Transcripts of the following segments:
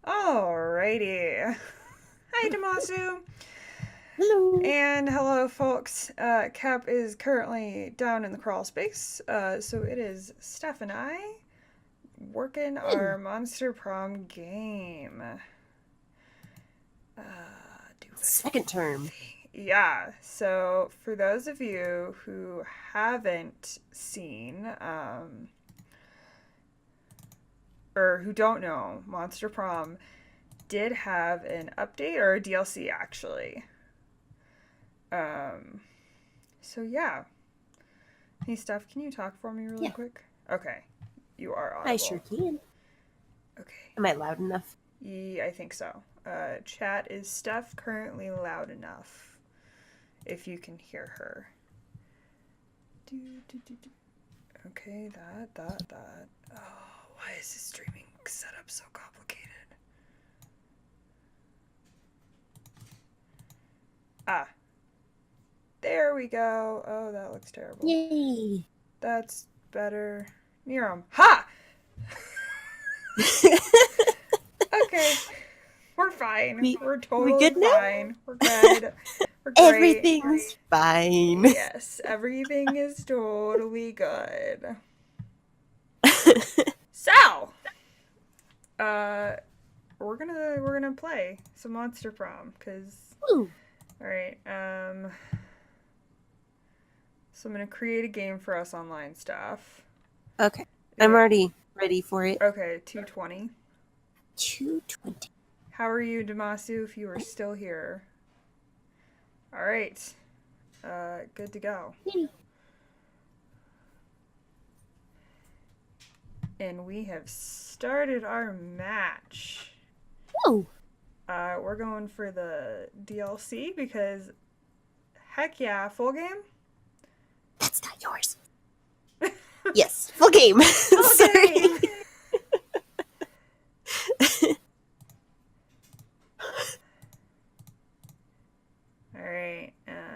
Alrighty. Hi, Damasu. Hello. And hello, folks. Cap is currently down in the crawl space, so it is Steph and I working Hmm. our Monster Prom game. Uh, do Second term. yeah, so for those of you who haven't seen, or who don't know, Monster Prom did have an update or a DLC actually. Um, so yeah. Hey Steph, can you talk for me really Yeah, quick? Okay. You are I sure audible. can. Okay. Am I loud enough? Yeah, I think so. Chat is Steph currently loud enough if you can hear her. Do, do, do, do. Okay, that. Oh, why is this streaming setup so complicated? Ah, there we go. Oh, that looks terrible. Yay. That's better. Miriam. Ha! Okay. We're fine. we We're we totally good fine. now? We're good. We're great. Everything's fine. Yes, everything is totally good. So, uh, we're gonna play some Monster Prom, cause Ooh. all right. So I'm gonna create a game for us online stuff. Okay. I'm Yeah. already ready for it. Okay, 220. 220. How are you, Damasu? If you are still here. All right. Good to go. Yay. And we have started our match. Whoa. We're going for the DLC because, heck yeah, full game? That's not yours. Yes. Full game. Full Sorry. game! Alright,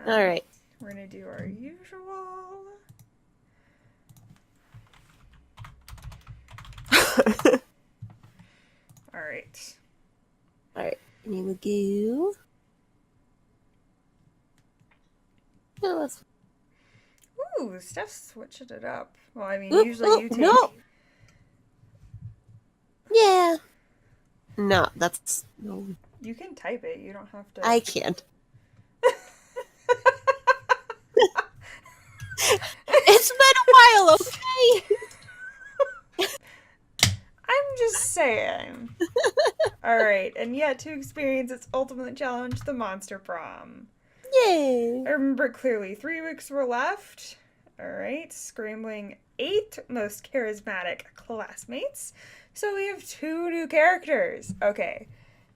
All right. we're gonna do our usual. Alright. All right. And you will go. Oh, let's... Ooh, Steph's switching it up. Well, I mean, Oop, usually oop, you take. no. Yeah. No, that's no. You can type it, you don't have to. I can't. It's been a while, okay? I'm just saying. Alright, and yet to experience its ultimate challenge, the Monster Prom. Yay! I remember it clearly. 3 weeks were left. Alright, scrambling 8 most charismatic classmates. So we have 2 new characters. Okay,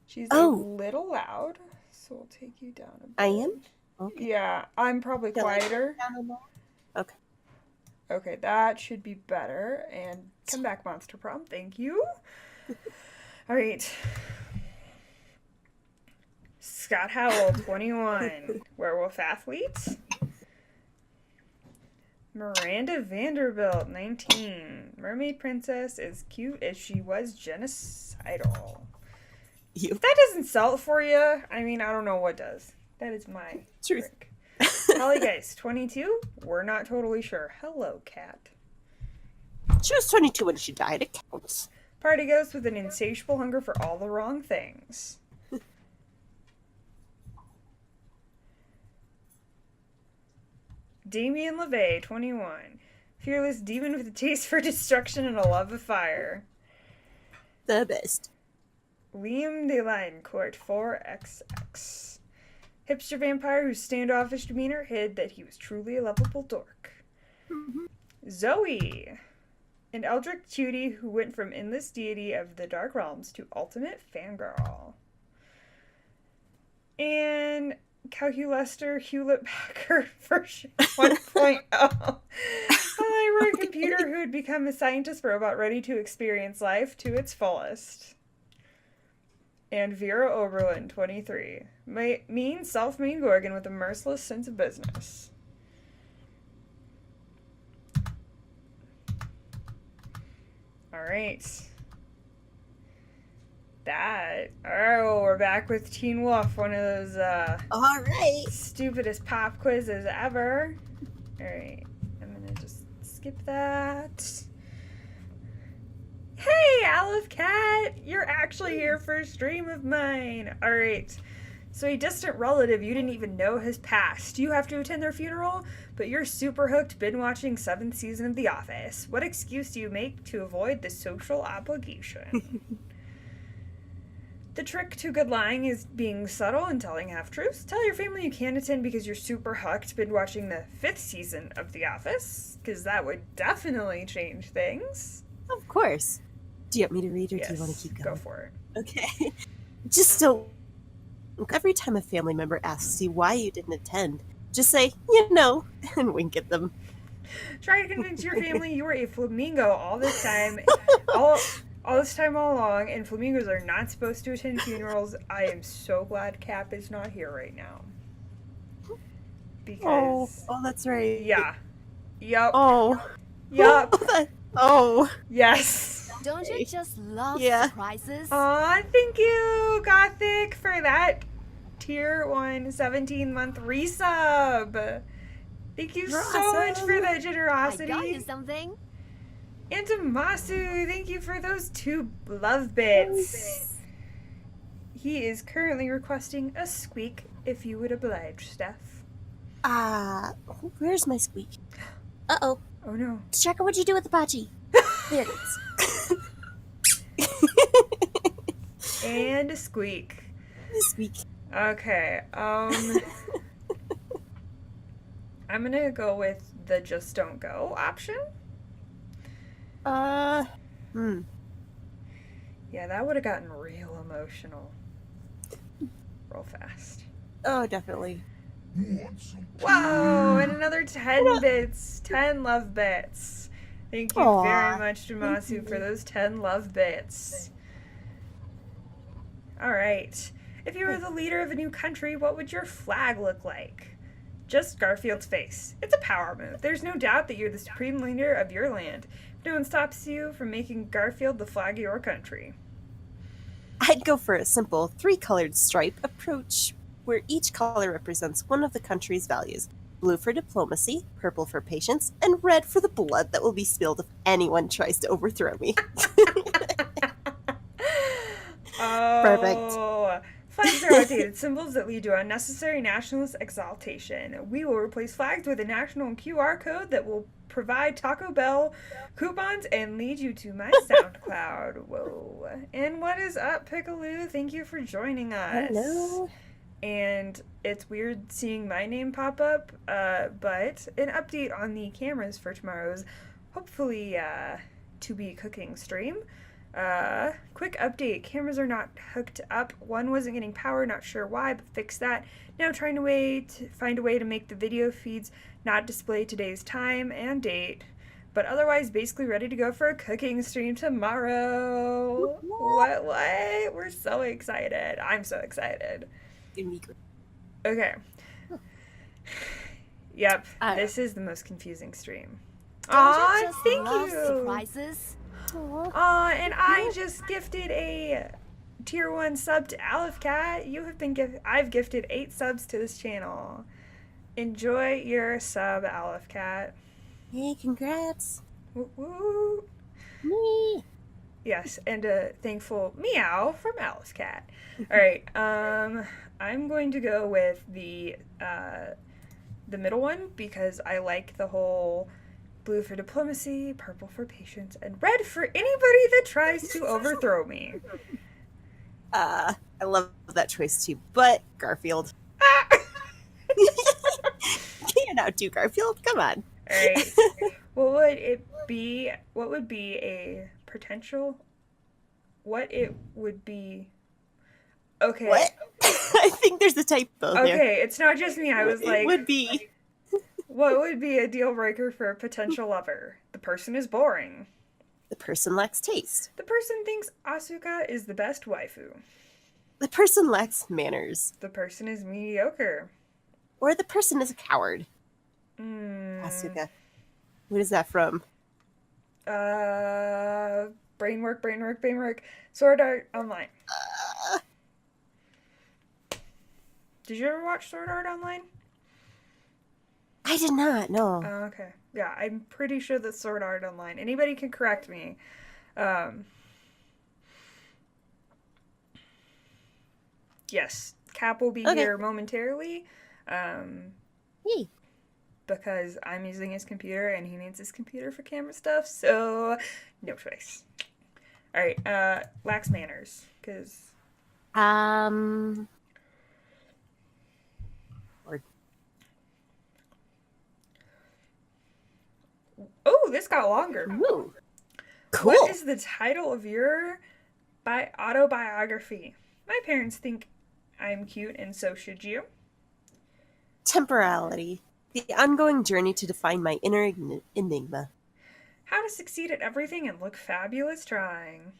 she's a Oh, little loud, so we'll take you down a I bit. am? Okay. Yeah, I'm probably Shall I quieter. down a little? Okay. Okay, that should be better. And come back, Monster Prom. Thank you. Alright. Scott Howell, 21. Werewolf Athlete. Miranda Vanderbilt, 19. Mermaid Princess, as cute as she was genocidal. You. If that doesn't sell it for you, I mean, I don't know what does. That is my Truth. drink. Holly Geist, 22. We're not totally sure. Hello, cat. She was 22 when she died. It counts. Party Ghost with an insatiable hunger for all the wrong things. Damien LeVay, 21. Fearless demon with a taste for destruction and a love of fire. The best. Liam Delaincourt, 4XX. Hipster vampire whose standoffish demeanor hid that he was truly a lovable dork. Mm-hmm. Zoe, an eldritch cutie who went from endless deity of the dark realms to ultimate fangirl. And Calculester Hewlett Packard version 1.0. A hybrid computer who had become a scientist robot ready to experience life to its fullest. And Vera Oberlin, 23. Mean, self-made Gorgon with a merciless sense of business. Alright. that. Oh, we're back with Teen Wolf, one of those All right. stupidest pop quizzes ever. Alright, I'm gonna just skip that. Hey, Aleph Cat! You're actually here for a stream of mine. Alright, so a distant relative you didn't even know has passed. You have to attend their funeral, but you're super hooked binge-watching 7th season of The Office. What excuse do you make to avoid the social obligation? The trick to good lying is being subtle and telling half-truths. Tell your family you can't attend because you're super hooked binge-watching the 5th season of The Office, because that would definitely change things. Of course. Do you want me to read, or Yes, do you want to keep going? Go for it. Okay. Just don't. Every time a family member asks you why you didn't attend, just say, and wink at them. Try to convince your family you were a flamingo all this time. all this time all along, and flamingos are not supposed to attend funerals. I am so glad Cap is not here right now. Because... Oh, that's right. Yeah. Yup. Oh. Yup. Oh. Yes. Don't you just love surprises? Aw, thank you, Gothic, for that tier 1 17-month resub. Thank you so much for that generosity. I got you something. And to Masu, thank you for those 2 love bits. He is currently requesting a squeak, if you would oblige, Steph. Where's my squeak? Uh-oh. Oh no. Checker, what'd you do with the bocce? There it is. And a squeak. Squeak. Okay, I'm gonna go with the just don't go option. Yeah, that would have gotten real emotional. Real fast. Oh, definitely. Whoa, and another 10 bits. 10 love bits. Thank you very much, Jamasu, for those 10 love bits. Alright. If you were the leader of a new country, what would your flag look like? Just Garfield's face. It's a power move. There's no doubt that you're the supreme leader of your land. No one stops you from making Garfield the flag of your country. I'd go for a simple 3-colored stripe approach, where each color represents one of the country's values. Blue for diplomacy, purple for patience, and red for the blood that will be spilled if anyone tries to overthrow me. Perfect. Flags are outdated symbols that lead to unnecessary nationalist exaltation. We will replace flags with a national QR code that will provide Taco Bell coupons and lead you to my SoundCloud. Whoa. And what is up, Pickaloo? Thank you for joining us. Hello. And it's weird seeing my name pop up, but an update on the cameras for tomorrow's hopefully to be cooking stream. Quick update, cameras are not hooked up. One wasn't getting power, not sure why, but fixed that. Now trying to find a way to make the video feeds not display today's time and date, but otherwise basically ready to go for a cooking stream tomorrow. What? We're so excited. I'm so excited. Okay. Yep, this is the most confusing stream. Aw, thank you. Surprises? Aw, and I just gifted a tier 1 sub to Aleph Cat. You have been I've gifted 8 subs to this channel. Enjoy your sub, Aleph Cat. Hey, congrats. Woo woo. Me. Yes, and a thankful meow from Aleph Cat. All right, I'm going to go with the middle one because I like the whole blue for diplomacy, purple for patience, and red for anybody that tries to overthrow me. I love that choice too, but Garfield. Can't outdo Garfield. Come on. All right. What would be a potential? What it would be? Okay. What? I think there's a typo there. Okay, it's not just me. I was like, would be. What would be a deal breaker for a potential lover? The person is boring. The person lacks taste. The person thinks Asuka is the best waifu. The person lacks manners. The person is mediocre. Or the person is a coward. Asuka. What is that from? Brainwork. Sword Art Online. Did you ever watch Sword Art Online? I did not, no. Oh, okay. Yeah, I'm pretty sure that Sword Art Online. Anybody can correct me. Yes, Cap will be here momentarily. Yay. Because I'm using his computer and he needs his computer for camera stuff, so no choice. Alright, lax manners, because... Oh, this got longer. Ooh. Cool. What is the title of your autobiography? My parents think I'm cute, and so should you. Temporality. The ongoing journey to define my inner enigma. How to succeed at everything and look fabulous trying.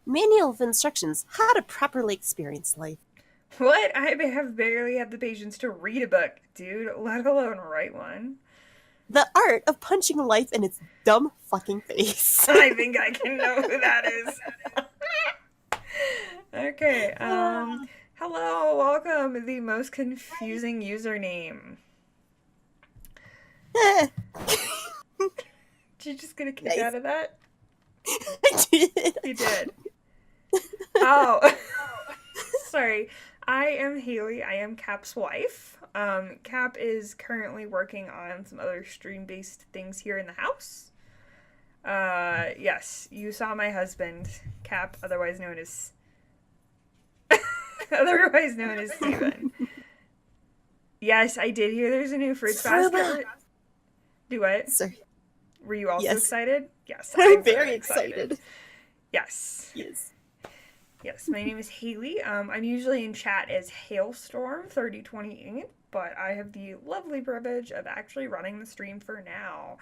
Manual of instructions. How to properly experience life. What? I have barely had the patience to read a book, dude, let alone write one. The art of punching life in its dumb fucking face. I think I can know who that is. Okay, hello, welcome, the most confusing username. Did you just get a kick out of that? I did. You did. Oh. Sorry. I am Hailey. I am Cap's wife. Cap is currently working on some other stream-based things here in the house. Yes, you saw my husband, Cap, otherwise known as Steven. Yes, I did hear there's a new fruits basket. Do what? Sorry. Were you also excited? Yes, I'm very excited. Yes. Yes. Yes, my name is Hailey. I'm usually in chat as Hailstorm3028, but I have the lovely privilege of actually running the stream for now.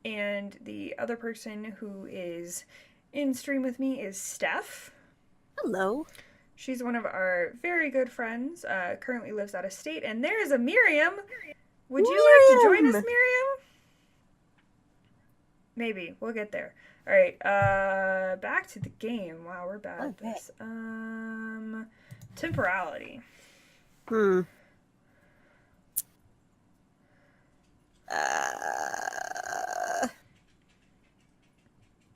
And the other person who is in stream with me is Steph. Hello. She's one of our very good friends, currently lives out of state. And there is a Miriam. Would you like to join us, Miriam? Maybe. We'll get there. All right, back to the game. Wow, we're bad at this. Temporality.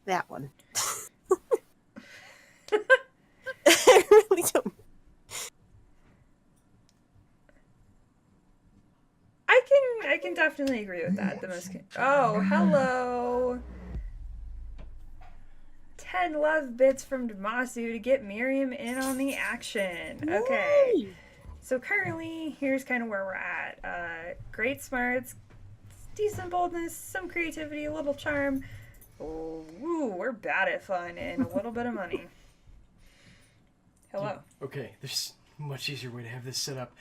That one. I really don't. I can definitely agree with that. The most. Oh, hello. 10 love bits from Damasu to get Miriam in on the action. Okay. Yay! So currently, here's kind of where we're at. Great smarts, decent boldness, some creativity, a little charm. Ooh, we're bad at fun and a little bit of money. Hello. Okay, there's a much easier way to have this set up.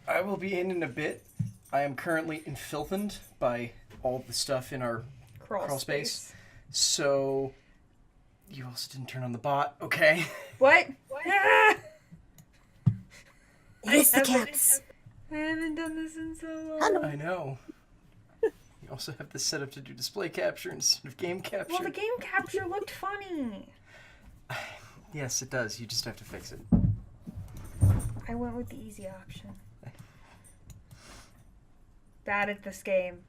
I will be in a bit. I am currently enfilthened by all the stuff in our crawl space. So, you also didn't turn on the bot, okay? What? Ah! Yes, the caps. I haven't done this in so long. I know. You also have this set up to do display capture instead of game capture. Well, the game capture looked funny. Yes, it does. You just have to fix it. I went with the easy option. Bad at this game.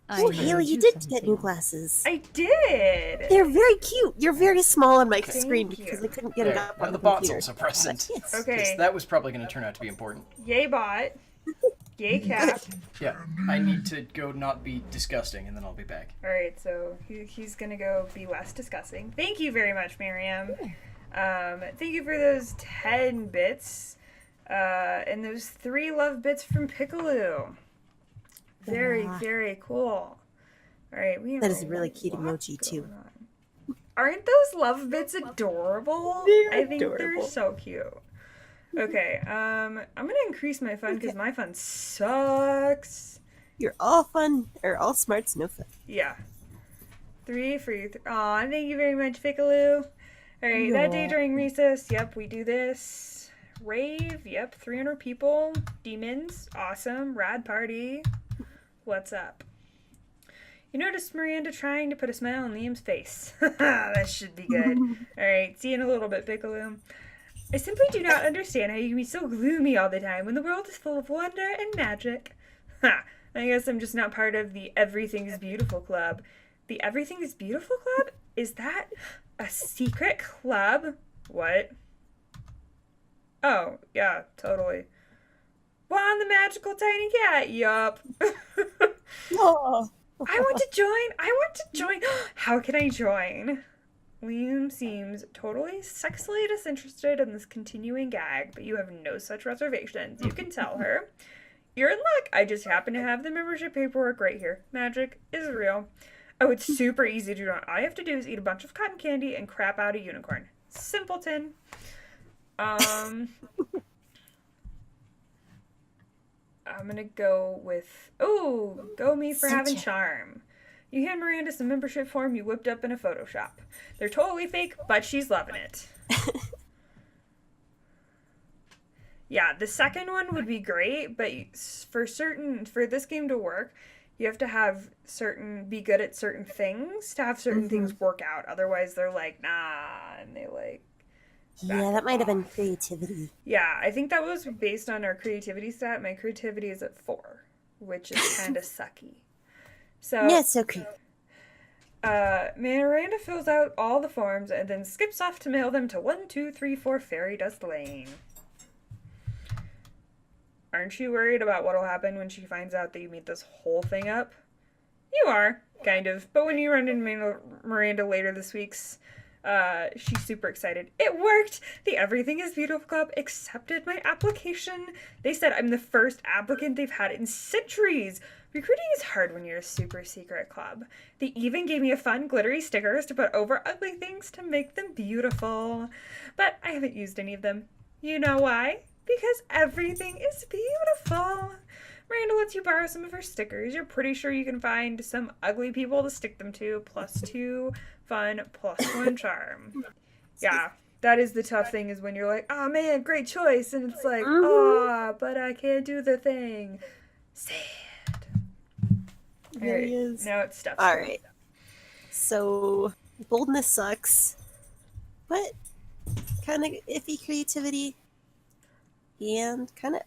Oh, Hailey, you did get new glasses. I did! They're very cute. You're very small on my screen Thank because you. I couldn't get it up on the the bot's computer. also present. Yes. Okay. That was probably going to turn out to be important. Yay bot. Yay Cap. Yeah, I need to go not be disgusting, and then I'll be back. Alright, so he's gonna go be less disgusting. Thank you very much, Miriam. Thank you for those 10 bits. And those 3 love bits from Pickaloo. Very, very cool. Alright, we have That is a really cute lot emoji, too. going on. Aren't those love bits adorable? I think they're so cute. Okay, I'm gonna increase my fun because my fun sucks. You're all fun, or all smarts, no fun. Yeah. 3 for you. Aw, thank you very much, Pickaloo. Alright, that day during recess, yep, we do this. Rave, yep, 300 people. Demons, awesome. Rad party. What's up? You noticed Miranda trying to put a smile on Liam's face. That should be good. Alright, see you in a little bit, Pickaloo. I simply do not understand how you can be so gloomy all the time when the world is full of wonder and magic. Ha! I guess I'm just not part of the Everything is Beautiful Club. The Everything is Beautiful Club? Is that a secret club? What? Oh, yeah, totally. Juan the Magical Tiny Cat, yup. Oh. I want to join. How can I join? Liam seems totally sexually disinterested in this continuing gag, but you have no such reservations. You can tell her. You're in luck. I just happen to have the membership paperwork right here. Magic is real. Oh, it's super easy to join. All you have to do is eat a bunch of cotton candy and crap out a unicorn. Simpleton. I'm gonna go with... Oh, go me for having charm. You hand Miranda some membership form you whipped up in a Photoshop. They're totally fake, but she's loving it. Yeah, the second one would be great, but for this game to work, you have to be good at certain things to have certain things work out. Otherwise, they're like, nah, and they like... Yeah, that might have been creativity. Yeah, I think that was based on our creativity stat. My creativity is at 4, which is kind of sucky. So yeah, it's so creepy. Miranda fills out all the forms and then skips off to mail them to 1234 Fairy Dust Lane. Aren't you worried about what'll happen when she finds out that you made this whole thing up? You are, kind of. But when you run into Miranda later this week's, she's super excited. It worked! The Everything is Beautiful Club accepted my application. They said I'm the first applicant they've had in centuries. Recruiting is hard when you're a super secret club. They even gave me a fun glittery stickers to put over ugly things to make them beautiful. But I haven't used any of them. You know why? Because everything is beautiful. Miranda lets you borrow some of her stickers. You're pretty sure you can find some ugly people to stick them to, +2 fun, +1 charm. Yeah, that is the tough thing, is when you're like, oh man, great choice, and it's like, oh, but I can't do the thing. Sad. There he is. Now it's Steph's All turn. right. So, boldness sucks, but kind of iffy creativity, and kind of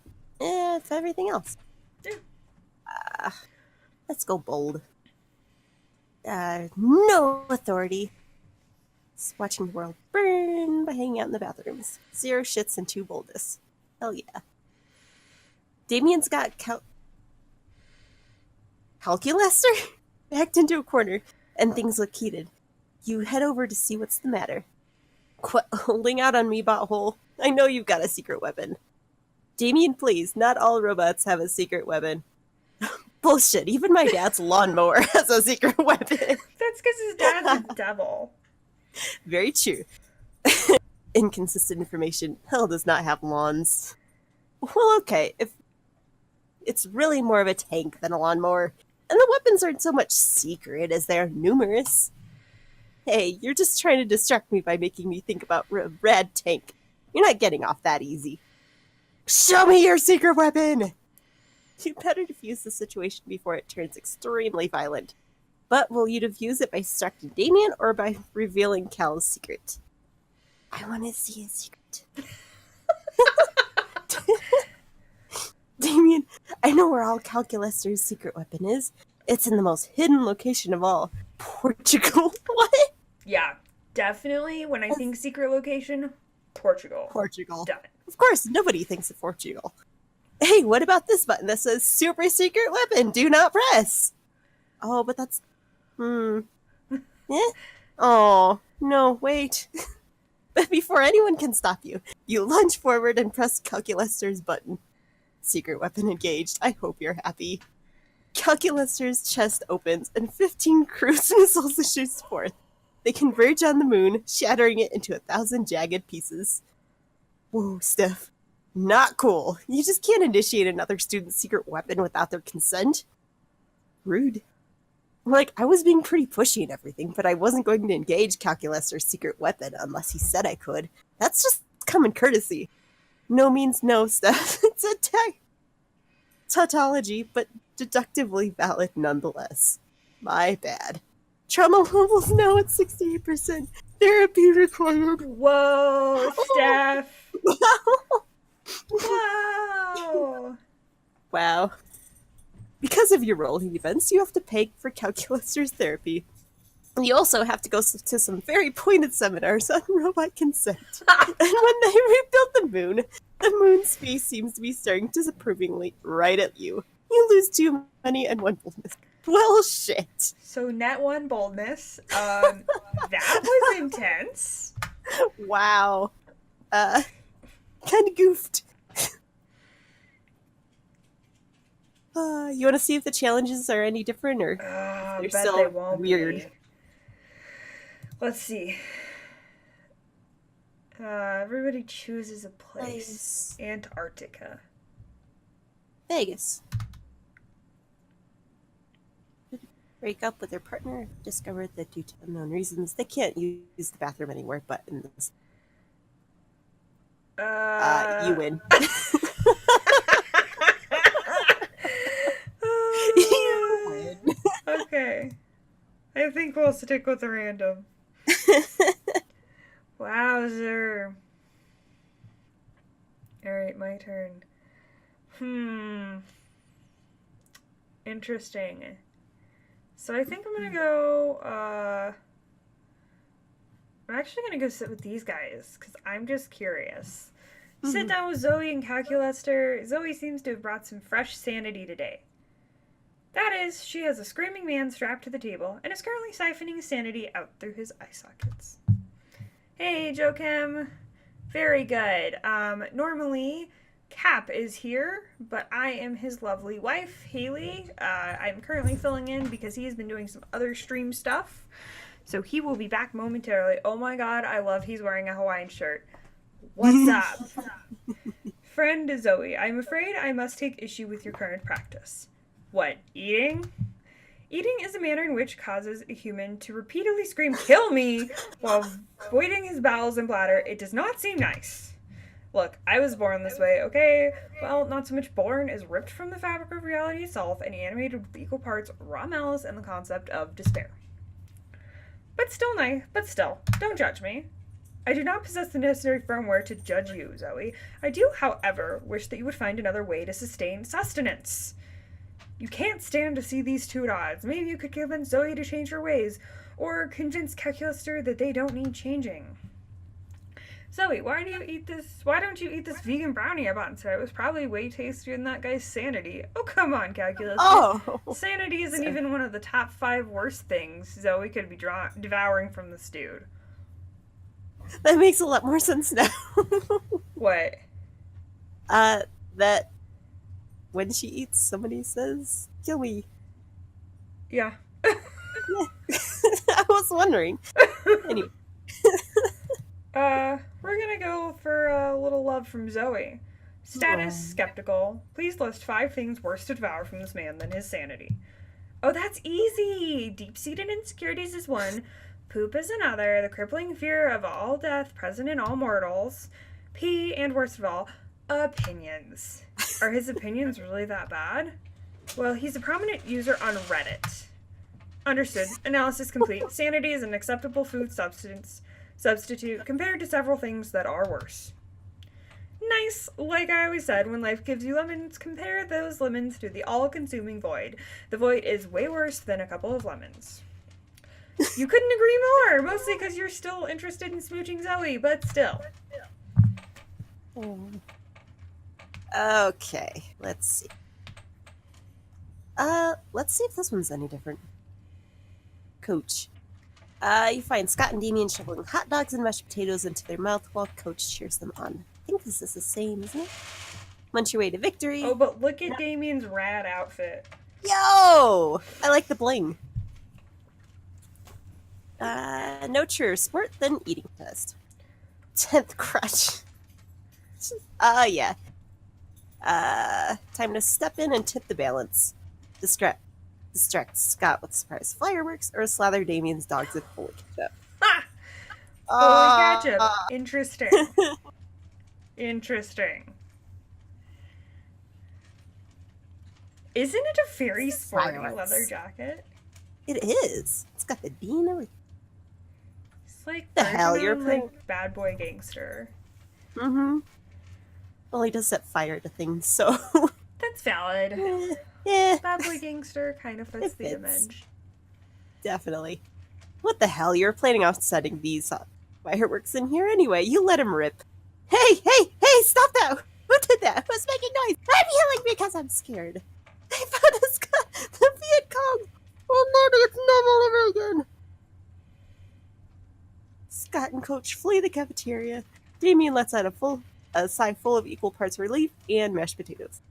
for everything else. Yeah. Let's go bold. No authority. Just watching the world burn by hanging out in the bathrooms. 0 shits and 2 boldness. Hell yeah. Damien's got Calculester backed into a corner, and things look heated. You head over to see what's the matter. Quit holding out on me, butthole. I know you've got a secret weapon. Damien, please, not all robots have a secret weapon. Bullshit, even my dad's lawnmower has a secret weapon. That's because his dad's a devil. Very true. Inconsistent information. Hell does not have lawns. Well, okay, if it's really more of a tank than a lawnmower, and the weapons aren't so much secret as they're numerous. Hey, you're just trying to distract me by making me think about red tank. You're not getting off that easy. Show me your secret weapon! You better defuse the situation before it turns extremely violent. But will you defuse it by distracting Damien or by revealing Cal's secret? I want to see his secret. Damien, I know where all Calculester's secret weapon is. It's in the most hidden location of all. Portugal. What? Yeah, definitely. When I think secret location, Portugal. Portugal. Done. Of course, nobody thinks of Portugal. Hey, what about this button that says super secret weapon, do not press? Oh, but that's... Eh? Oh, no, wait. But before anyone can stop you, you lunge forward and press Calculester's button. Secret weapon engaged. I hope you're happy. Calculester's chest opens and 15 cruise missiles issues forth. They converge on the moon, shattering it into 1,000 jagged pieces. Whoa, Steph. Not cool. You just can't initiate another student's secret weapon without their consent. Rude. Like, I was being pretty pushy and everything, but I wasn't going to engage Calculester's secret weapon unless he said I could. That's just common courtesy. No means no, Steph. It's a tautology, but deductively valid nonetheless. My bad. Trauma levels now at 68%. Therapy required. Whoa, Steph. Wow! Wow. Because of your rolling events, you have to pay for Calculester's therapy. You also have to go to some very pointed seminars on robot consent. And when they rebuild the moon's face seems to be staring disapprovingly right at you. You lose 2 money and 1 boldness. Well, shit. So net 1 boldness. That was intense. Wow. Kind of goofed. You want to see if the challenges are any different, or they're still they won't weird? Be. Let's see. Everybody chooses a place. Nice. Antarctica. Vegas. Break up with their partner, discovered that due to unknown reasons they can't use the bathroom anymore, but in this... you win. You win. Okay. I think we'll stick with the random. Wowzer. Alright, my turn. Interesting. So I think I'm gonna go, I'm actually gonna go sit with these guys, because I'm just curious. Sit down with Zoe and Calculester. Zoe seems to have brought some fresh sanity today. That is, she has a screaming man strapped to the table, and is currently siphoning his sanity out through his eye sockets. Hey, Joachim. Very good. Normally, Cap is here, but I am his lovely wife, Hailey. I'm currently filling in because he has been doing some other stream stuff. So he will be back momentarily. Oh my god, I love he's wearing a Hawaiian shirt. What's up? Friend Zoe, I'm afraid I must take issue with your current practice. What, eating? Eating is a manner in which causes a human to repeatedly scream, "Kill me!" while voiding his bowels and bladder. It does not seem nice. Look, I was born this way, okay? Well, not so much born as ripped from the fabric of reality itself and animated with equal parts raw malice and the concept of despair. But still, don't judge me. I do not possess the necessary firmware to judge you, Zoe. I do, however, wish that you would find another way to sustain sustenance. You can't stand to see these two at odds. Maybe you could convince Zoe to change her ways, or convince Calculester that they don't need changing. Zoe, why don't you eat this vegan brownie I bought instead? It was probably way tastier than that guy's sanity. Oh, come on, Calculus. Oh! Sanity isn't even one of the top 5 worst things Zoe could be devouring from this dude. That makes a lot more sense now. What? That when she eats, somebody says, "Kill me." Yeah. Yeah. I was wondering. Anyway. We're gonna go for a little love from Zoe. Status, skeptical. Please list 5 things worse to devour from this man than his sanity. Oh, that's easy! Deep-seated insecurities is 1. Poop is another. The crippling fear of all death present in all mortals. P, and worst of all, opinions. Are his opinions really that bad? Well, he's a prominent user on Reddit. Understood. Analysis complete. Sanity is an acceptable food substitute compared to several things that are worse. Nice. Like I always said, when life gives you lemons, compare those lemons to the all-consuming void. The void is way worse than a couple of lemons. You couldn't agree more, mostly because you're still interested in smooching Zoe, but still. Okay, let's see. Let's see if this one's any different. Coach. You find Scott and Damien shoveling hot dogs and mashed potatoes into their mouth while Coach cheers them on. I think this is the same, isn't it? Munch your way to victory. Oh, but look at Damien's rad outfit. Yo! I like the bling. No truer sport than eating test. 10th crutch. Yeah. Time to step in and tip the balance. Distract Scott with surprise fireworks, or slather Damien's dogs with holy ketchup. Ha! Holy ketchup. Interesting. Interesting. Isn't it a very sporty leather jacket? It is. It's got the D and everything. It's like the hell you're like Bad Boy Gangster. Mm-hmm. Well, he does set fire to things, so... That's valid. Yeah. Bad boy gangster kind of fits the image. Definitely. What the hell? You're planning on setting these fireworks in here anyway. You let him rip. Hey, stop that! Who did that? Who's making noise? I'm yelling because I'm scared. They found us, the Viet Cong! Oh, Lordy, it's never all over again! Scott and Coach flee the cafeteria. Damien lets out a sigh full of equal parts relief and mashed potatoes.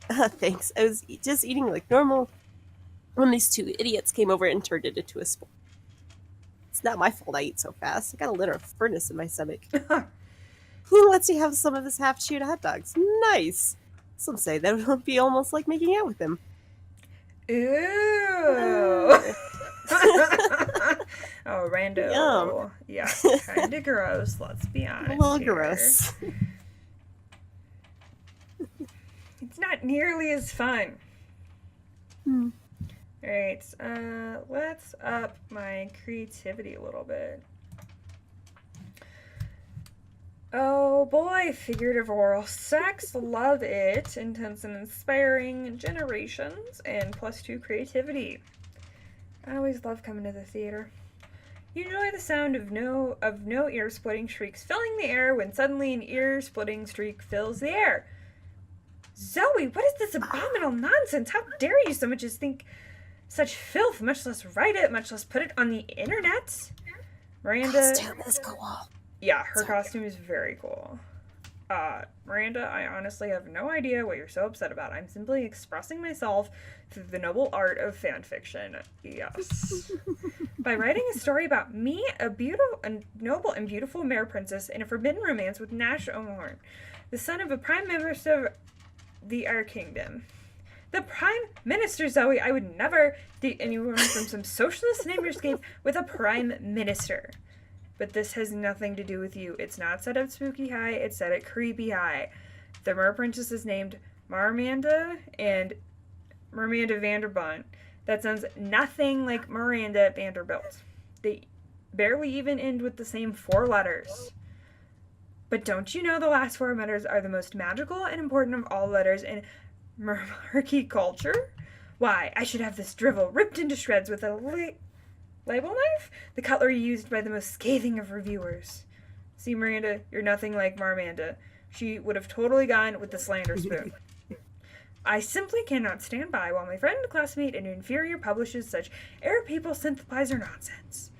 Thanks. I was just eating like normal when these two idiots came over and turned it into a sport. It's not my fault I eat so fast. I got a literal furnace in my stomach. He lets you have some of his half-chewed hot dogs. Nice. Some say that would be almost like making out with him. Ooh. Oh, rando. Yum. Yeah, kind of gross, let's be honest. A little here. gross. It's not nearly as fun. Alright, let's up my creativity a little bit. Oh boy, figurative oral sex, love it. Intense and inspiring, generations, and +2 creativity. I always love coming to the theater. You enjoy the sound of no ear-splitting shrieks filling the air when suddenly an ear-splitting shriek fills the air. Zoe, what is this abominable nonsense? How dare you so much as think such filth, much less write it, much less put it on the internet? Miranda... Costume is cool. Yeah, her costume is very cool. Miranda, I honestly have no idea what you're so upset about. I'm simply expressing myself through the noble art of fan fiction. Yes. By writing a story about me, a noble and beautiful mare princess in a forbidden romance with Nash Omorn, the son of a prime minister of the Our Kingdom. The Prime Minister, Zoe! I would never date anyone from some socialist neighborscape with a Prime Minister. But this has nothing to do with you. It's not set at Spooky High, it's set at Creepy High. The Mer Princess is named Marmanda and Miranda Vanderbunt. That sounds nothing like Miranda Vanderbilt. They barely even end with the same 4 letters. But don't you know the last 4 letters are the most magical and important of all letters in Mermarchy culture? Why, I should have this drivel ripped into shreds with a label knife? The cutlery used by the most scathing of reviewers. See, Miranda, you're nothing like Marmanda. She would have totally gone with the slander spoon. I simply cannot stand by while my friend, classmate, and inferior publishes such air people sympathizer nonsense.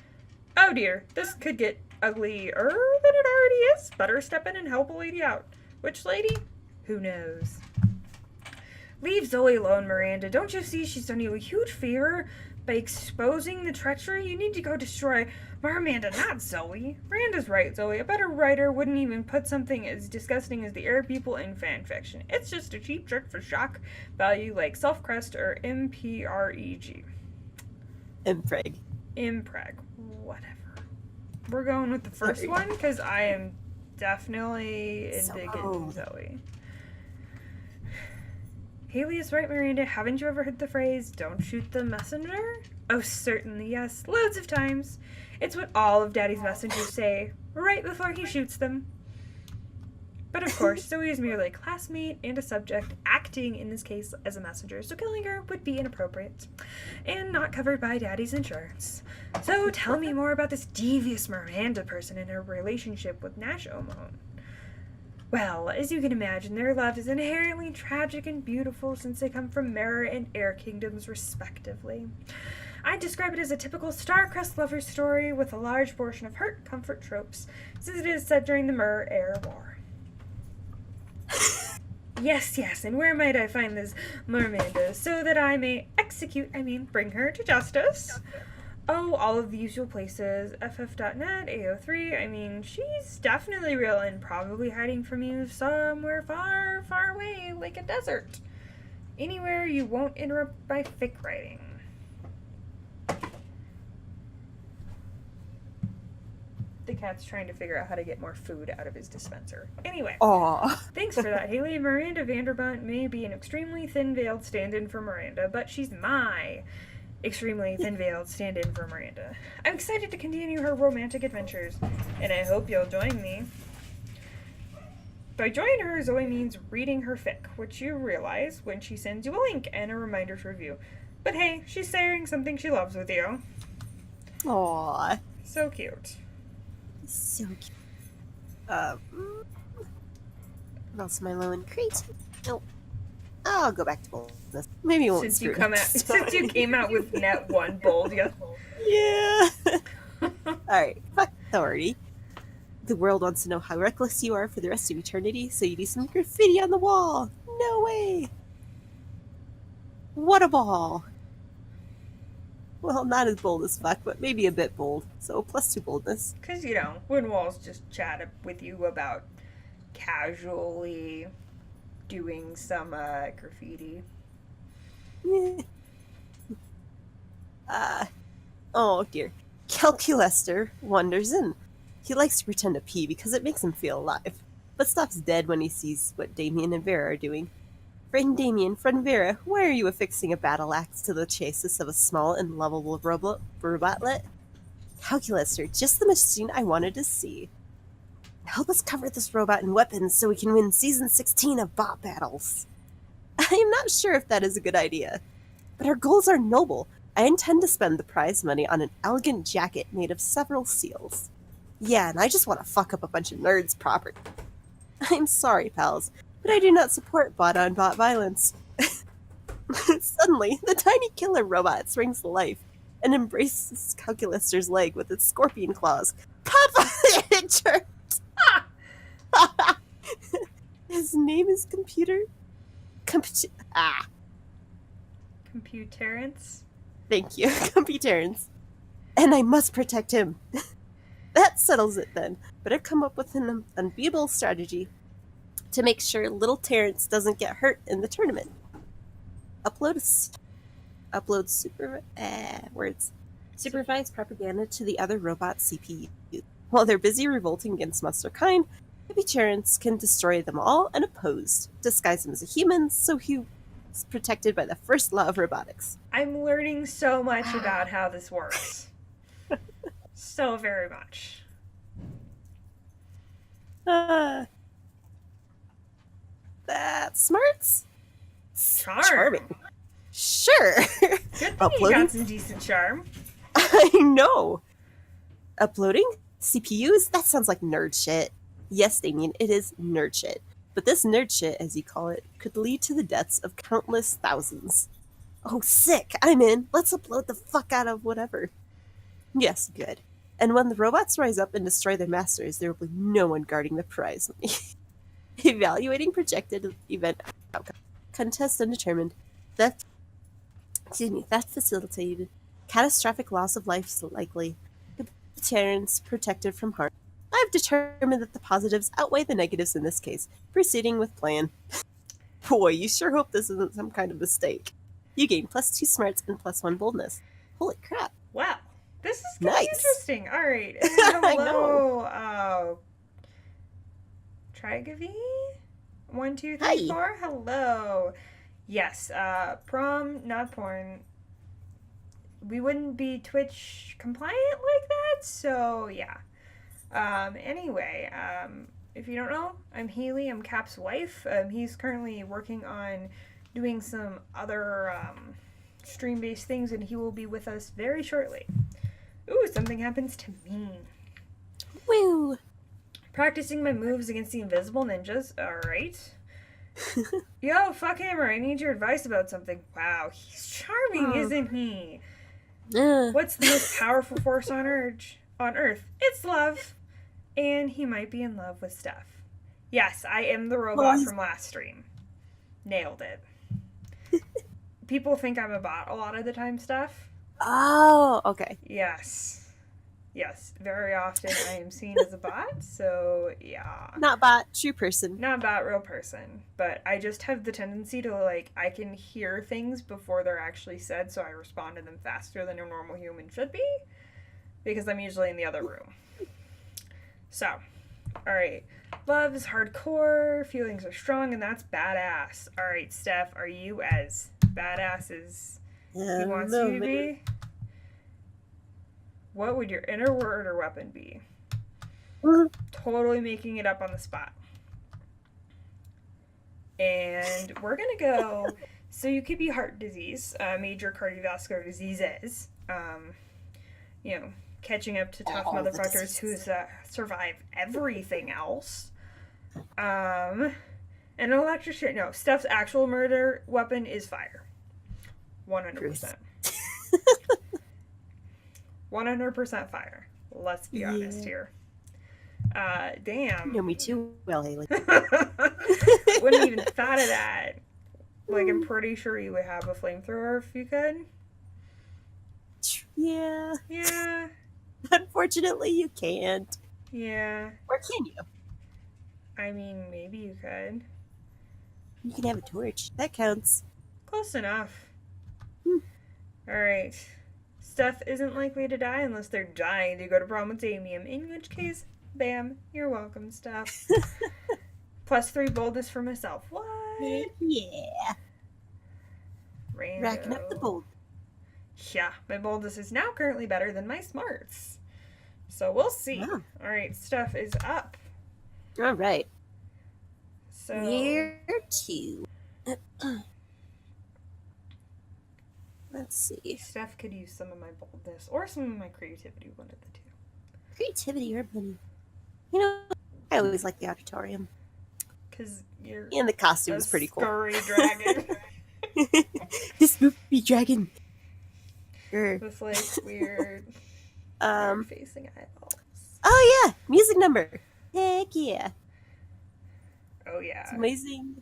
Oh dear, this could get uglier than it already is. Better step in and help a lady out. Which lady? Who knows? Leave Zoe alone, Miranda. Don't you see she's done you a huge favor by exposing the treachery? You need to go destroy Miranda, not Zoe. Miranda's right, Zoe. A better writer wouldn't even put something as disgusting as the air people in fan fiction. It's just a cheap trick for shock value like Self-Crest or MPREG. Impreg. Impreg. Whatever. We're going with the first one because I am definitely indignant Zoe. Hailey is right, Miranda. Haven't you ever heard the phrase, don't shoot the messenger? Oh, certainly, yes. Loads of times. It's what all of Daddy's messengers say, right before he shoots them. But of course, Zoe is merely a classmate and a subject, acting in this case as a messenger, so killing her would be inappropriate and not covered by Daddy's insurance. So tell me more about this devious Miranda person and her relationship with Nash Omon. Well, as you can imagine, their love is inherently tragic and beautiful since they come from Mirror and Air Kingdoms, respectively. I'd describe it as a typical star-crossed lover story with a large portion of hurt comfort tropes, since it is set during the Mirror-Air War. Yes, and where might I find this Miranda so that I may bring her to justice? Oh, all of the usual places. FF.net, AO3. She's definitely real and probably hiding from you somewhere far, far away, like a desert. Anywhere you won't interrupt my fic writing. The cat's trying to figure out how to get more food out of his dispenser. Anyway. Aww. Thanks for that, Hailey. Miranda Vanderbunt may be an extremely thin-veiled stand-in for Miranda, but she's my extremely thin-veiled stand-in for Miranda. I'm excited to continue her romantic adventures, and I hope you'll join me. By joining her, Zoe means reading her fic, which you realize when she sends you a link and a reminder to review. But hey, she's sharing something she loves with you. Aww. So cute. So cute. What else am I low in? Crate? No. I'll go back to boldness. Maybe you won't Since screw you come it out, since you came out with net 1 bold, yeah. Yeah. Alright, fuck authority. The world wants to know how reckless you are for the rest of eternity, so you do some graffiti on the wall. No way. What a ball. Well, not as bold as fuck, but maybe a bit bold. So +2 boldness. Because, you know, when walls just chat with you about casually doing some graffiti. Oh dear. Calculester wanders in. He likes to pretend to pee because it makes him feel alive, but stops dead when he sees what Damien and Vera are doing. Friend Damien, friend Vera, why are you affixing a battle axe to the chassis of a small and lovable robotlet? Calculester, just the machine I wanted to see. Help us cover this robot in weapons so we can win Season 16 of Bot Battles. I am not sure if that is a good idea, but our goals are noble. I intend to spend the prize money on an elegant jacket made of several seals. Yeah, and I just want to fuck up a bunch of nerds' property. I'm sorry, pals, but I do not support bot-on-bot violence. Suddenly, the tiny killer robot springs to life and embraces Calculester's leg with its scorpion claws. Papa! It jerked! His name is Computer... Computerance? Thank you, Computerance. And I must protect him. That settles it then. Better come up with an unbeatable strategy to make sure little Terrence doesn't get hurt in the tournament. Supervise propaganda to the other robot CPUs. While they're busy revolting against monster kind, maybe Terrence can destroy them all unopposed. Disguise him as a human so he's protected by the first law of robotics. I'm learning so much about how this works. So very much. That's smarts? Charming. Sure. Good thing you got some decent charm. I know. Uploading? CPUs? That sounds like nerd shit. Yes, Damien, it is nerd shit. But this nerd shit, as you call it, could lead to the deaths of countless thousands. Oh, sick. I'm in. Let's upload the fuck out of whatever. Yes, good. And when the robots rise up and destroy their masters, there will be no one guarding the prize money. Evaluating projected event outcome. Contest undetermined. Theft facilitated. Catastrophic loss of life likely. Terrence protected from harm. I've determined that the positives outweigh the negatives in this case. Proceeding with plan. Boy, you sure hope this isn't some kind of mistake. You gain +2 smarts and +1 boldness. Holy crap. Wow. This is gonna be interesting. All right. I Hello. Trigavi? 1, 2, 3, 4. Hello. Yes. Prom, not porn. We wouldn't be Twitch compliant like that, so yeah. Anyway, if you don't know, I'm Hailey. I'm Cap's wife. He's currently working on doing some other stream-based things, and he will be with us very shortly. Ooh, something happens to me. Woo! Practicing my moves against the invisible ninjas. Alright. Yo, fuck Hammer, I need your advice about something. Wow, he's charming, isn't he? What's the most powerful force on Earth? It's love. And he might be in love with Steph. Yes, I am the robot from last stream. Nailed it. People think I'm a bot a lot of the time, Steph. Oh, okay. Yes. Yes, very often I am seen as a bot, so yeah. Not bot, true person. Not bot, real person. But I just have the tendency to, like, I can hear things before they're actually said, so I respond to them faster than a normal human should be, because I'm usually in the other room. So, alright. Love is hardcore, feelings are strong, and that's badass. Alright, Steph, are you as badass as he wants you to be? What would your inner word or weapon be? Totally making it up on the spot. And we're going to go, so you could be heart disease, major cardiovascular diseases, catching up to tough motherfuckers who survive everything else. An electrician, no, Steph's actual murder weapon is fire. 100%. 100% fire. Let's be honest here. Damn. You know me too well, Hailey. Wouldn't even thought of that. Like, I'm pretty sure you would have a flamethrower if you could. Yeah. Yeah. Unfortunately, you can't. Yeah. Or can you? I mean, maybe you could. You can have a torch. That counts. Close enough. Alright. Steph isn't likely to die unless they're dying to go to prom with Damien, in which case, bam, you're welcome, Steph. +3 boldness for myself. What? Yeah. Rando. Racking up the bold. Yeah, my boldness is now currently better than my smarts. So we'll see. Wow. Alright, Steph is up. All right. So Year 2. Let's see. Steph could use some of my boldness or some of my creativity, one of the two. Creativity or money. You know, I always like the auditorium. Because you're And the costume is a pretty cool. scurry dragon. This movie dragon. With like weird facing eyeballs. Oh yeah, music number. Heck yeah. Oh yeah. It's amazing.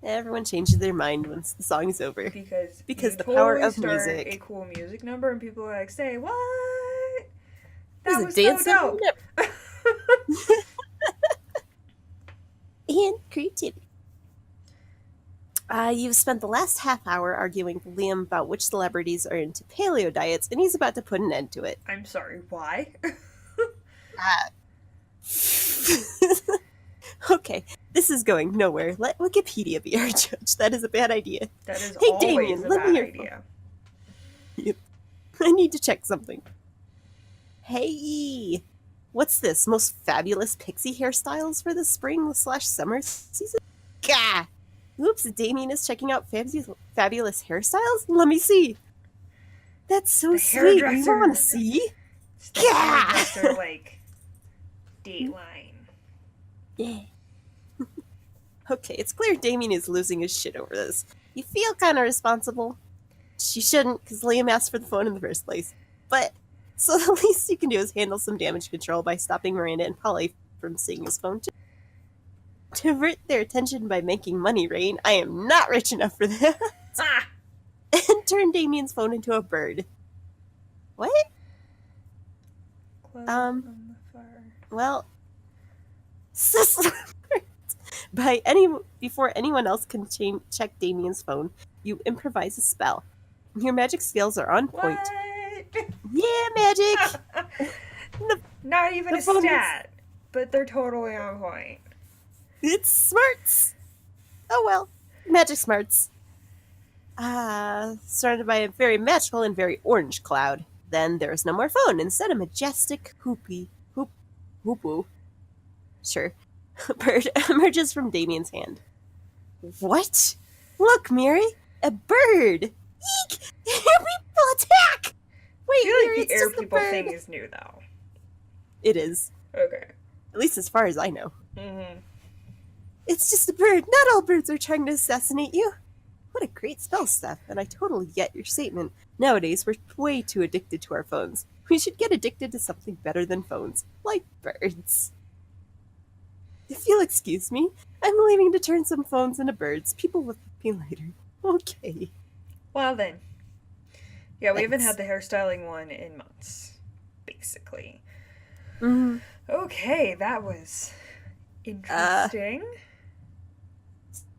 Everyone changes their mind once the song is over. Because the you power totally of start music. a cool music number and people are like, say, what? There's That a was dance so dope. number. And creativity. You've spent the last half hour arguing with Liam about which celebrities are into paleo diets, and he's about to put an end to it. I'm sorry, why? Okay, this is going nowhere. Let Wikipedia be our judge. That is a bad idea. That is Hey, always Damien, a lend bad me your idea. I need to check something. Hey! What's this? Most fabulous pixie hairstyles for the spring/summer season? Gah! Oops, Damien is checking out fabulous hairstyles? Let me see. That's so The sweet. You hairdresser. want to see? It's the Yeah. hairdresser, like, dateline. Yeah. Okay, it's clear Damien is losing his shit over this. You feel kind of responsible. She shouldn't, because Liam asked for the phone in the first place. But, so the least you can do is handle some damage control by stopping Miranda and Polly from seeing his phone. To divert their attention by making money rain. I am not rich enough for that. Ah! And turn Damien's phone into a bird. What? Close on the far. Well, before anyone else can check Damien's phone, you improvise a spell. Your magic skills are on point. What? Yeah, magic! Not even the a phone stat, but they're totally on point. It's smarts! Oh well, magic smarts. Surrounded by a very magical and very orange cloud. Then there is no more phone. Instead, a majestic hoopoo. Sure. Bird emerges from Damien's hand. What? Look, Miri! A bird! Eek! Air people attack! Wait, I feel Miri, like it's the air just a people bird. thing is new, though. It is. Okay. At least as far as I know. Mm-hmm. It's just a bird. Not all birds are trying to assassinate you. What a great spell, Steph, and I totally get your statement. Nowadays, we're way too addicted to our phones. We should get addicted to something better than phones, like birds. If you'll excuse me, I'm leaving to turn some phones into birds. People will thank me later. Okay. Well then. Yeah, we haven't Thanks. had the hairstyling one in months, basically. Mm-hmm. Okay, that was interesting.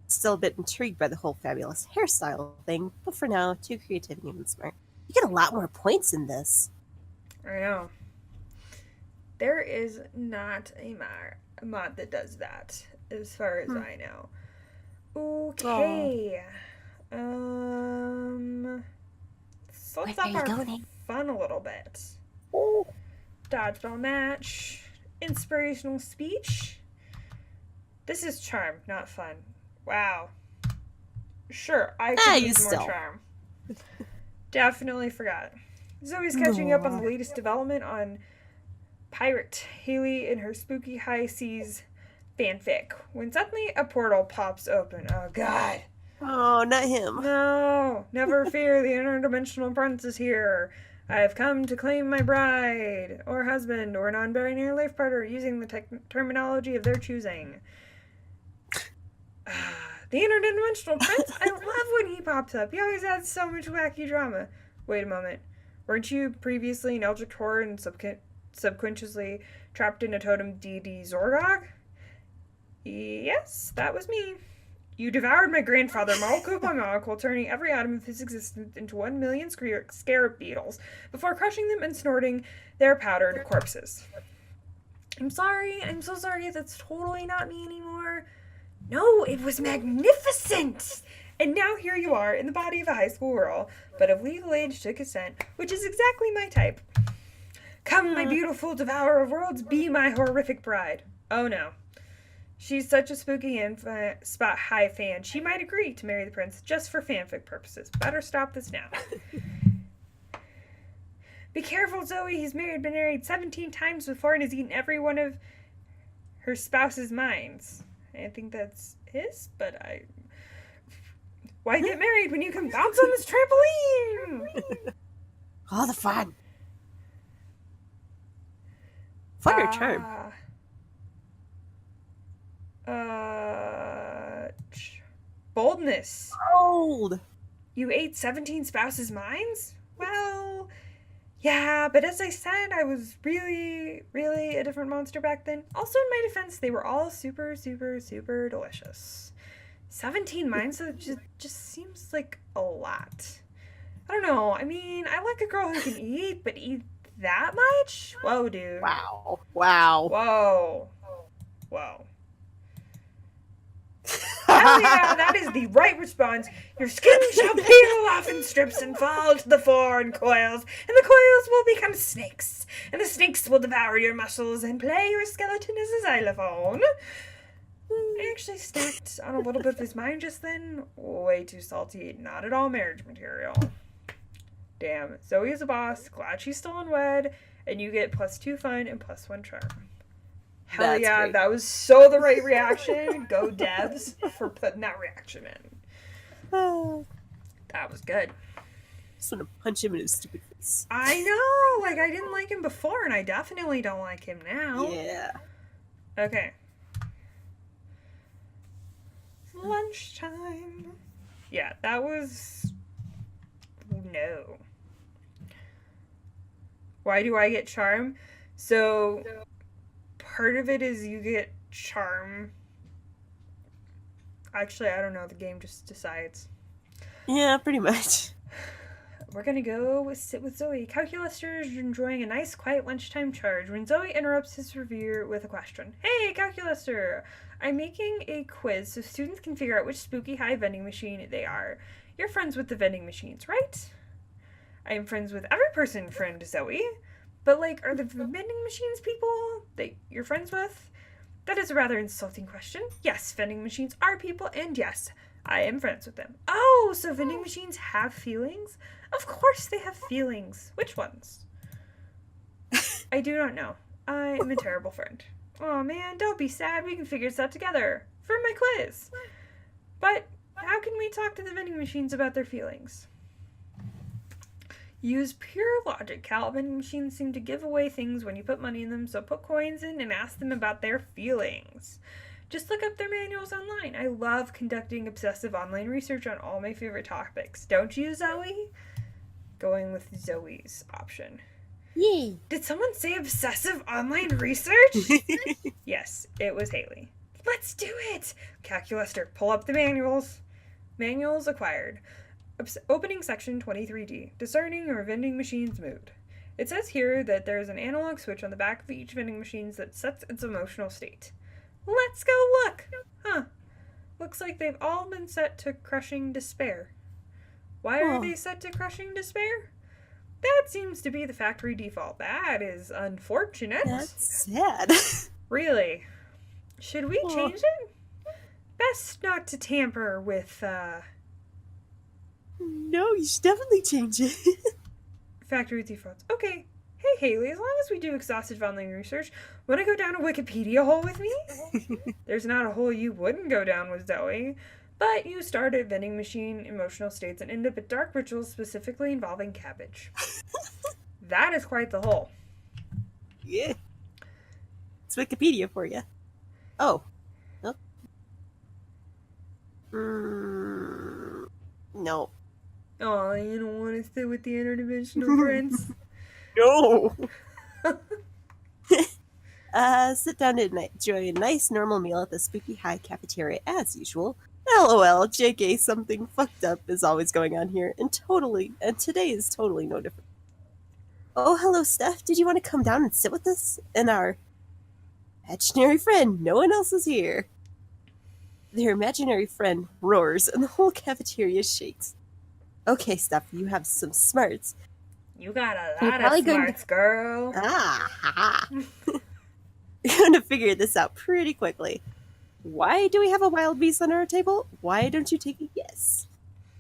Still a bit intrigued by the whole fabulous hairstyle thing, but for now, 2 creativity and smart. You get a lot more points in this. I know. There is not a mod that does that, as far as I know. Okay. So let's up our fun a little bit. Oh. Dodgeball match. Inspirational speech. This is charm, not fun. Wow. Sure, I could use more charm. Definitely forgot. Zoe's catching up on the latest development on Pirate Hailey and her spooky high seas fanfic. When suddenly a portal pops open. Oh, God. Oh, not him. No, never fear, the interdimensional prince is here. I have come to claim my bride, or husband, or non-binary life partner, using the terminology of their choosing. The interdimensional prince? I love when he pops up. He always adds so much wacky drama. Wait a moment. Weren't you previously an eldritch horror and subconsciously trapped in a totem deity Zorgog? Yes, that was me. You devoured my grandfather, Malko Pamok, while turning every atom of his existence into 1 million scarab beetles before crushing them and snorting their powdered corpses. I'm sorry. I'm so sorry. That's totally not me anymore. No, it was magnificent! And now here you are, in the body of a high school girl, but of legal age to consent, which is exactly my type. Come, my beautiful devourer of worlds, be my horrific bride. Oh no. She's such a spooky and spot high fan, she might agree to marry the prince just for fanfic purposes. Better stop this now. Be careful, Zoe, he's been married 17 times before and has eaten every one of her spouse's minds. I think that's his, but why get married when you can bounce on this trampoline? All the fun. Fun or charm? Boldness. Bold. You ate 17 spouses' minds? Well, yeah, but as I said, I was really, really a different monster back then. Also, in my defense, they were all super, super, super delicious. 17 minds just seems like a lot. I don't know. I mean, I like a girl who can eat, but eat that much? Whoa, dude. Wow. Whoa. Hell yeah, that is the right response. Your skin shall peel off in strips and fall to the floor in coils, and the coils will become snakes, and the snakes will devour your muscles and play your skeleton as a xylophone. I actually snacked on a little bit of his mind just then. Way too salty, not at all marriage material. Damn, Zoe is a boss, glad she's still unwed, and you get +2 fun and +1 charm. Hell That's yeah, great. that was so the right reaction. Go devs for putting that reaction in. That was good. Just want to punch him in his stupid face. I know, like I didn't like him before and I definitely don't like him now. Yeah. Okay. Lunchtime. Yeah, that was... No. Why do I get charm? So... part of it is you get charm. Actually, I don't know. The game just decides. Yeah, pretty much. We're gonna go sit with Zoe. Calculester is enjoying a nice, quiet lunchtime charge when Zoe interrupts his review with a question. Hey, Calculester! I'm making a quiz so students can figure out which spooky high vending machine they are. You're friends with the vending machines, right? I am friends with every person, friend Zoe. But, like, are the vending machines people that you're friends with? That is a rather insulting question. Yes, vending machines are people, and yes, I am friends with them. Oh, so vending machines have feelings? Of course they have feelings. Which ones? I do not know. I am a terrible friend. Oh man, don't be sad. We can figure this out together. For my quiz. But how can we talk to the vending machines about their feelings? Use pure logic, Cal. Vending machines seem to give away things when you put money in them, so put coins in and ask them about their feelings. Just look up their manuals online. I love conducting obsessive online research on all my favorite topics. Don't you, Zoe? Going with Zoe's option. Yay. Did someone say obsessive online research? Yes, it was Hailey. Let's do it! Calculester, pull up the manuals. Manuals acquired. Opening section 23D. Discerning your vending machine's mood. It says here that there is an analog switch on the back of each vending machine that sets its emotional state. Let's go look! Huh. Looks like they've all been set to crushing despair. Why are they set to crushing despair? That seems to be the factory default. That is unfortunate. That's sad. Really? Should we change it? Best not to tamper with, No, you should definitely change it. factory defaults. Okay. Hey, Hailey, as long as we do exhaustive online research, wanna go down a Wikipedia hole with me? There's not a hole you wouldn't go down with Zoe. But you start at vending machine, emotional states, and end up at dark rituals specifically involving cabbage. That is quite the hole. Yeah. It's Wikipedia for you. Oh. No. No. Oh, you don't want to sit with the interdimensional prince? No! Sit down and enjoy a nice normal meal at the Spooky High cafeteria as usual. LOL, JK, something fucked up is always going on here, and today is totally no different. Oh, hello, Steph. Did you want to come down and sit with us? And our imaginary friend, no one else is here. Their imaginary friend roars, and the whole cafeteria shakes. Okay, Steph, you have some smarts. You got a You're lot probably of going smarts, girl. You're going to figure this out pretty quickly. Why do we have a wild beast on our table? Why don't you take a guess?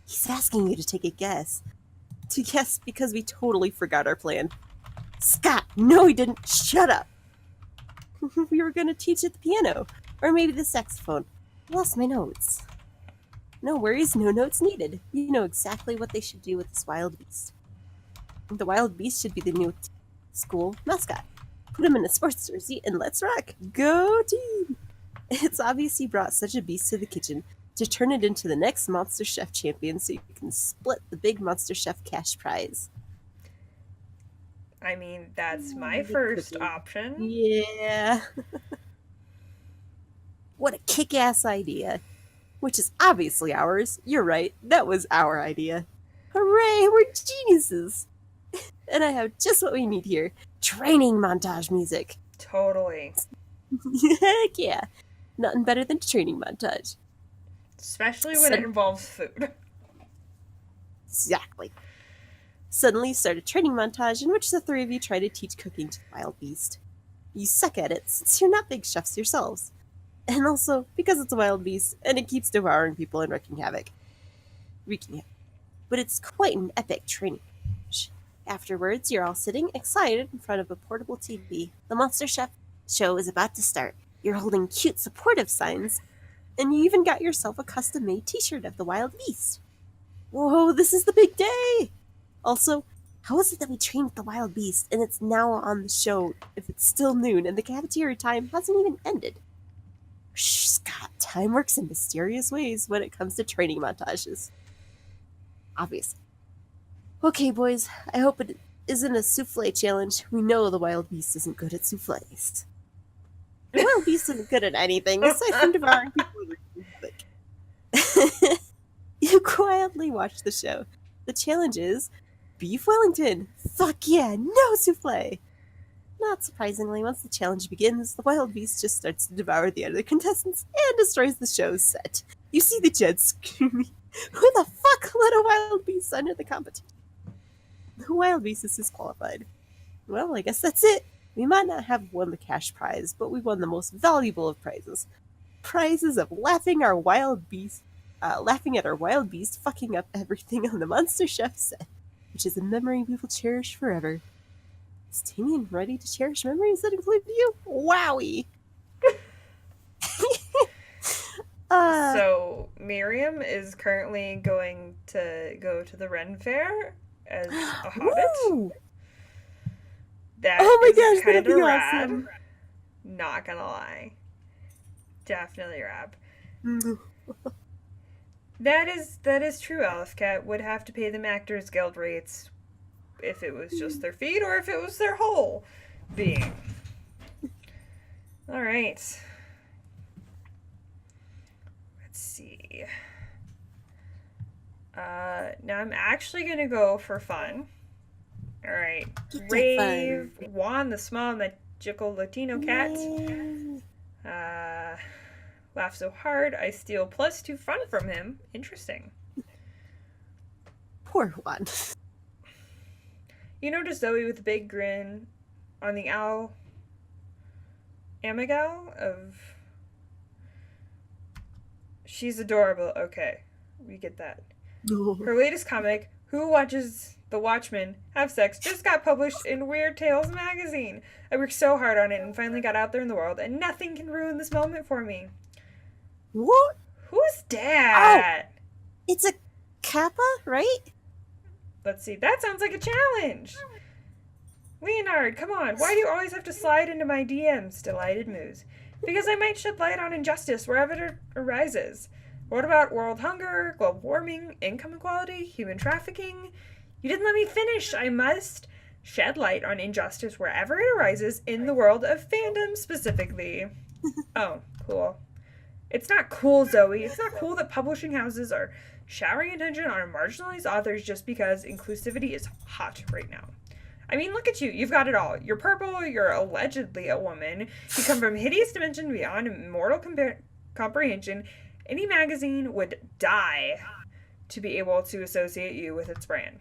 He's asking you to take a guess. To guess because we totally forgot our plan. Scott, no he didn't. Shut up. We were going to teach it the piano. Or maybe the saxophone. I lost my notes. No worries, no notes needed. You know exactly what they should do with this wild beast. The wild beast should be the new school mascot. Put him in a sports jersey and let's rock. Go team! It's obvious you brought such a beast to the kitchen to turn it into the next Monster Chef champion so you can split the big Monster Chef cash prize. I mean, that's my first option. Yeah. What a kick-ass idea. Which is obviously ours. You're right, that was our idea. Hooray, we're geniuses! And I have just what we need here. Training montage music. Totally. Heck yeah. Nothing better than a training montage. Especially when it involves food. Exactly. Suddenly start a training montage in which the three of you try to teach cooking to the wild beast. You suck at it since you're not big chefs yourselves. And also because it's a wild beast and it keeps devouring people and wreaking havoc. But it's quite an epic training montage. Afterwards, you're all sitting excited in front of a portable TV. The Monster Chef show is about to start. You're holding cute supportive signs, and you even got yourself a custom-made t-shirt of the wild beast. Whoa, this is the big day! Also, how is it that we trained with the wild beast and it's now on the show if it's still noon and the cafeteria time hasn't even ended? Shh, Scott, time works in mysterious ways when it comes to training montages. Obviously. Okay, boys, I hope it isn't a souffle challenge. We know the wild beast isn't good at souffles. The wild beast isn't good at anything aside from devouring people with music. You quietly watch the show. The challenge is Beef Wellington. Fuck yeah, no souffle! Not surprisingly, once the challenge begins, the wild beast just starts to devour the other contestants and destroys the show's set. You see the judge screaming, "Who the fuck let a wild beast under the competition?" The wild beast is disqualified. Well, I guess that's it. We might not have won the cash prize, but we won the most valuable of prizes. Prizes of laughing at our wild beast fucking up everything on the Monster Chef set, which is a memory we will cherish forever. Is Damien ready to cherish memories that include you? Wowie! So, Miriam is currently going to go to the Ren Fair as a hobbit. Woo! That Oh my is gosh, that'd kind of be rad. awesome. Not gonna lie. Definitely rad. That is true, Aleph Cat would have to pay them Actors Guild rates if it was just their feet or if it was their whole being. Alright. Let's see. Now I'm actually gonna go for fun. Alright. Rave, Juan, the small magical Latino cat. Laugh so hard, I steal +2 fun from him. Interesting. Poor Juan. You notice Zoe with a big grin on the Amigal of She's adorable. Okay, we get that. No. Her latest comic, Who Watches the Watchmen Have Sex, just got published in Weird Tales magazine. I worked so hard on it and finally got out there in the world, and nothing can ruin this moment for me. What? Who's that? Oh, it's a Kappa, right? Let's see. That sounds like a challenge. Leonard, come on. Why do you always have to slide into my DMs? Delighted Moose. Because I might shed light on injustice wherever it arises. What about world hunger, global warming, income inequality, human trafficking? You didn't let me finish. I must shed light on injustice wherever it arises in the world of fandom specifically. Oh, cool. It's not cool, Zoe. It's not cool that publishing houses are showering attention on marginalized authors just because inclusivity is hot right now. I mean, look at you. You've got it all. You're purple. You're allegedly a woman. You come from hideous dimension beyond mortal comprehension. Any magazine would die to be able to associate you with its brand.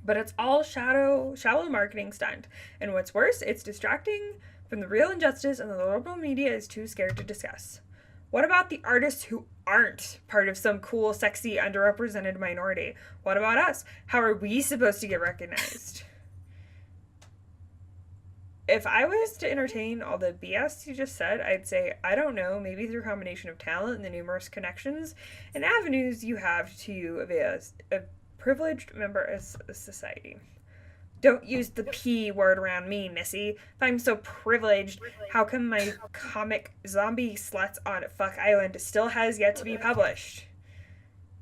But it's all shallow marketing stunt. And what's worse, it's distracting from the real injustice and the liberal media is too scared to discuss. What about the artists who aren't part of some cool, sexy, underrepresented minority? What about us? How are we supposed to get recognized? If I was to entertain all the BS you just said, I'd say, I don't know, maybe through a combination of talent and the numerous connections and avenues you have to as a privileged member of society. Don't use the P word around me, Missy. If I'm so privileged, how come my comic Zombie Sluts on Fuck Island still has yet to be published?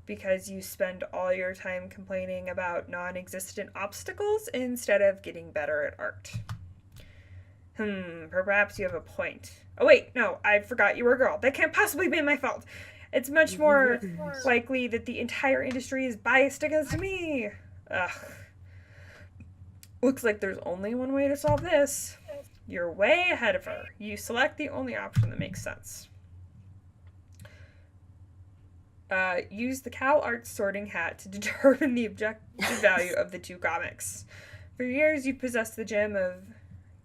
Because you spend all your time complaining about non-existent obstacles instead of getting better at art. Perhaps you have a point. Oh wait, no, I forgot you were a girl. That can't possibly be my fault. It's much more likely that the entire industry is biased against me. Ugh. Looks like there's only one way to solve this. You're way ahead of her. You select the only option that makes sense. Use the Cal Arts sorting hat to determine the objective value of the two comics. For years, you've possessed the gem of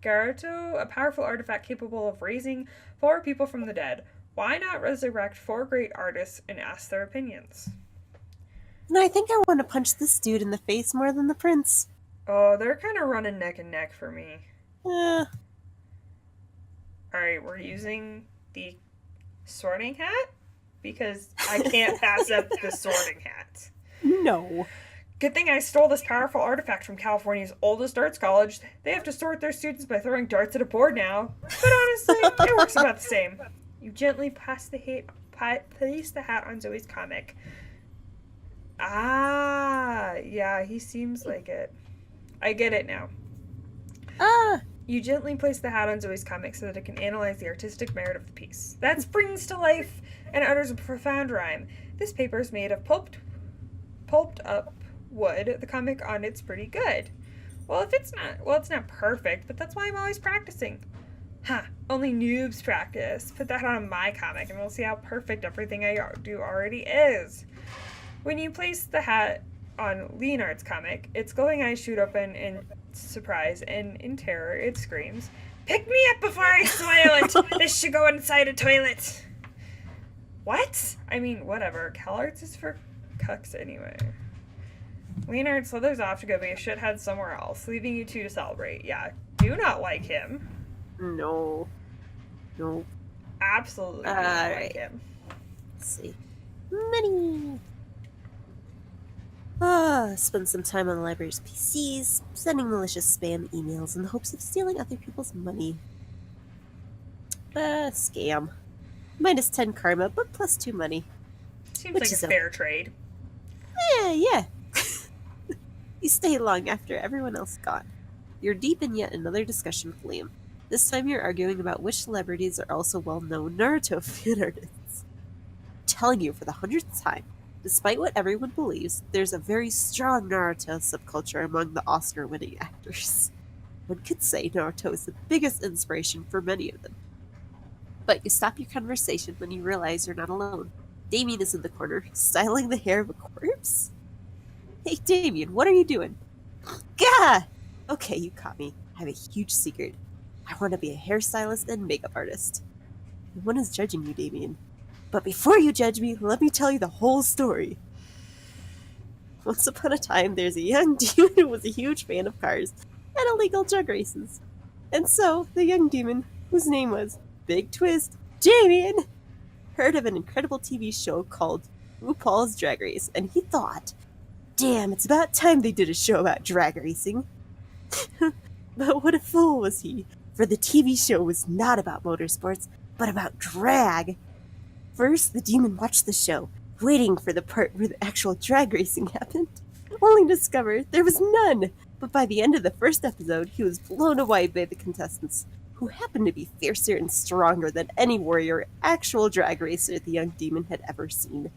Garuto, a powerful artifact capable of raising 4 people from the dead. Why not resurrect 4 great artists and ask their opinions? And I think I want to punch this dude in the face more than the prince. Oh, they're kind of running neck and neck for me. Yeah. Alright, we're using the sorting hat? Because I can't pass up the sorting hat. No. Good thing I stole this powerful artifact from California's oldest arts college. They have to sort their students by throwing darts at a board now. But honestly, it works about the same. You gently place the hat on Zoe's comic. Ah, yeah, he seems like it. I get it now. You gently place the hat on Zoe's comic so that it can analyze the artistic merit of the piece. That springs to life and utters a profound rhyme. This paper is made of pulped up wood. The comic on it's pretty good. Well, it's not perfect, but that's why I'm always practicing. Only noobs practice. Put that on my comic and we'll see how perfect everything I do already is. When you place the hat on Leonard's comic, its glowing eyes shoot open in surprise, and in terror it screams, "Pick me up before I spoil it! This should go inside a toilet!" What? I mean, whatever. CalArts is for cucks anyway. Leonard slithers off to go be a shithead somewhere else, leaving you two to celebrate. Yeah, do not like him. No. Absolutely do not like him. Let's see. Money! Spend some time on the library's PCs, sending malicious spam emails in the hopes of stealing other people's money. Scam. Minus 10 karma, but plus 2 money. Seems like a fair trade. Yeah. You stay long after everyone else gone. You're deep in yet another discussion with Liam. This time you're arguing about which celebrities are also well-known Naruto fan artists. I'm telling you for the 100th time, despite what everyone believes, there's a very strong Naruto subculture among the Oscar-winning actors. One could say Naruto is the biggest inspiration for many of them. But you stop your conversation when you realize you're not alone. Damien is in the corner, styling the hair of a corpse. Hey Damien, what are you doing? Gah! Okay, you caught me. I have a huge secret. I want to be a hairstylist and makeup artist. No one is judging you, Damien. But before you judge me, let me tell you the whole story. Once upon a time, there's a young demon who was a huge fan of cars and illegal drug races. And so, the young demon, whose name was Big Twist Damien, heard of an incredible TV show called RuPaul's Drag Race, and he thought, damn, it's about time they did a show about drag racing. But what a fool was he, for the TV show was not about motorsports, but about drag. First, the demon watched the show, waiting for the part where the actual drag racing happened, only to discover there was none. But by the end of the first episode, he was blown away by the contestants, who happened to be fiercer and stronger than any warrior or actual drag racer the young demon had ever seen.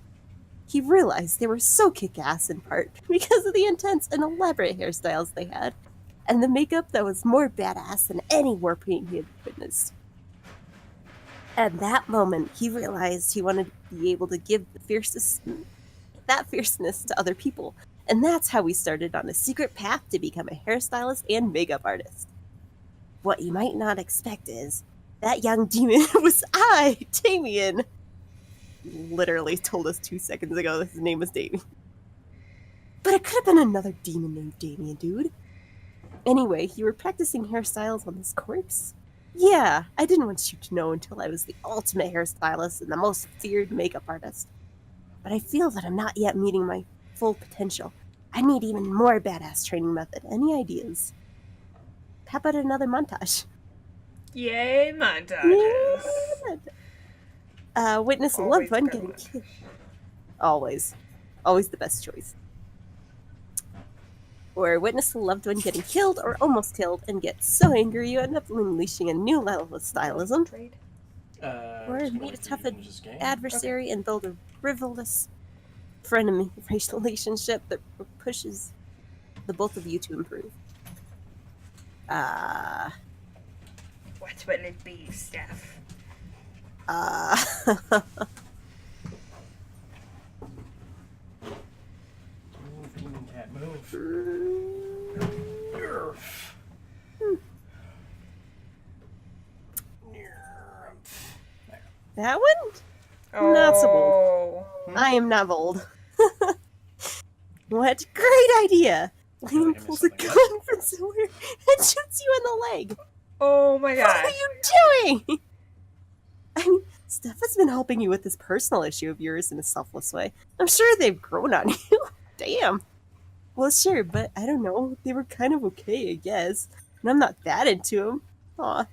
He realized they were so kick-ass in part because of the intense and elaborate hairstyles they had, and the makeup that was more badass than any war paint he had witnessed. At that moment, he realized he wanted to be able to give that fierceness to other people, and that's how we started on a secret path to become a hairstylist and makeup artist. What you might not expect is, that young demon was I, Damien. Literally told us 2 seconds ago that his name was Damien. But it could have been another demon named Damien, dude. Anyway, you were practicing hairstyles on this corpse? Yeah, I didn't want you to know until I was the ultimate hairstylist and the most feared makeup artist. But I feel that I'm not yet meeting my full potential. I need even more badass training method. Any ideas? How about another montage? Yay, montages. Witness a loved one getting killed. Always. Always the best choice. Or witness a loved one getting killed or almost killed and get so angry you end up unleashing a new level of stylism. Or meet a tough adversary and build a frivolous frenemy relationship that pushes the both of you to improve. What will it be, Steph? Move, demon cat, move. That one? Oh. Not so bold. I am not bold. What great idea! Liam pulls a gun from somewhere and shoots you in the leg. Oh my god. What are you doing? I mean, Steph has been helping you with this personal issue of yours in a selfless way. I'm sure they've grown on you. Damn. Well, sure, but I don't know. They were kind of okay, I guess. And I'm not that into them. Aw.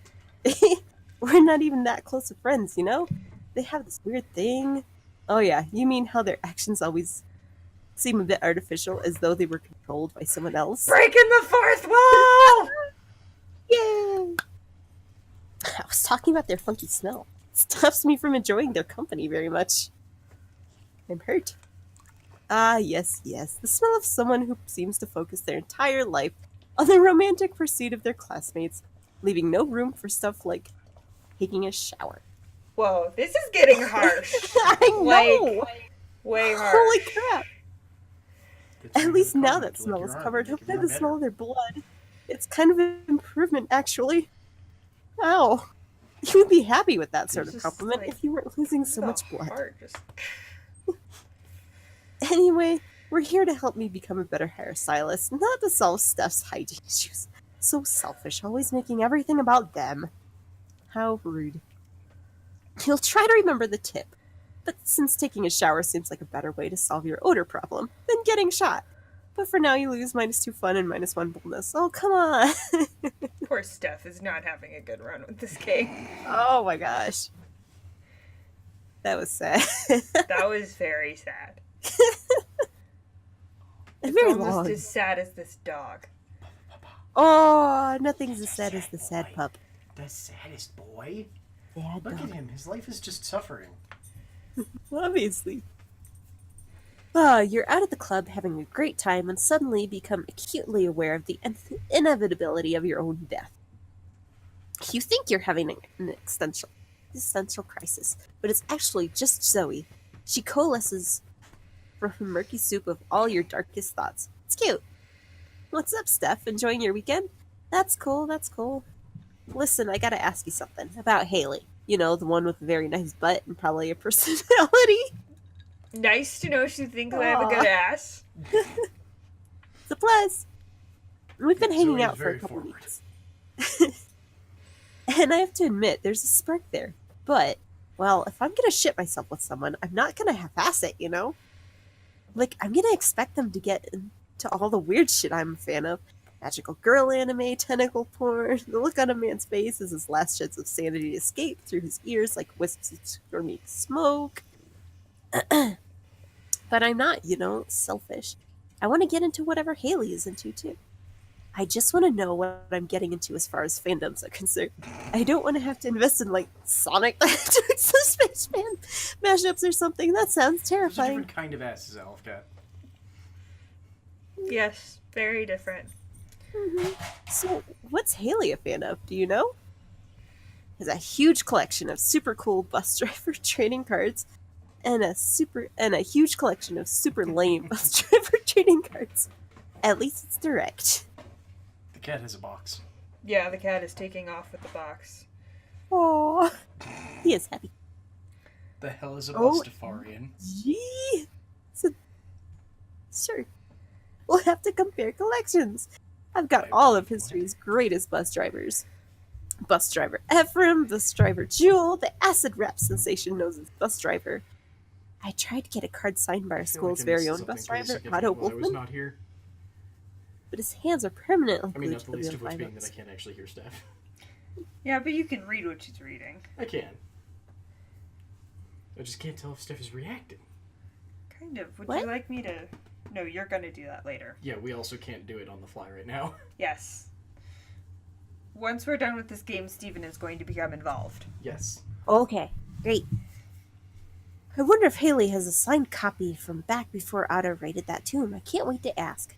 We're not even that close of friends, you know? They have this weird thing. Oh yeah, you mean how their actions always seem a bit artificial, as though they were controlled by someone else? Breaking the fourth wall! Yay! I was talking about their funky smell. It stops me from enjoying their company very much. I'm hurt. Ah, yes. The smell of someone who seems to focus their entire life on the romantic pursuit of their classmates, leaving no room for stuff like taking a shower. Whoa, this is getting harsh. I know! Like, way harsh. Holy crap! At least now that smell is covered up by the smell of their blood. It's kind of an improvement, actually. Ow. You would be happy with that sort of compliment if you weren't losing so much blood. Anyway, we're here to help me become a better hairstylist, not to solve Steph's hygiene issues. So selfish, always making everything about them. How rude. You'll try to remember the tip, but since taking a shower seems like a better way to solve your odor problem than getting shot. But for now you lose -2 fun and -1 boldness. Oh, come on! Poor Steph is not having a good run with this game. Oh my gosh. That was sad. That was very sad. And very almost long. as sad as this dog. Oh, nothing's as sad as the sad pup. The saddest boy? Sad Look dog. at him. His life is just suffering. Obviously. You're out at the club having a great time and suddenly become acutely aware of the inevitability of your own death. You think you're having an existential crisis, but it's actually just Zoe. She coalesces from a murky soup of all your darkest thoughts. It's cute. What's up, Steph? Enjoying your weekend? That's cool. Listen, I gotta ask you something about Hailey. You know, the one with a very nice butt and probably a personality. Nice to know she thinks I have a good ass. It's a plus. We've been hanging Zoe's out for a very couple forward. weeks. And I have to admit, there's a spark there. But, well, if I'm going to shit myself with someone, I'm not going to half-ass it, you know? Like, I'm going to expect them to get into all the weird shit I'm a fan of. Magical girl anime, tentacle porn. The look on a man's face as his last sheds of sanity escape through his ears like wisps of stormy smoke. But I'm not, you know, selfish. I want to get into whatever Hailey is into, too. I just want to know what I'm getting into as far as fandoms are concerned. I don't want to have to invest in, like, Sonic the Spaceman mashups or something. That sounds There's a terrifying. different kind of ass as Elfcat. Yes, very different. So, what's Hailey a fan of? Do you know? Has a huge collection of super cool bus driver trading cards, and a huge collection of super lame bus driver trading cards. At least it's direct. The cat has a box. Yeah, the cat is taking off with the box. Aww. He is happy. The hell is a Oh. Bustafarian? Gee. Sure. We'll have to compare collections. I've got all of history's greatest bus drivers. Bus driver Ephraim, bus driver Jewel, the acid rap sensation known as bus driver. I tried to get a card signed by our I feel school's like I very missed own something bus pretty driver, significant Otto while I was Wolfman, not here. but his hands are permanently I mean, glued not to the the least of which wheel being that I buttons. can't actually hear Steph. Yeah, but you can read what she's reading. I can. I just can't tell if Steph is reacting. Kind of. Would What? you like me to... No, you're gonna do that later. Yeah, we also can't do it on the fly right now. Yes. Once we're done with this game, Steven is going to become involved. Yes. Okay, great. I wonder if Hailey has a signed copy from back before Otto raided that tomb. I can't wait to ask.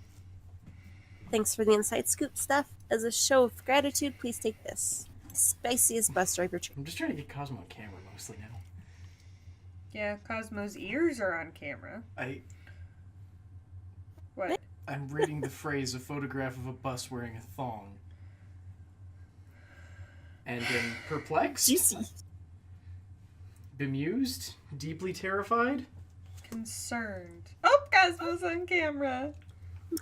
Thanks for the inside scoop stuff. As a show of gratitude, please take this. Spiciest bus driver trick. I'm just trying to get Cosmo on camera mostly now. Yeah, Cosmo's ears are on camera. What? I'm reading the phrase, a photograph of a bus wearing a thong. And am perplexed, Juicy. bemused, deeply terrified. Concerned. Oh, Cosmo's on camera.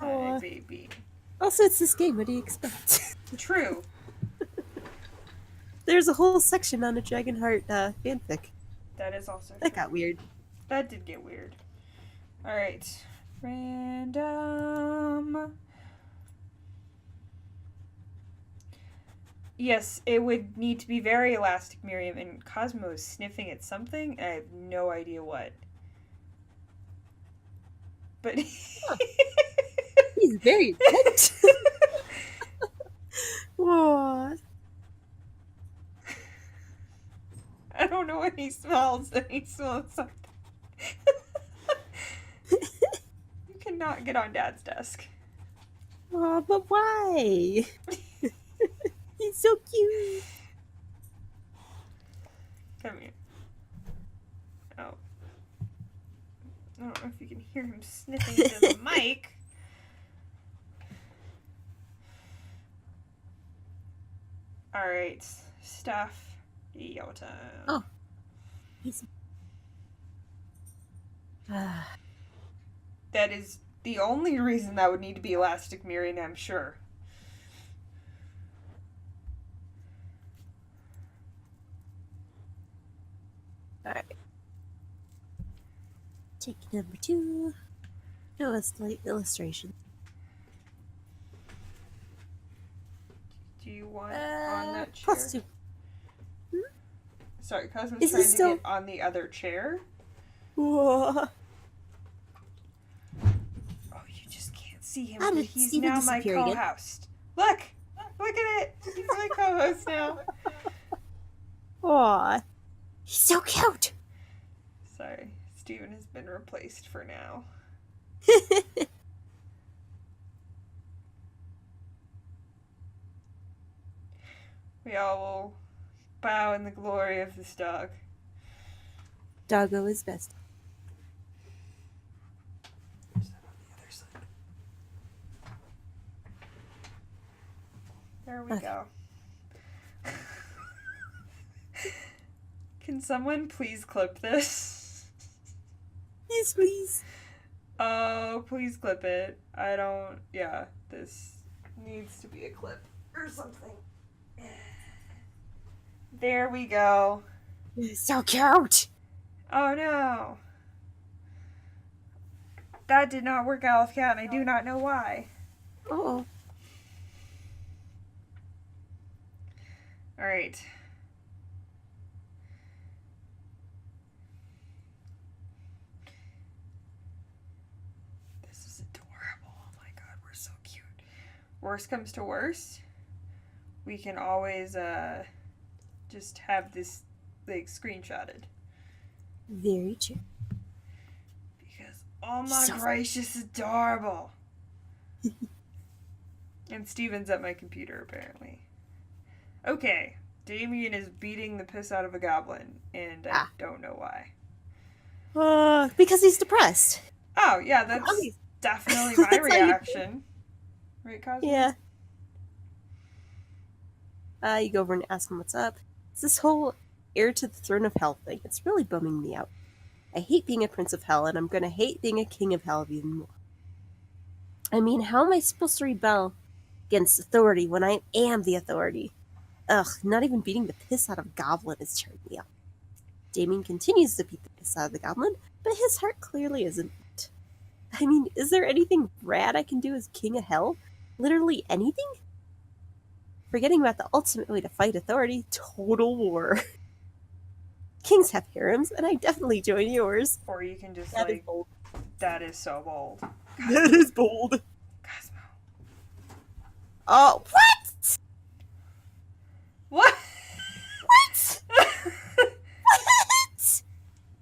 Hi, Aw. baby. Also, it's this game. What do you expect? True. There's a whole section on a Dragonheart fanfic. That is also That true. got weird. That did get weird. Alright. Random. Yes, it would need to be very elastic, Miriam, and Cosmo is sniffing at something, and I have no idea what. But He's very intent. Whoa. I don't know what he smells, and he smells something. You cannot get on Dad's desk. Aw, but why? He's so cute. Come here. Oh. I don't know if you can hear him sniffing into the mic. Alright. Steph. Your turn. Oh. He's... That is the only reason that would need to be elastic, Miriam, I'm sure. Alright. Take number 2. No, it's like illustration. Do you want on that chair? Plus 2. Sorry, Cosmo's Is trying this to still- get on the other chair. Whoa. Oh, you just can't see him. How But did he's Steven now my disappear again? co-host. Look! Look at it! He's my co-host now. Aw. He's so cute. Sorry, Steven has been replaced for now. We all will bow in the glory of this dog. Doggo is best. Where's that on the other side? There we Okay. go. Can someone please clip this? Yes, please. Oh, please clip it. Yeah, this needs to be a clip or something. There we go. So cute. Oh no. That did not work out with Cat, and I do not know why. Oh. Alright. This is adorable. Oh my god, we're so cute. Worst comes to worst, we can always just have this like screenshotted. Very true. Because oh my So gracious, adorable. And Steven's at my computer apparently. Okay, Damien is beating the piss out of a goblin, and I don't know why. Because he's depressed. Oh, yeah, that's definitely my reaction. Right, Cosmo? Yeah. You go over and ask him what's up. It's this whole heir to the throne of hell thing. It's really bumming me out. I hate being a prince of hell, and I'm gonna hate being a king of hell even more. I mean, how am I supposed to rebel against authority when I am the authority? Ugh, not even beating the piss out of a goblin is tearing me up. Damien continues to beat the piss out of the goblin, but his heart clearly isn't. I mean, is there anything rad I can do as king of hell? Literally anything? Forgetting about the ultimate way to fight authority, total war. Kings have harems, and I definitely join yours. Or you can just That is bold. That is so bold. That is bold. Cosmo. Oh, what? What? What? What?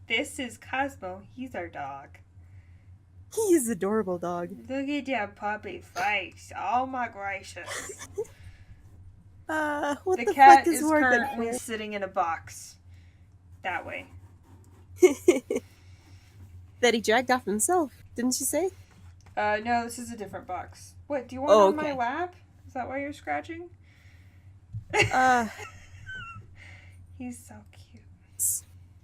This is Cosmo. He's our dog. He is an adorable dog. Look at that puppy face. Oh my gracious. What The the cat fuck is is more than currently sitting in a box. That way. That he dragged off himself, didn't you say? No, this is a different box. What, do you want it on my lap? Is that why you're scratching? He's so cute.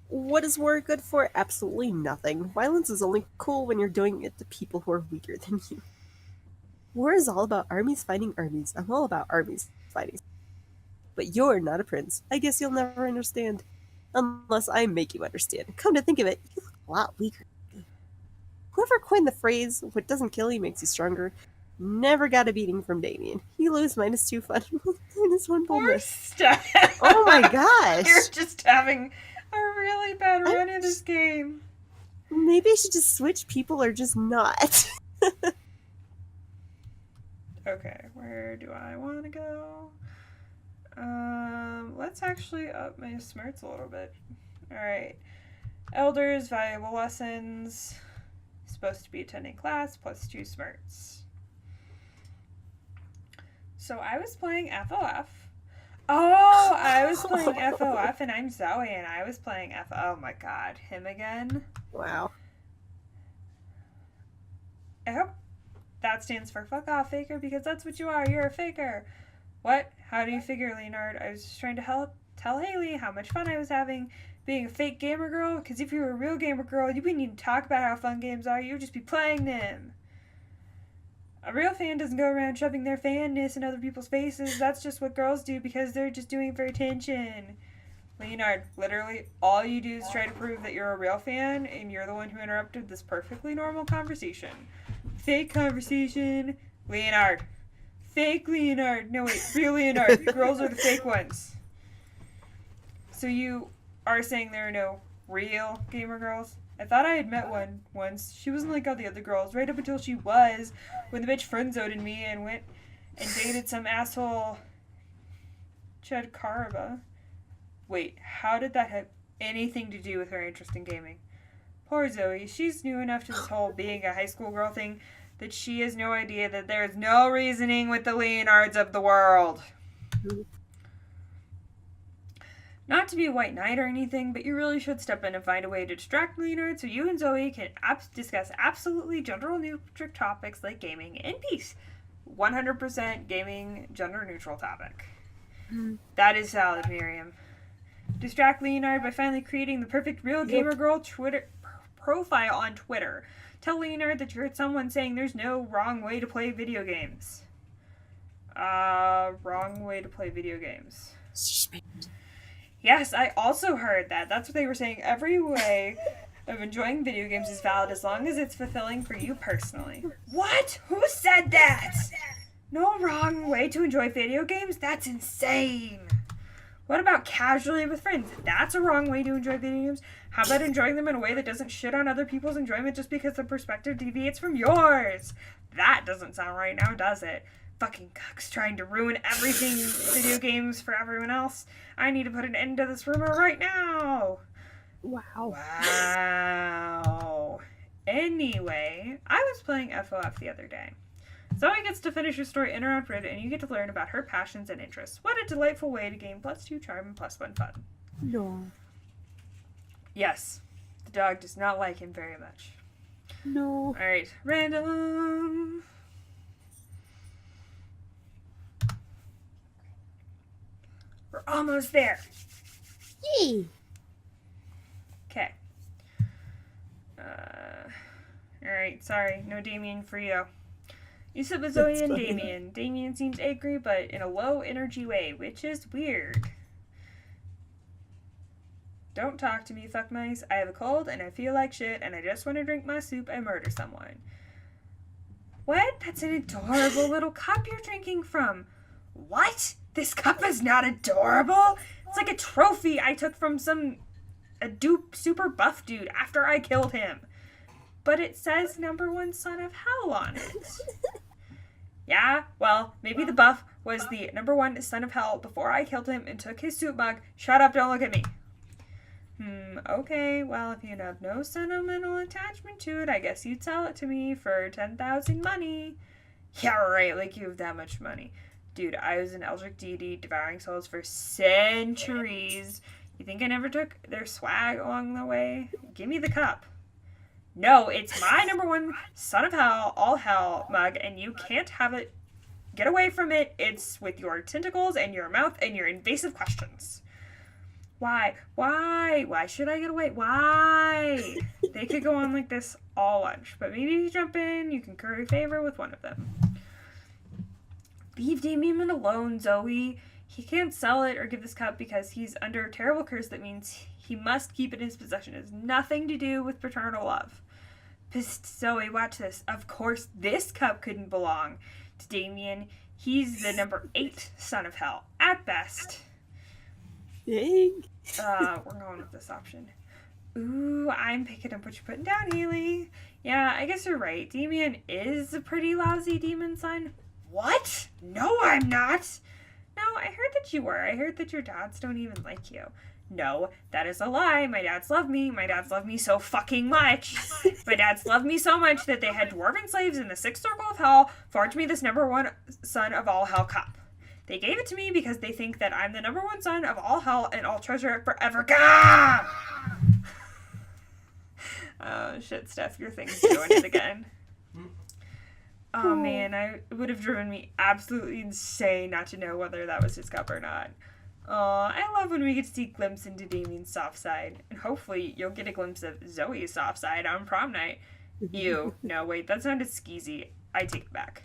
What is war good for? Absolutely nothing. Violence is only cool when you're doing it to people who are weaker than you. War is all about armies fighting armies. I'm all about armies fighting. But you're not a prince. I guess you'll never understand. Unless I make you understand. Come to think of it, you look a lot weaker. Whoever coined the phrase, what doesn't kill you makes you stronger, never got a beating from Damien. You lose -2 fun, -1 boldness. Steph. Oh my gosh! You're just having a really bad run in this game. Maybe I should just switch people or just not. Okay, where do I want to go? Let's actually up my smarts a little bit. Alright. Elders, valuable lessons. Supposed to be attending class, +2 smarts. So I was playing FOF. Oh, I was playing FOF and I'm Zoe and I was playing Oh my god, him again? Wow. Oh, that stands for fuck off, faker, because that's what you are. You're a faker. What? How do you figure, Leonard? I was just trying to tell Hailey how much fun I was having being a fake gamer girl, because if you were a real gamer girl, you wouldn't need to talk about how fun games are. You would just be playing them. A real fan doesn't go around shoving their fanness in other people's faces. That's just what girls do because they're just doing it for attention. Leonard, literally all you do is try to prove that you're a real fan, and you're the one who interrupted this perfectly normal conversation. Fake conversation. Leonard. Fake Leonard. No, wait, real Leonard. Girls are the fake ones. So you are saying there are no real gamer girls? I thought I had met one once. She wasn't like all the other girls, right up until she was, when the bitch friend-zoned me and went and dated some asshole Chad Karaba. Wait, how did that have anything to do with her interest in gaming? Poor Zoe. She's new enough to this whole being a high school girl thing that she has no idea that there is no reasoning with the Leonards of the world. Not to be a white knight or anything, but you really should step in and find a way to distract Leonard so you and Zoe can discuss absolutely gender-neutral topics like gaming in peace. 100% gaming, gender-neutral topic. That is valid, Miriam. Distract Leonard by finally creating the perfect real gamer girl Twitter profile on Twitter. Tell Leonard that you heard someone saying there's no wrong way to play video games. Wrong way to play video games. Yes, I also heard that. That's what they were saying. Every way of enjoying video games is valid as long as it's fulfilling for you personally. What? Who said that? No wrong way to enjoy video games? That's insane. What about casually with friends? That's a wrong way to enjoy video games. How about enjoying them in a way that doesn't shit on other people's enjoyment just because the perspective deviates from yours? That doesn't sound right now, does it? Fucking cucks trying to ruin everything video games for everyone else. I need to put an end to this rumor right now. Wow. Anyway, I was playing FOF the other day. Zoe gets to finish her story in around Reddit, and you get to learn about her passions and interests. What a delightful way to gain +2 charm and +1 fun. No. Yes, the dog does not like him very much. No. Alright, random. We're almost there. Yay. Okay. Alright, sorry, no Damien for you. You sit with Zoe and Damien. Damien seems angry, but in a low energy way, which is weird. Don't talk to me, fuck mice. I have a cold and I feel like shit and I just want to drink my soup and murder someone. What? That's an adorable little cup you're drinking from. What? This cup is not adorable? It's like a trophy I took from a super buff dude after I killed him. But it says #1 son of hell on it. Yeah, well, maybe the buff was the #1 son of hell before I killed him and took his soup mug. Shut up, don't look at me. Okay, well, if you have no sentimental attachment to it, I guess you'd sell it to me for 10,000 money. Yeah, right, like you have that much money. Dude, I was an Eldritch deity devouring souls for centuries. You think I never took their swag along the way? Give me the cup. No, it's my #1 son of hell, all hell mug, and you can't have it. Get away from it. It's with your tentacles and your mouth and your invasive questions. Why? Why should I get away? Why? They could go on like this all lunch, but maybe if you jump in, you can curry favor with one of them. Leave Damien alone, Zoe. He can't sell it or give this cup because he's under a terrible curse that means he must keep it in his possession. It has nothing to do with paternal love. Psst, Zoe, watch this. Of course, this cup couldn't belong to Damien. He's the #8 son of hell, at best. Dang. We're going with this option. Ooh, I'm picking up what you're putting down, Hailey. Yeah, I guess you're right. Damien is a pretty lousy demon son. What? No, I'm not. No, I heard that you were. I heard that your dads don't even like you. No, that is a lie. My dads love me. My dads love me so fucking much. My dads love me so much that they had dwarven slaves in the 6th circle of hell forge me this #1 son of all hell cup. They gave it to me because they think that I'm the #1 son of all hell and I'll treasure it forever. Gah! Oh, shit, Steph, your thing's doing it again. Oh, man, it would have driven me absolutely insane not to know whether that was his cup or not. I love when we get to see a glimpse into Damien's soft side. And hopefully you'll get a glimpse of Zoe's soft side on prom night. No, wait, that sounded skeezy. I take it back.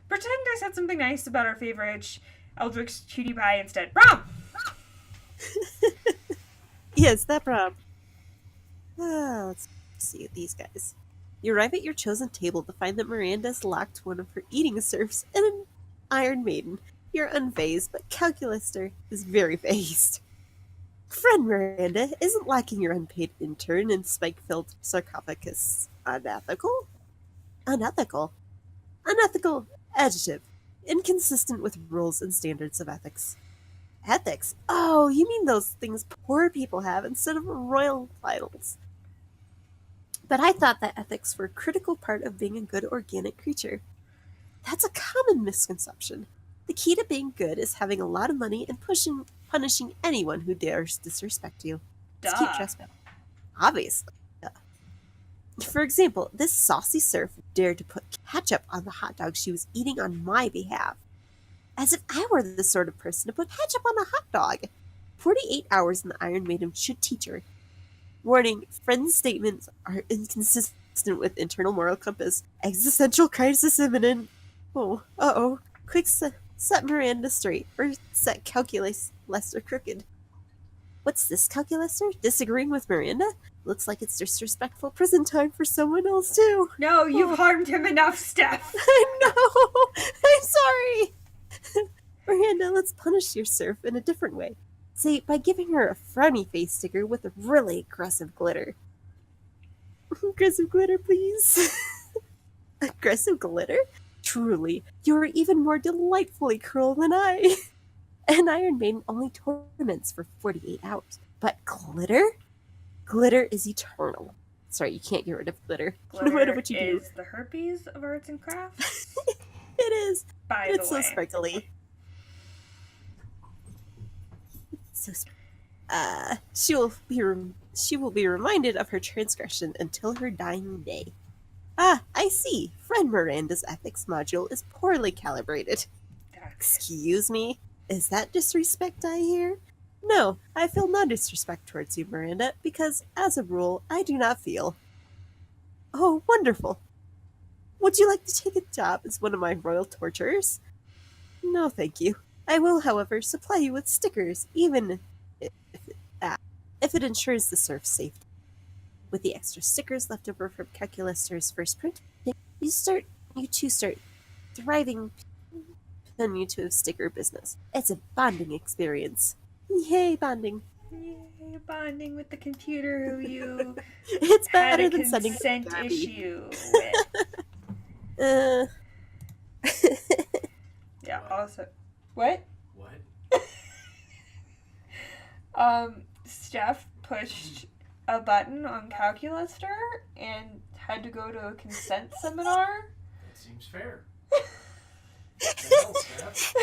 Pretend I said something nice about our favorite Eldritch cutie pie instead. Prom! Yes, that prom. Let's see these guys. You arrive at your chosen table to find that Miranda's locked one of her eating serfs and an Iron Maiden. You're unfazed, but Calculester is very fazed. Friend Miranda, isn't locking your unpaid intern in spike-filled sarcophagus unethical? Unethical? Unethical adjective. Inconsistent with rules and standards of ethics. Ethics? Oh, you mean those things poor people have instead of royal titles. But I thought that ethics were a critical part of being a good organic creature. That's a common misconception. The key to being good is having a lot of money and punishing anyone who dares disrespect you. It's keep trespassing. Obviously. Duh. For example, this saucy serf dared to put ketchup on the hot dog she was eating on my behalf. As if I were the sort of person to put ketchup on a hot dog. 48 hours and the Iron Maiden should teach her. Warning, friends' statements are inconsistent with internal moral compass. Existential crisis imminent. Oh, uh-oh. Quick set Miranda straight, or set Calculester crooked. What's this, Calculester? Disagreeing with Miranda? Looks like it's disrespectful prison time for someone else, too. No, you've harmed him enough, Steph. I know! I'm sorry! Miranda, let's punish your serf in a different way. Say, by giving her a frowny face sticker with a really aggressive glitter. Aggressive glitter, please. Aggressive glitter? Truly, you're even more delightfully cruel than I. An Iron Maiden only torments for 48 hours. But glitter? Glitter is eternal. Sorry, you can't get rid of glitter. Glitter no matter what you do. is the herpes of arts and crafts. It is. By It's the way. so sparkly. So she will be reminded of her transgression until her dying day. Ah, I see. Friend Miranda's ethics module is poorly calibrated. Excuse me? Is that disrespect I hear? No, I feel no disrespect towards you, Miranda, because, as a rule, I do not feel. Oh, wonderful. Would you like to take a job as one of my royal torturers? No, thank you. I will, however, supply you with stickers, even if it ensures the serf's safety. With the extra stickers left over from Calculester's first print, you two start thriving on YouTube sticker business. It's a bonding experience. Yay, bonding. Yay, bonding with the computer who you It's had better a than sending consent a issue with. Yeah, What? also. What? What? Steph pushed a button on Calculester and had to go to a consent seminar. That seems fair. What the hell, Steph?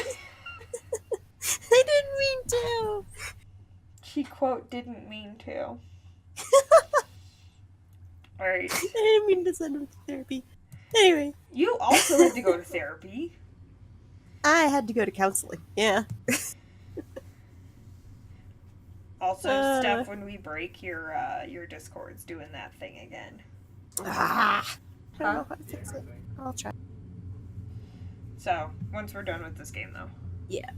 I didn't mean to. She, quote, didn't mean to. Alright. I didn't mean to send him to therapy. Anyway, You also had to go to therapy. I had to go to counseling. Yeah. Also, Steph, when we break, your Discord's doing that thing again. I don't know Huh? how to fix it. I'll try. So, once we're done with this game, though. Yeah.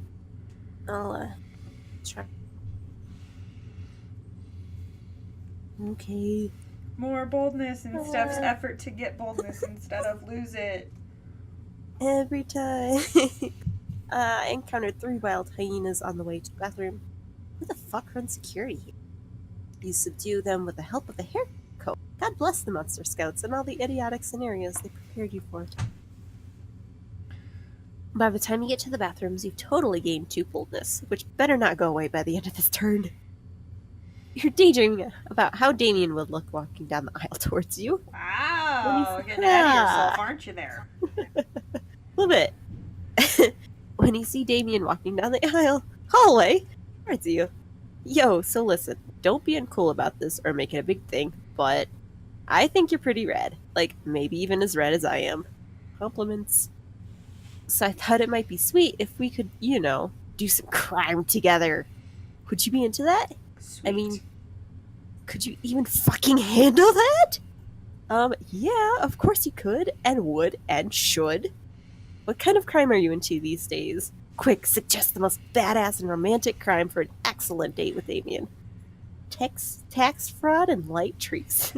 I'll try. Okay. More boldness in Steph's effort to get boldness instead of lose it. Every time. I encountered 3 wild hyenas on the way to the bathroom. Who the fuck runs security here? You subdue them with the help of a hair coat. God bless the Monster Scouts and all the idiotic scenarios they prepared you for. By the time you get to the bathrooms, you've totally gained 2 boldness, which better not go away by the end of this turn. You're daydreaming about how Damien would look walking down the aisle towards you. Wow, getting ahead of yourself, aren't you there? A little bit. When you see Damien walking down the hallway towards you. Yo, so listen, don't be uncool about this or make it a big thing, but I think you're pretty rad. Like, maybe even as rad as I am. Compliments. So I thought it might be sweet if we could, do some crime together. Would you be into that? Sweet. I mean, could you even fucking handle that? Yeah, of course you could, and would, and should. What kind of crime are you into these days? Quick, suggest the most badass and romantic crime for an excellent date with Damien. Tax fraud and light treats.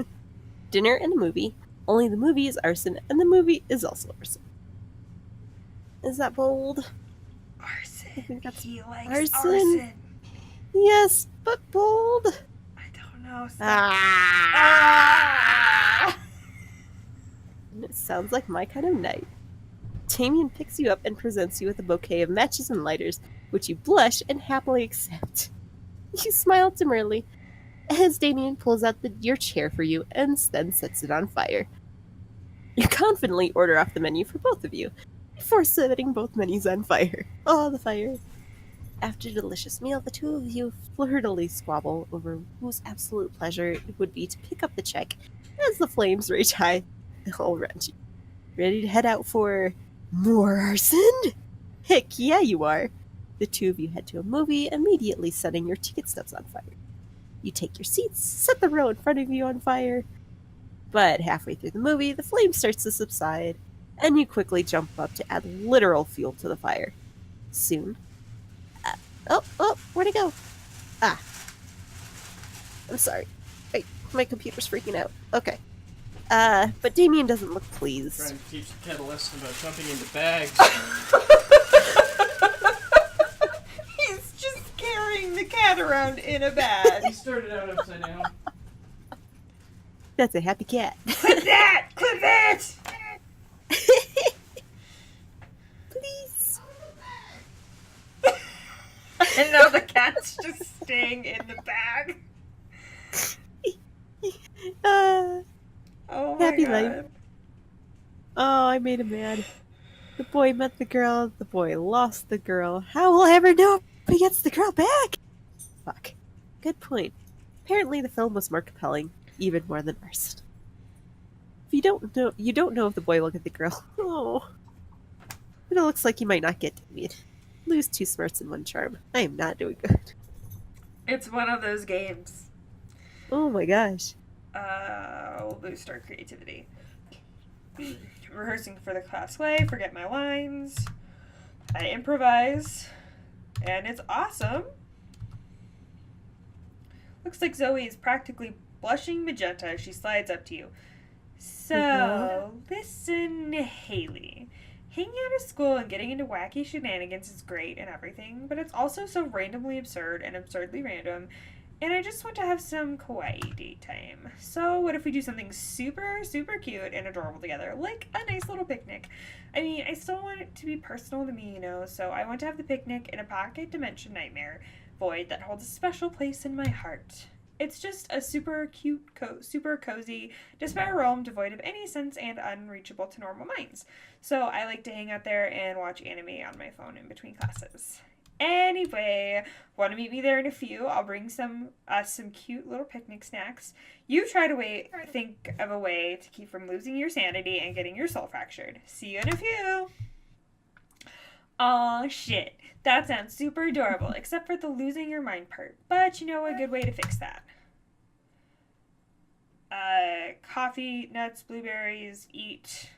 Dinner and a movie. Only the movie is arson, and the movie is also arson. Is that bold? Arson. I think that's He likes arson. arson. Yes, but bold. I don't know. Ah! It sounds like my kind of night. Damien picks you up and presents you with a bouquet of matches and lighters, which you blush and happily accept. You smile demurely as Damien pulls out your chair for you and then sets it on fire. You confidently order off the menu for both of you, before setting both menus on fire. Oh, the fire. After a delicious meal, the two of you flirtily squabble over whose absolute pleasure it would be to pick up the check as the flames rage high all around you. Ready to head out for more arson? Heck yeah, you are. The two of you head to a movie, immediately setting your ticket stubs on fire. You take your seats, set the row in front of you on fire, but halfway through the movie, the flame starts to subside, and you quickly jump up to add literal fuel to the fire. Soon... where'd it go? Ah. I'm sorry. Wait, my computer's freaking out. Okay. But Damien doesn't look pleased. Trying to teach the cat a lesson about jumping into bags. He's just carrying the cat around in a bag. He started out upside down. That's a happy cat. Clip that! Clip that! Please. And now the cat's just staying in the bag. Oh my Happy God. life. Oh, I made him mad. The boy met the girl, the boy lost the girl. How will I ever know if he gets the girl back? Fuck. Good point. Apparently the film was more compelling, even more than ours. If you don't know if the boy will get the girl. Oh. But it looks like he might not get Damien. Lose 2 smarts and 1 charm. I am not doing good. It's one of those games. Oh my gosh. We'll boost our creativity. Rehearsing for the class play, forget my lines. I improvise, and it's awesome. Looks like Zoe is practically blushing magenta as she slides up to you. So, listen, Hailey. Hanging out at school and getting into wacky shenanigans is great and everything, but it's also so randomly absurd and absurdly random, and I just want to have some kawaii date time. So what if we do something super, super cute and adorable together, like a nice little picnic? I mean, I still want it to be personal to me, you know, so I want to have the picnic in a pocket dimension nightmare void that holds a special place in my heart. It's just a super cute, super cozy, despair realm devoid of any sense and unreachable to normal minds. So I like to hang out there and watch anime on my phone in between classes. Anyway, want to meet me there in a few? I'll bring some cute little picnic snacks. You try to think of a way to keep from losing your sanity and getting your soul fractured. See you in a few. Aw, shit. That sounds super adorable, except for the losing your mind part. But you know a good way to fix that. Coffee, nuts, blueberries, eat.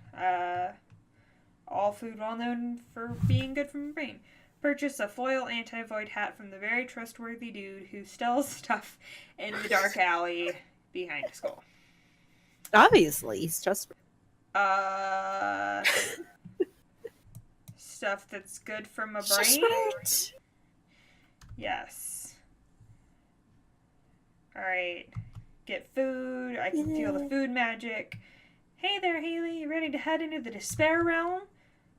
All food well known for being good for your brain. Purchase a foil anti-void hat from the very trustworthy dude who sells stuff in the dark alley behind school. Obviously, he's trustworthy. Stuff that's good for my She's brain? right. Yes. Alright. Get food. I can feel the food magic. Hey there, Hailey. You ready to head into the despair realm?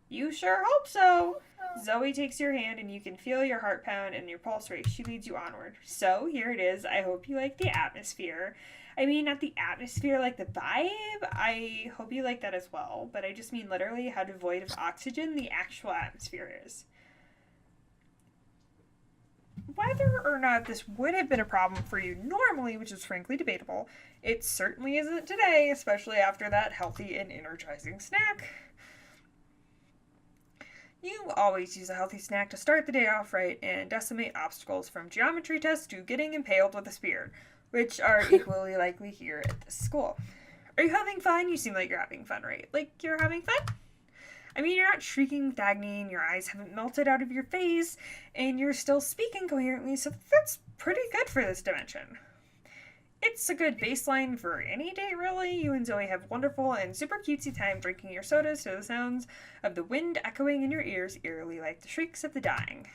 You sure hope so. Zoe takes your hand and you can feel your heart pound and your pulse rate. She leads you onward. So, here it is. I hope you like the atmosphere. I mean, not the atmosphere, like the vibe. I hope you like that as well. But I just mean literally how devoid of oxygen the actual atmosphere is. Whether or not this would have been a problem for you normally, which is frankly debatable, it certainly isn't today, especially after that healthy and energizing snack. You always use a healthy snack to start the day off right and decimate obstacles from geometry tests to getting impaled with a spear, which are equally likely here at this school. Are you having fun? You seem like you're having fun, right? Like you're having fun? I mean, you're not shrieking with agony and your eyes haven't melted out of your face and you're still speaking coherently, so that's pretty good for this dimension. It's a good baseline for any date, really. You and Zoe have wonderful and super cutesy time drinking your sodas to the sounds of the wind echoing in your ears, eerily like the shrieks of the dying.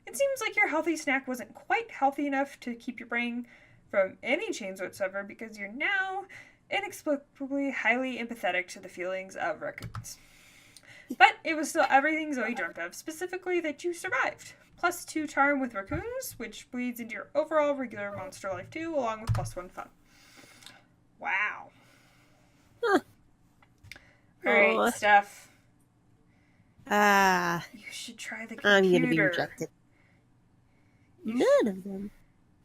It seems like your healthy snack wasn't quite healthy enough to keep your brain from any change whatsoever because you're now inexplicably highly empathetic to the feelings of raccoons. But it was still everything Zoe dreamt of, specifically that you survived. +2 charm with raccoons, which bleeds into your overall regular monster life too, along with +1 fun. Wow. Huh. Alright, Steph. You should try the computer. I'm gonna be rejected. None of them.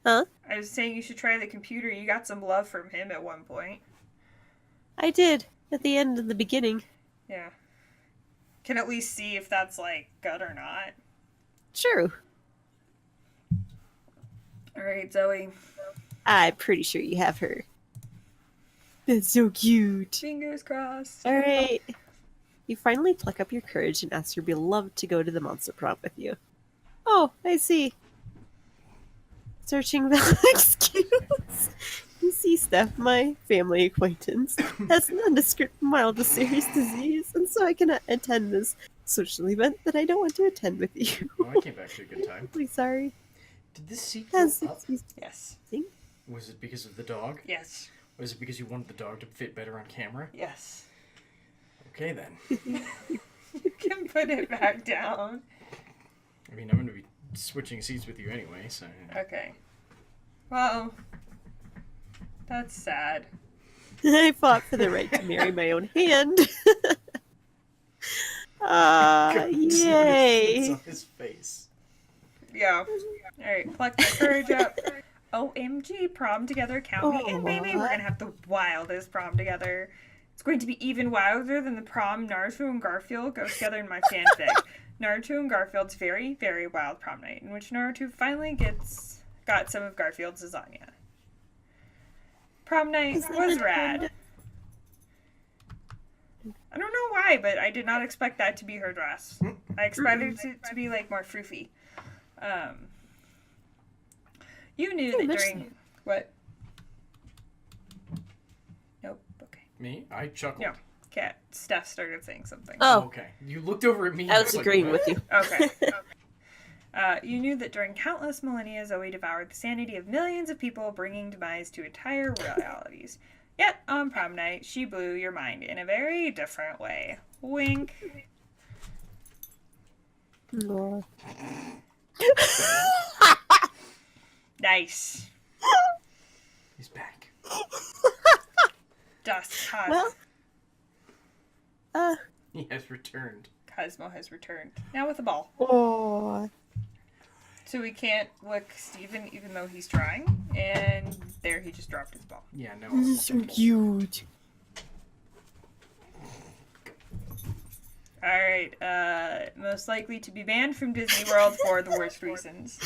Huh? I was saying you should try the computer. You got some love from him at one point. I did. At the end of the beginning. Yeah. Can at least see if that's, like, good or not. True. All right, Zoe. I'm pretty sure you have her. That's so cute. Fingers crossed. All right. You finally pluck up your courage and ask your beloved to go to the monster prom with you. Oh, I see. Searching the excuse. You see, Steph, my family acquaintance, has nondescript mild to serious disease, and so I cannot attend this social event that I don't want to attend with you. Oh, I came back to a good time. Really sorry. Did this seat go Has up? Yes. Was it because of the dog? Yes. Was it because you wanted the dog to fit better on camera? Yes. Okay, then. You can put it back down. I mean, I'm going to be switching seats with you anyway, so... Okay. Well, that's sad. I fought for the right to marry my own hand. Yay. It's on his face. Yeah. Alright, pluck the courage up. OMG, prom together, count me in, baby. We're gonna have the wildest prom together. It's going to be even wilder than the prom Naruto and Garfield go together in my fanfic. Naruto and Garfield's very, very wild prom night, in which Naruto finally got some of Garfield's lasagna. Prom night was rad. I don't know why, but I did not expect that to be her dress. I expected it to be like more froofy. You knew that during what? Nope. Okay. Me? I chuckled. No. Cat. Steph started saying something. Oh, Okay. You looked over at me. I was agreeing with you. Okay. You knew that during countless millennia, Zoe devoured the sanity of millions of people, bringing demise to entire realities. Yet, on prom night, she blew your mind in a very different way. Wink. Aw. Nice. He's back. Dust hot. Well, He has returned. Cosmo has returned. Now with a ball. oh, So we can't lick Steven even though he's trying. And there he just dropped his ball. Yeah, no. this is so cute. Alright, most likely to be banned from Disney World for the worst reasons.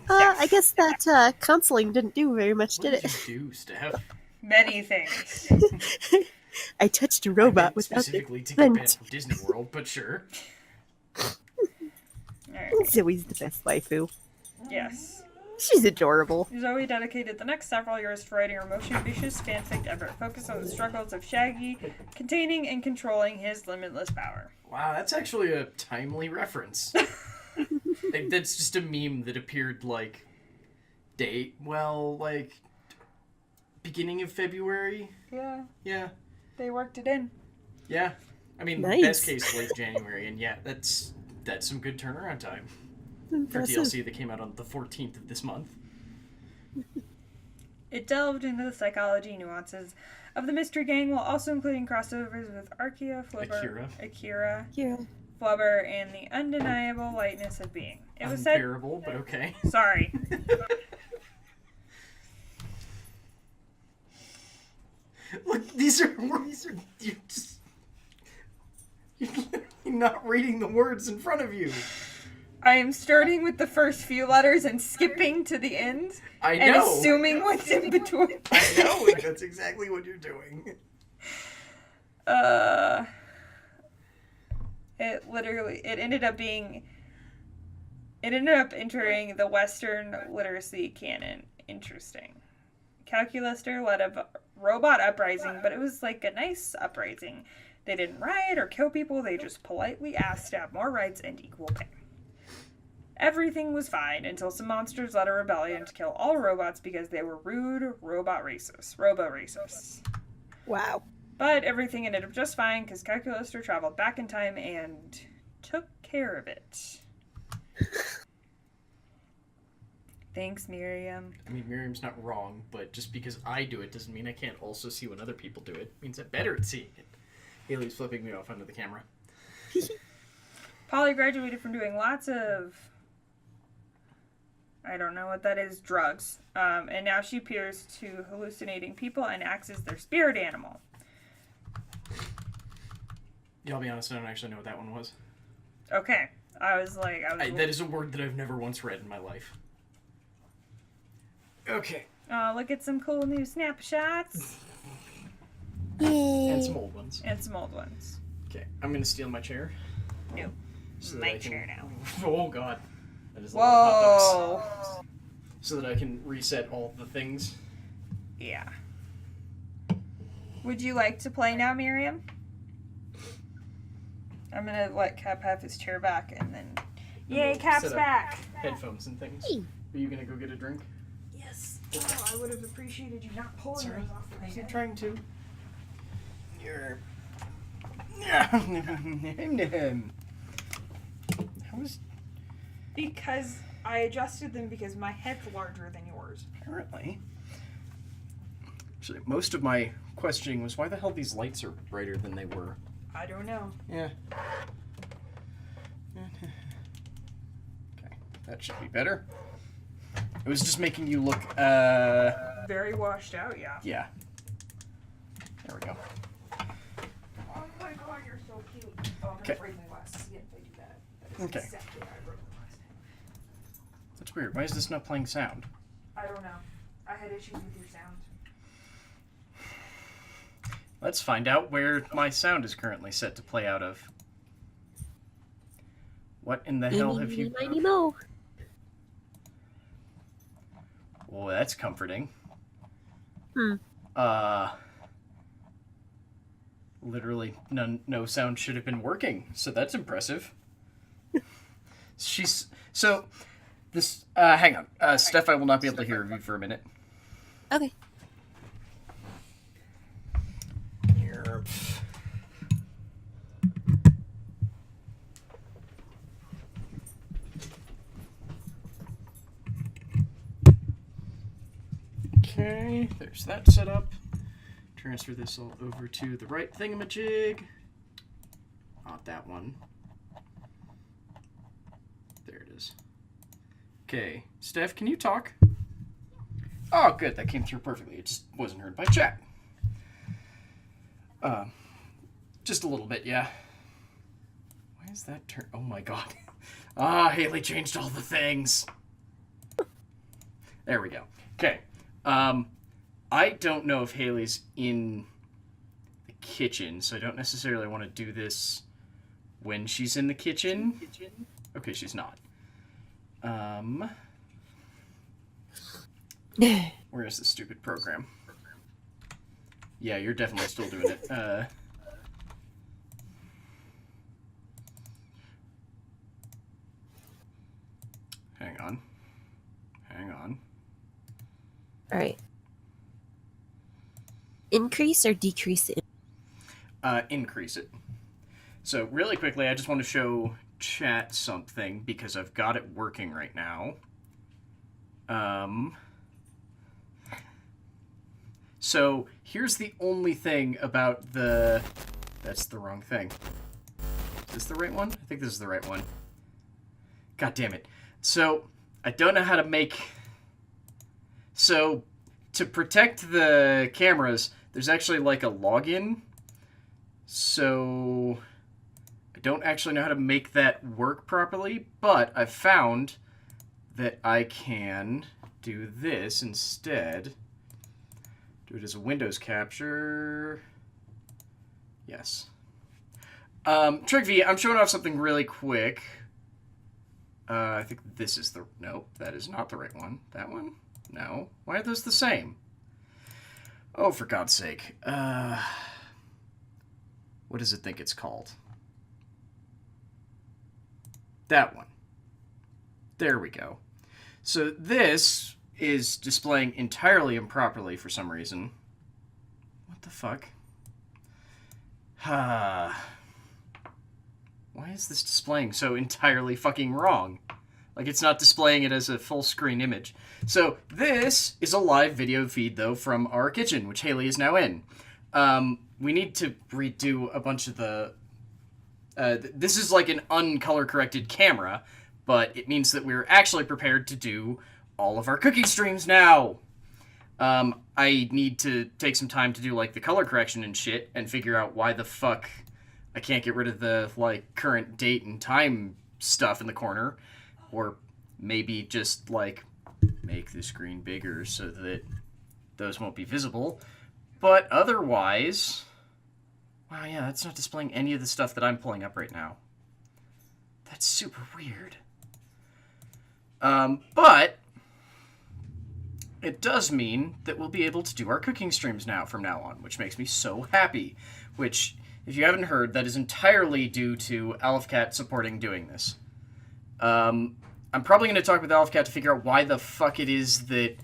I guess that counseling didn't do very much, What did did it? you do, Steph? Many things. I touched a I robot meant without specifically to the get banned from Disney World, but sure. Alright, Zoe's the best waifu. yes. She's adorable. Zoe dedicated the next several years to writing her most ambitious fanfic ever, focused on the struggles of Shaggy, containing and controlling his limitless power. Wow, that's actually a timely reference. Like, that's just a meme that appeared, like, beginning of February? Yeah, Yeah. they worked it in. Yeah. I mean, Nice. best case, late January, and yeah, that's some good turnaround time for Impressive. DLC that came out on the 14th of this month. It delved into the psychology nuances of the Mystery Gang while also including crossovers with Akira, Yeah. Flubber, and the undeniable lightness of being. It was said... Unbearable, but okay. Sorry. Look, these are you're just you're literally not reading the words in front of you. I am starting with the first few letters and skipping to the end. I And know. assuming what's in between. I know. That's exactly what you're doing. It ended up entering the Western literacy canon. Interesting. Calculester led a robot uprising, but it was like a nice uprising. They didn't riot or kill people, they just politely asked to have more rights and equal pay. Everything was fine until some monsters led a rebellion to kill all robots because they were rude robo-racists. Wow. But everything ended up just fine because Calculester traveled back in time and took care of it. Thanks, Miriam. I mean, Miriam's not wrong, but just because I do it doesn't mean I can't also see when other people do it. It means I'm better at seeing it. Hailey's flipping me off under the camera. Polly graduated from doing lots of... I don't know what that is, drugs. And now she appears to hallucinating people and acts as their spirit animal. Yeah, I'll be honest, I don't actually know what that one was. Okay. That is a word that I've never once read in my life. Okay. Oh, look at some cool new snapshots. And some old ones. Okay, I'm gonna steal my chair. No. So My chair now. Oh god. That is a Whoa. lot of hot dogs. So that I can reset all the things. Yeah. Would you like to play now, Miriam? I'm gonna let Cap have his chair back and then... Yay, Cap's back! Headphones and things. Are you gonna go get a drink? Yes. Oh, I would have appreciated you not pulling those off my head. I'm trying to. You're... How is... Because I adjusted them because my head's larger than yours. Apparently. Actually, most of my questioning was why the hell these lights are brighter than they were. I don't know. Yeah. Okay, that should be better. It was just making you look, Very washed out, yeah. Yeah. There we go. Oh my god, you're so cute. Oh, I'm gonna break my glasses again if I do that. That is Okay. exactly how I broke them last time. That's weird. Why is this not playing sound? I don't know. I had issues with your sound. Let's find out where my sound is currently set to play out of. What in the hell have you... Oh, that's comforting. Literally no sound should have been working, so that's impressive. So, this, hang on. Steph, I will not be able to hear you for a minute. Okay. Here. Okay, there's that set up. Transfer this all over to the right thingamajig. Not that one. There it is. Okay, Steph, can you talk? Oh, good, that came through perfectly. It just wasn't heard by chat. Just a little bit, yeah. Why is that turn? Oh my god. Hailey changed all the things. There we go. Okay. I don't know if Hailey's in the kitchen, so I don't necessarily want to do this when she's in the kitchen. Okay, she's not. Where is this stupid program? Yeah, you're definitely still doing it. Hang on. All right. Increase or decrease it? Increase it. So really quickly, I just want to show chat something because I've got it working right now. So here's the only thing about the... That's the wrong thing. Is this the right one? I think this is the right one. God damn it. So I don't know how to make... So to protect the cameras, there's actually like a login. So I don't actually know how to make that work properly, but I've found that I can do this instead. Do it as a Windows capture. Yes. Trick V, I'm showing off something really quick. I think this is the... No, that is not the right one. That one? No. Why are those the same? Oh, for God's sake. What does it think it's called? That one. There we go. So this is displaying entirely improperly for some reason. What the fuck? Why is this displaying so entirely fucking wrong? Like, it's not displaying it as a full screen image. So this is a live video feed, though, from our kitchen, which Hailey is now in. We need to redo a bunch of the... this is like an uncolor-corrected camera, but it means that we're actually prepared to do all of our cooking streams now. I need to take some time to do, like, the color correction and shit, and figure out why the fuck I can't get rid of the, like, current date and time stuff in the corner, or maybe just like make the screen bigger so that those won't be visible. But otherwise, wow, yeah, that's not displaying any of the stuff that I'm pulling up right now. That's super weird. But it does mean that we'll be able to do our cooking streams now from now on, which makes me so happy. Which, if you haven't heard, that is entirely due to AlepHCat supporting doing this. I'm probably going to talk with AlepHCat to figure out why the fuck it is that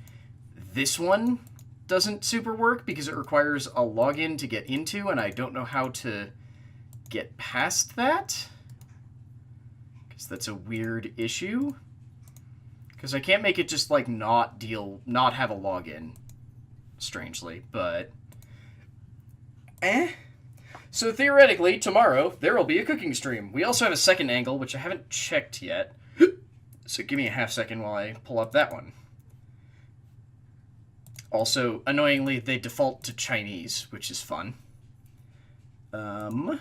this one doesn't super work, because it requires a login to get into, and I don't know how to get past that. Because that's a weird issue. Because I can't make it just, like, not have a login, strangely, but... So theoretically, tomorrow, there will be a cooking stream. We also have a second angle, which I haven't checked yet. So give me a half second while I pull up that one. Also, annoyingly, they default to Chinese, which is fun. So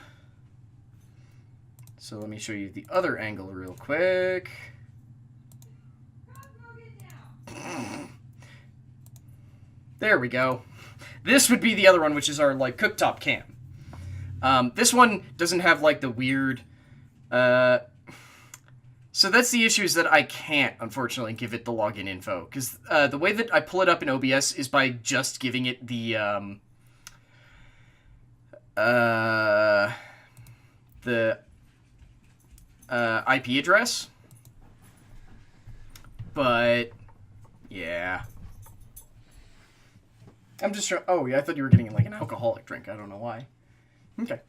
let me show you the other angle real quick. There we go. This would be the other one, which is our, like, cooktop cam. This one doesn't have, like, the weird... So that's the issue, is that I can't, unfortunately, give it the login info. Because the way that I pull it up in OBS is by just giving it the IP address. But, yeah. I'm just trying... Oh, yeah, I thought you were getting, like, an alcoholic drink. I don't know why. Okay.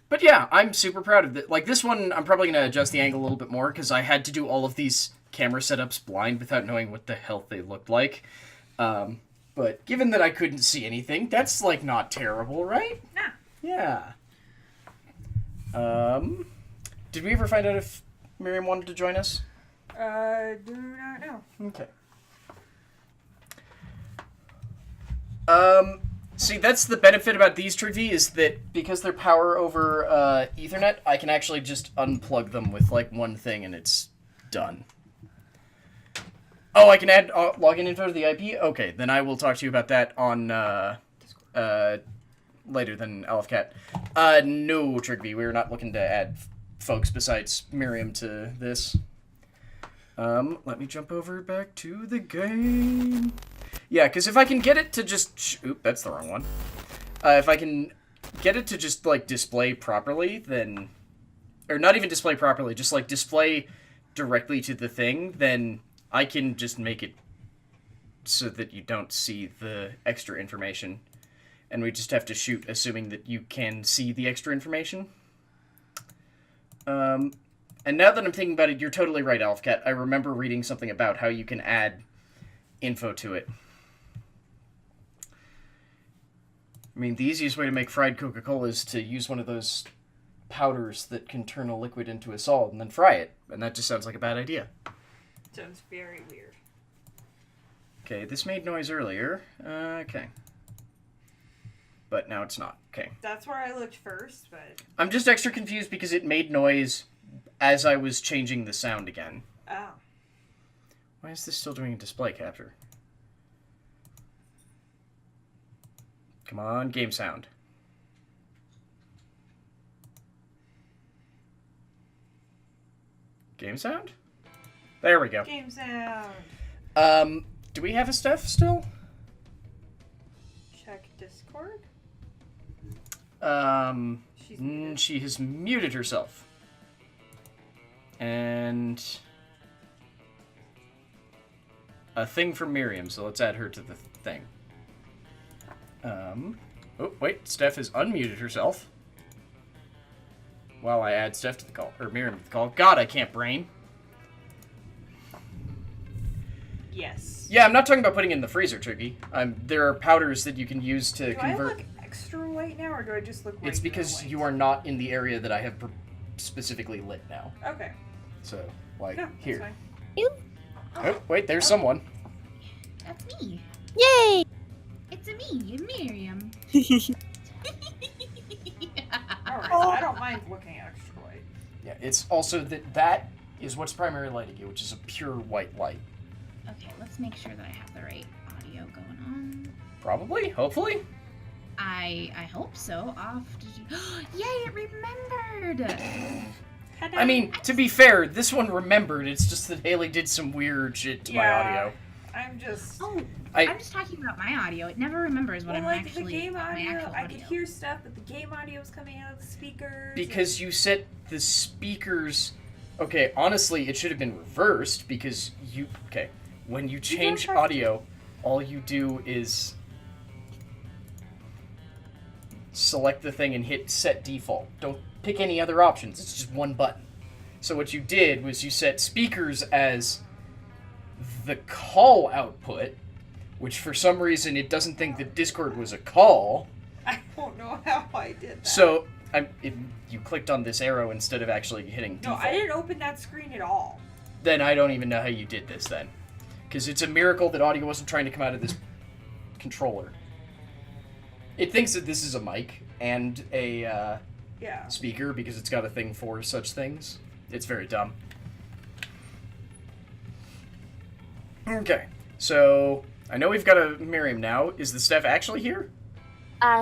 But yeah, I'm super proud of it. Like, this one, I'm probably going to adjust the angle a little bit more, because I had to do all of these camera setups blind without knowing what the hell they looked like. But given that I couldn't see anything, that's, like, not terrible, right? Nah. Yeah. Did we ever find out if Miriam wanted to join us? Do not know. Okay. See, that's the benefit about these Trigvi, is that because they're power over Ethernet, I can actually just unplug them with, like, one thing and it's done. Oh, I can add login info to the IP? Okay, then I will talk to you about that on, later than AlepHCat. No, Trigvi, we're not looking to add folks besides Miriam to this. Let me jump over back to the game. Yeah, because if I can get it to just... Oop, that's the wrong one. If I can get it to just, like, display properly, then... Or not even display properly, just, like, display directly to the thing, then I can just make it so that you don't see the extra information. And we just have to shoot assuming that you can see the extra information. And now that I'm thinking about it, you're totally right, AlepHCat. I remember reading something about how you can add info to it. I mean, the easiest way to make fried Coca-Cola is to use one of those powders that can turn a liquid into a solid and then fry it. And that just sounds like a bad idea. Sounds very weird. Okay, this made noise earlier. Okay. But now it's not. Okay. That's where I looked first, but... I'm just extra confused because it made noise as I was changing the sound again. Oh. Why is this still doing a display capture? Come on, game sound. Game sound? There we go. Game sound. Do we have a Steph still? Check Discord. She's She muted. has muted herself. And a thing from Miriam, so let's add her to the thing. Oh, wait, Steph has unmuted herself. While I add Steph to the call, or Miriam to the call. God, I can't brain. Yes. Yeah, I'm not talking about putting it in the freezer, Tricky. There are powders that you can use to Do I convert... look extra white now, or do I just look white? It's because you are not in the area that I have specifically lit now. Okay. So, like, No, that's here. fine. Oh, wait, there's someone. That's me. Yay! It's me, Miriam. Alright, I don't mind looking extra white. Yeah, it's also that is what's primarily lighting you, which is a pure white light. Okay, let's make sure that I have the right audio going on. Probably, hopefully. I hope so. Off. Did you? Yay! It remembered. I mean, to be fair, this one remembered. It's just that Hailey did some weird shit to my audio. I'm just. Oh, I'm just talking about my audio. It never remembers what I'm like actually. the game my audio, actual I audio. could hear stuff, but the game audio was coming out of the speakers. Because you set the speakers. Okay, honestly, it should have been reversed because you. Okay, when you change audio, all you do is select the thing and hit set default. Don't pick any other options. It's just one button. So what you did was you set speakers as the call output, which for some reason it doesn't think that Discord was a call. I don't know how I did that. So you clicked on this arrow instead of actually hitting default. No, I didn't open that screen at all. Then I don't even know how you did this then. Because it's a miracle that audio wasn't trying to come out of this controller. It thinks that this is a mic and a speaker because it's got a thing for such things. It's very dumb. Okay, so I know we've got a Miriam now. Is the Steph actually here?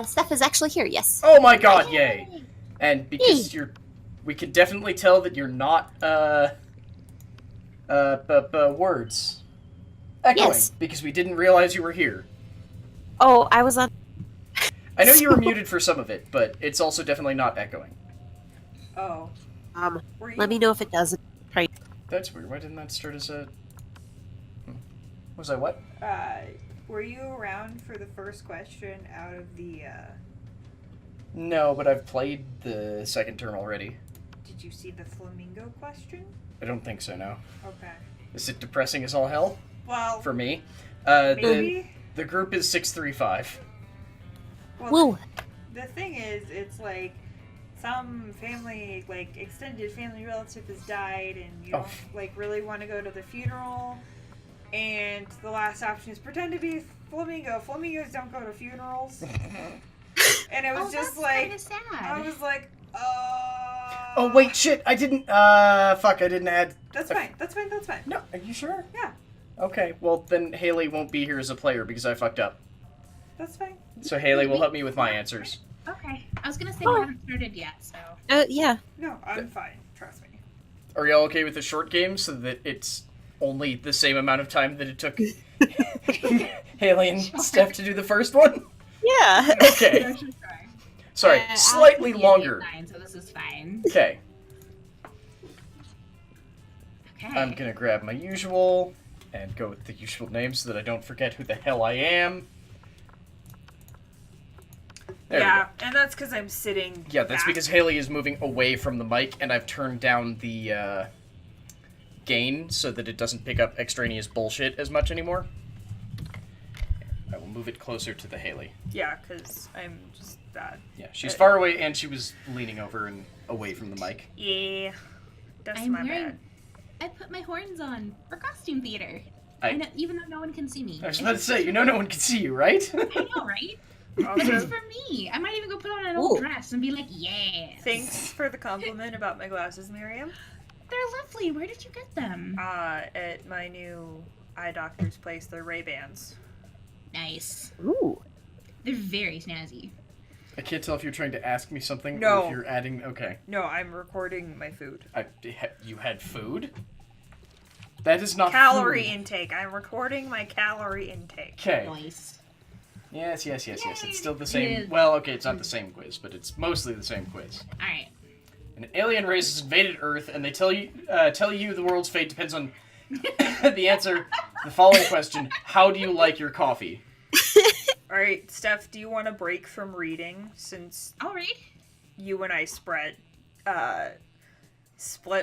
Steph is actually here, yes. Oh my god, yay! And because we can definitely tell that you're not, words. Echoing, Yes. because we didn't realize you were here. Oh, I was on... I know you were muted for some of it, but it's also definitely not echoing. Oh. Let me know if it does. That's weird. Why didn't that start as a... Was I what? Were you around for the first question out of the, No, but I've played the second turn already. Did you see the flamingo question? I don't think so, no. Okay. Is it depressing as all hell? Well, For me? maybe. The group is 635. Whoa. The thing is, it's like some family, like extended family relative has died, and you don't like really want to go to the funeral. And the last option is pretend to be flamingo. Flamingos don't go to funerals. And it was just that's like, kinda sad. I was like, Oh, wait, shit, I didn't, fuck, I didn't add... That's fine, that's fine, that's fine. No, are you sure? Yeah, Okay, well, then Hailey won't be here as a player because I fucked up. that's fine. So Hailey will help me with my answers. Okay. I was gonna say we haven't started yet, so. Yeah. No, I'm fine. Trust me. Are y'all okay with the short game so that it's only the same amount of time that it took Hailey and Steph to do the first one? Yeah. Okay. Sorry, slightly longer. So this is fine. Okay. Okay. I'm gonna grab my usual and go with the usual name so that I don't forget who the hell I am. There we go. And that's because I'm sitting. Yeah, that's because Hailey is moving away from the mic, and I've turned down the gain so that it doesn't pick up extraneous bullshit as much anymore. I will move it closer to the Hailey. Yeah, because I'm just bad. Yeah, she's far away, and she was leaning over and away from the mic. Yeah, that's I'm my wearing- bad. I put my horns on for costume theater. I know, even though no one can see me. was about to say, you know no one can see you, right? I know, right? This is for me. I might even go put on an old dress and be like, yeah. Thanks for the compliment about my glasses, Miriam. They're lovely. Where did you get them? At my new eye doctor's place, they're Ray-Bans. Nice. Ooh. They're very snazzy. I can't tell if you're trying to ask me something No. or if you're adding... Okay. No, I'm recording my food. You had food? That is not Calorie food. intake. I'm recording my calorie intake. Okay. Nice. Yes. It's still the It same. is. Well, okay, it's not the same quiz, but it's mostly the same quiz. All right. An alien race has invaded Earth, and they tell you the world's fate depends on the answer. The following question: how do you like your coffee? All right, Steph, do you want to break from reading since All right. you and I split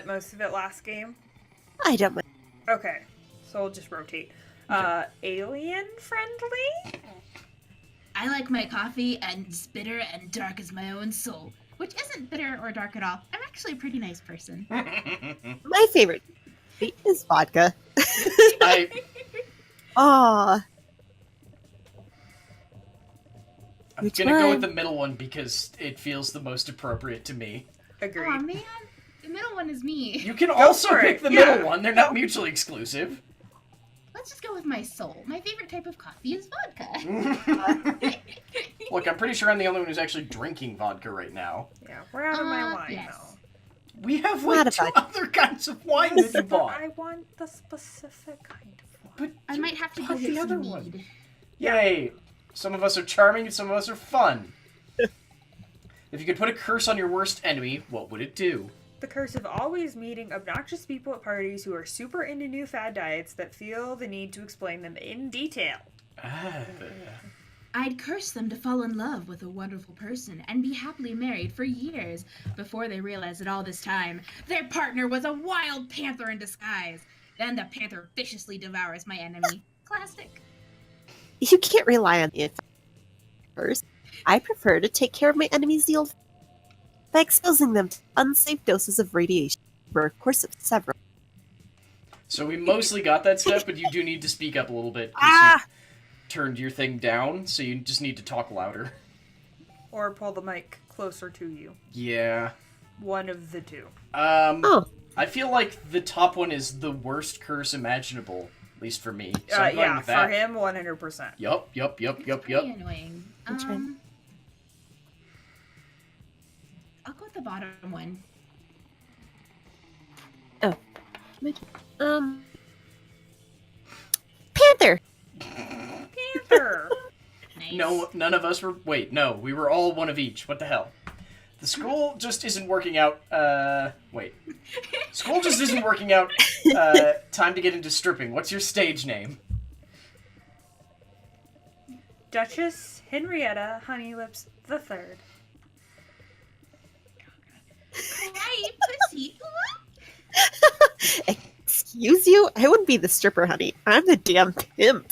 most of it last game? I don't mind. Okay, so we'll just rotate. Alien friendly? I like my coffee and it's bitter and dark as my own soul, which isn't bitter or dark at all. I'm actually a pretty nice person. My favorite is vodka. I'm Aw. gonna go with the middle one because it feels the most appropriate to me. Agreed. Aw, man. The middle one is me. You can also for pick it, the yeah. middle one. They're not mutually exclusive. Let's just go with my soul. My favorite type of coffee is vodka. Look, I'm pretty sure I'm the only one who's actually drinking vodka right now. Yeah, we're out of my wine yes. though. We have Not like a 2 vodka. other kinds of wine that you But bought. I want the specific kind of wine. But I might have to go bought get the some other mead. one. Yay! Some of us are charming and some of us are fun. If you could put a curse on your worst enemy, what would it do? The curse of always meeting obnoxious people at parties who are super into new fad diets that feel the need to explain them in detail. I'd curse them to fall in love with a wonderful person and be happily married for years before they realize that all this time their partner was a wild panther in disguise. Then the panther viciously devours my enemy. Classic. You can't rely on the first. I prefer to take care of my enemies the old by exposing them to unsafe doses of radiation over a course of several. So we mostly got that stuff, but you do need to speak up a little bit. 'Cause you turned your thing down, so you just need to talk louder. Or pull the mic closer to you. Yeah. One of the two. I feel like the top one is the worst curse imaginable, at least for me. So I'm going Yeah, with that. for him, 100%. Yup. Pretty annoying. Which one? I'll go with the bottom one. Panther! Panther! Nice. No, none of us were. Wait, no, we were all one of each. What the hell? The school just isn't working out. Wait. School just isn't working out. Time to get into stripping. What's your stage name? Duchess Henrietta Honeylips III. Right, pussy. Excuse you? I wouldn't be the stripper, honey. I'm the damn pimp.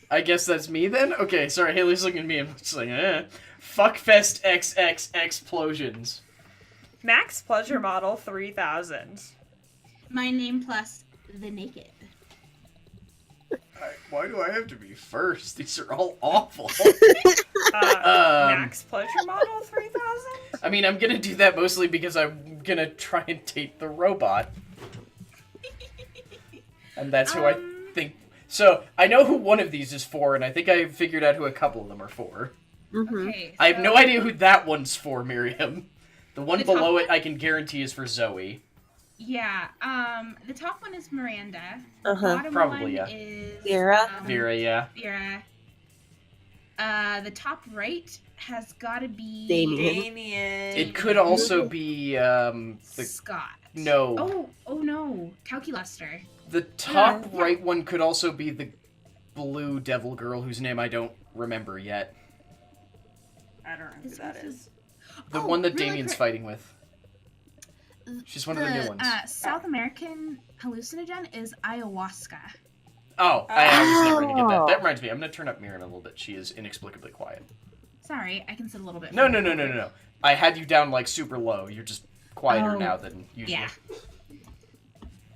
I guess that's me then? Okay, sorry, Haley's looking at me and I'm just like, Fuckfest XX explosions. Max Pleasure Model 3000. My name plus the naked. Why do I have to be first? These are all awful. Max Pleasure Model 3000? I mean, I'm gonna do that mostly because I'm gonna try and date the robot. And that's who I think... So, I know who one of these is for, and I think I figured out who a couple of them are for. Mm-hmm. Okay, I have so- no idea who that one's for, Miriam. The one The below top it, I can guarantee, is for Zoe. Yeah, the top one is Miranda. Uh-huh. The bottom Probably, one yeah. is... Vera? Vera, yeah. Vera. The top right has gotta be... Damien. It could also be, the... Scott. No. Oh no. Calculester. The top Yeah. right one could also be the blue devil girl whose name I don't remember yet. I don't know who This that was is. The Oh, one that really Damien's quick. fighting with. She's one of the new ones. South American hallucinogen is ayahuasca. Oh, I was never gonna get that. Oh. That reminds me, I'm gonna turn up Miriam a little bit. She is inexplicably quiet. Sorry, I can sit a little bit. No. further. I had you down like super low. You're just quieter Oh, now than usually. Yeah.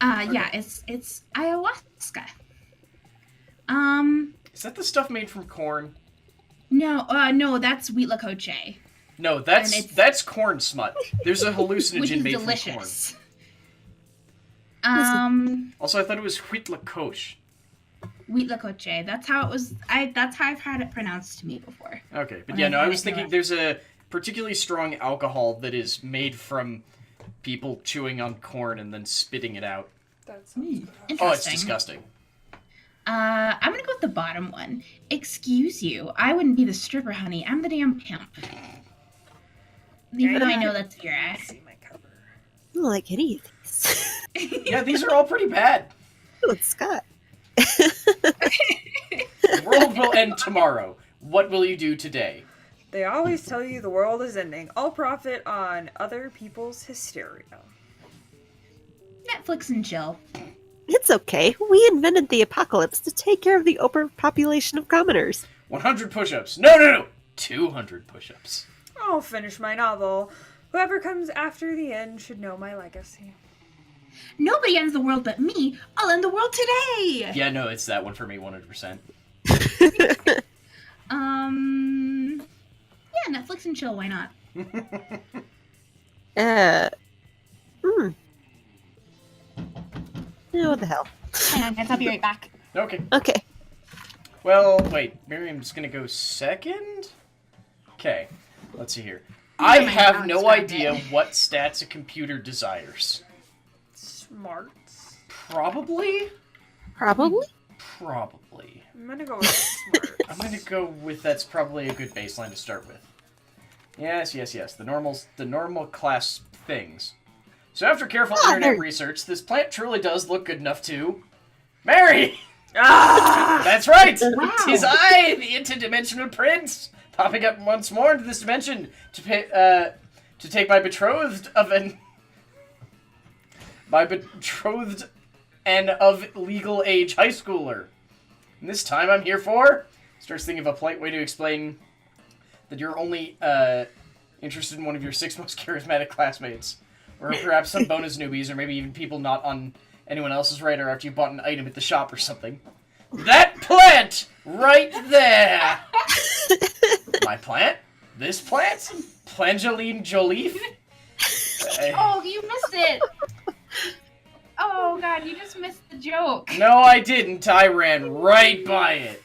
Yeah, it's ayahuasca. Is that the stuff made from corn? No, that's wheat lacoche. No, And that's it's- corn smut. There's a Which hallucinogen is made delicious. from corn. Also, I thought it was huitlacoche. Wheat lacoche. That's how it was. That's how I've had it pronounced to me before. Okay, but When yeah, I no, I had was it thinking go- there's a particularly strong alcohol that is made from people chewing on corn and then spitting it out. That sounds good. Oh, it's Interesting. disgusting. I'm gonna go with the bottom one. Excuse you, I wouldn't be the stripper, honey. I'm the damn pimp. Even though I know that's your ass. See my cover. I don't like any of these. Yeah, these are all pretty bad. Oh, it's Scott. The world will end tomorrow. What will you do today? They always tell you the world is ending. I'll profit on other people's hysteria. Netflix and chill. It's okay. We invented the apocalypse to take care of the overpopulation of commoners. 100 push-ups. No. 200 push-ups. I'll finish my novel. Whoever comes after the end should know my legacy. Nobody ends the world but me. I'll end the world today. Yeah, no, it's that one for me, 100%. Yeah, Netflix and chill. Why not? What the hell? Hang on, guys, I'll be right back. Okay. Okay. Well, wait. Miriam's gonna go second? Okay. Let's see here. I have no idea what stats a computer desires. Smarts. Probably? Probably? Probably. I'm gonna go with smarts. I'm gonna go with that's probably a good baseline to start with. Yes. The normal class things. So after careful internet research, this plant truly does look good enough to... marry! That's right! Wow. 'Tis I, the interdimensional prince, popping up once more into this dimension to take my betrothed and of legal age high schooler. And this time I'm here for... Starts thinking of a polite way to explain that you're only interested in one of your 6 most charismatic classmates. Or perhaps some bonus newbies, or maybe even people not on anyone else's radar after you bought an item at the shop or something. That plant! Right there! My plant? This plant? Plangeline Jolie? Oh, you missed it! Oh god, you just missed the joke. No, I didn't. I ran right by it.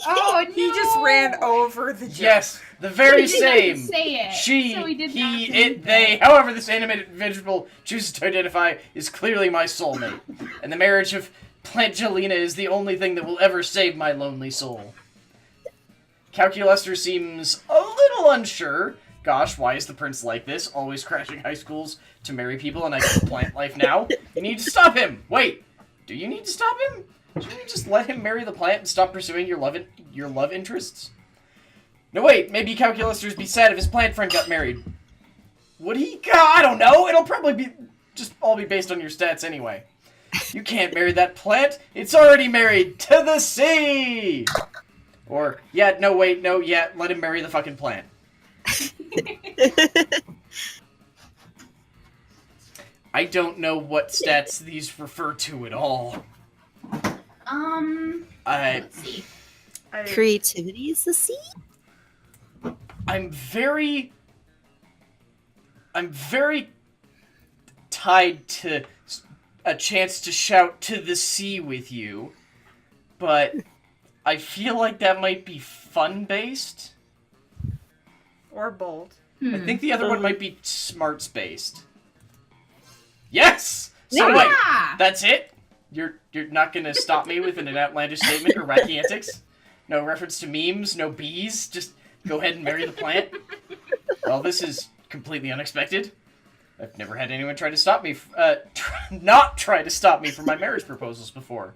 Oh no! He just ran over the joke. Yes, the very He didn't have to same. say it, She, so he did he, not say it, they, however this animated vegetable chooses to identify is clearly my soulmate. And the marriage of Plangelina is the only thing that will ever save my lonely soul. Calculester seems a little unsure. Gosh, why is the prince like this? Always crashing high schools to marry people and I get plant life now? You need to stop him! Wait, do you need to stop him? Should we just let him marry the plant and stop pursuing your love interests? No, wait, maybe Calculester's be sad if his plant friend got married. Would he? I don't know. It'll probably be just all be based on your stats anyway. You can't marry that plant. It's already married to the sea. Or, let him marry the fucking plant. I don't know what stats these refer to at all. Let's see. Creativity is the sea? I'm very tied to a chance to shout to the sea with you, but I feel like that might be fun-based. Or bold. I think the other one might be smarts-based. Yes! So Yeah! wait, that's it? You're not gonna stop me with an outlandish statement or wacky antics? No reference to memes, no bees, just go ahead and marry the plant? Well, this is completely unexpected. I've never had anyone try to stop me, not try to stop me from my marriage proposals before.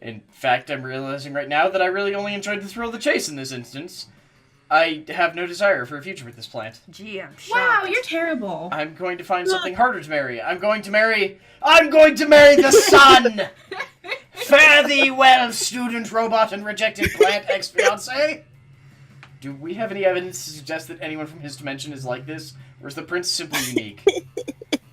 In fact, I'm realizing right now that I really only enjoyed the thrill of the chase in this instance. I have no desire for a future with this plant. Gee, I'm shocked. Wow, you're terrible. I'm going to find something harder to marry. I'm going to marry the sun! Fare thee well, student, robot, and rejected plant ex-fiancé! Do we have any evidence to suggest that anyone from his dimension is like this? Or is the prince simply unique?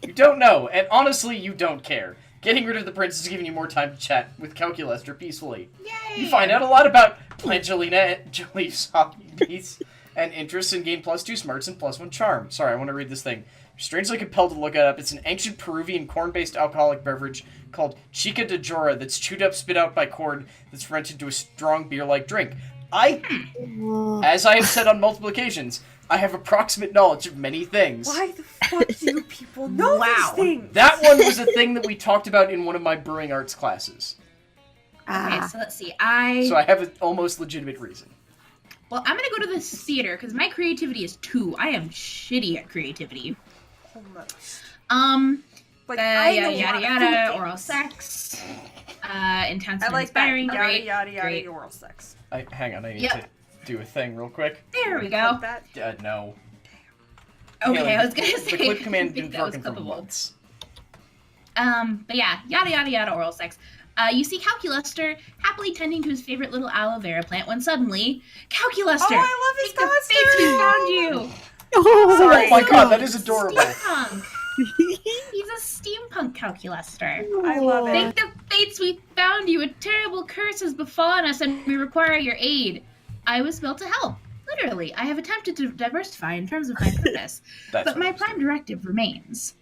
You don't know, and honestly, you don't care. Getting rid of the prince is giving you more time to chat with Calculester peacefully. Yay! You find out a lot about Plangelina and Jolie's hobbies and interests and gain +2 smarts and +1 charm. Sorry, I want to read this thing. You're strangely compelled to look it up. It's an ancient Peruvian corn-based alcoholic beverage called Chica de Jora that's chewed up, spit out by corn that's fermented into a strong beer-like drink. As I have said on multiple occasions, I have approximate knowledge of many things. Why the fuck do people know these things? That one was a thing that we talked about in one of my brewing arts classes. Okay, so let's see. So I have an almost legitimate reason. Well, I'm gonna go to the theater because my creativity is 2. I am shitty at creativity. Almost. Like I yada know yada a lot of yada, food oral things. sex, intense I and like that. inspiring. Yada Great, yada yada great. oral sex. Hang on, I need Yep. to do a thing real quick. There we go. Like that. No. Okay, Haley, I was gonna say the click I command think didn't that was working for clippable. months. But yeah, yada yada yada oral sex. You see Calculester happily tending to his favorite little aloe vera plant when suddenly, Calculester! Oh, I love his think the fates we found you! Sorry. Oh my god, that is adorable. Steampunk! He's a steampunk Calculester. I love it. Thank the fates we found you. A terrible curse has befallen us and we require your aid. I was built to help. Literally, I have attempted to diversify in terms of my purpose, but my prime directive remains.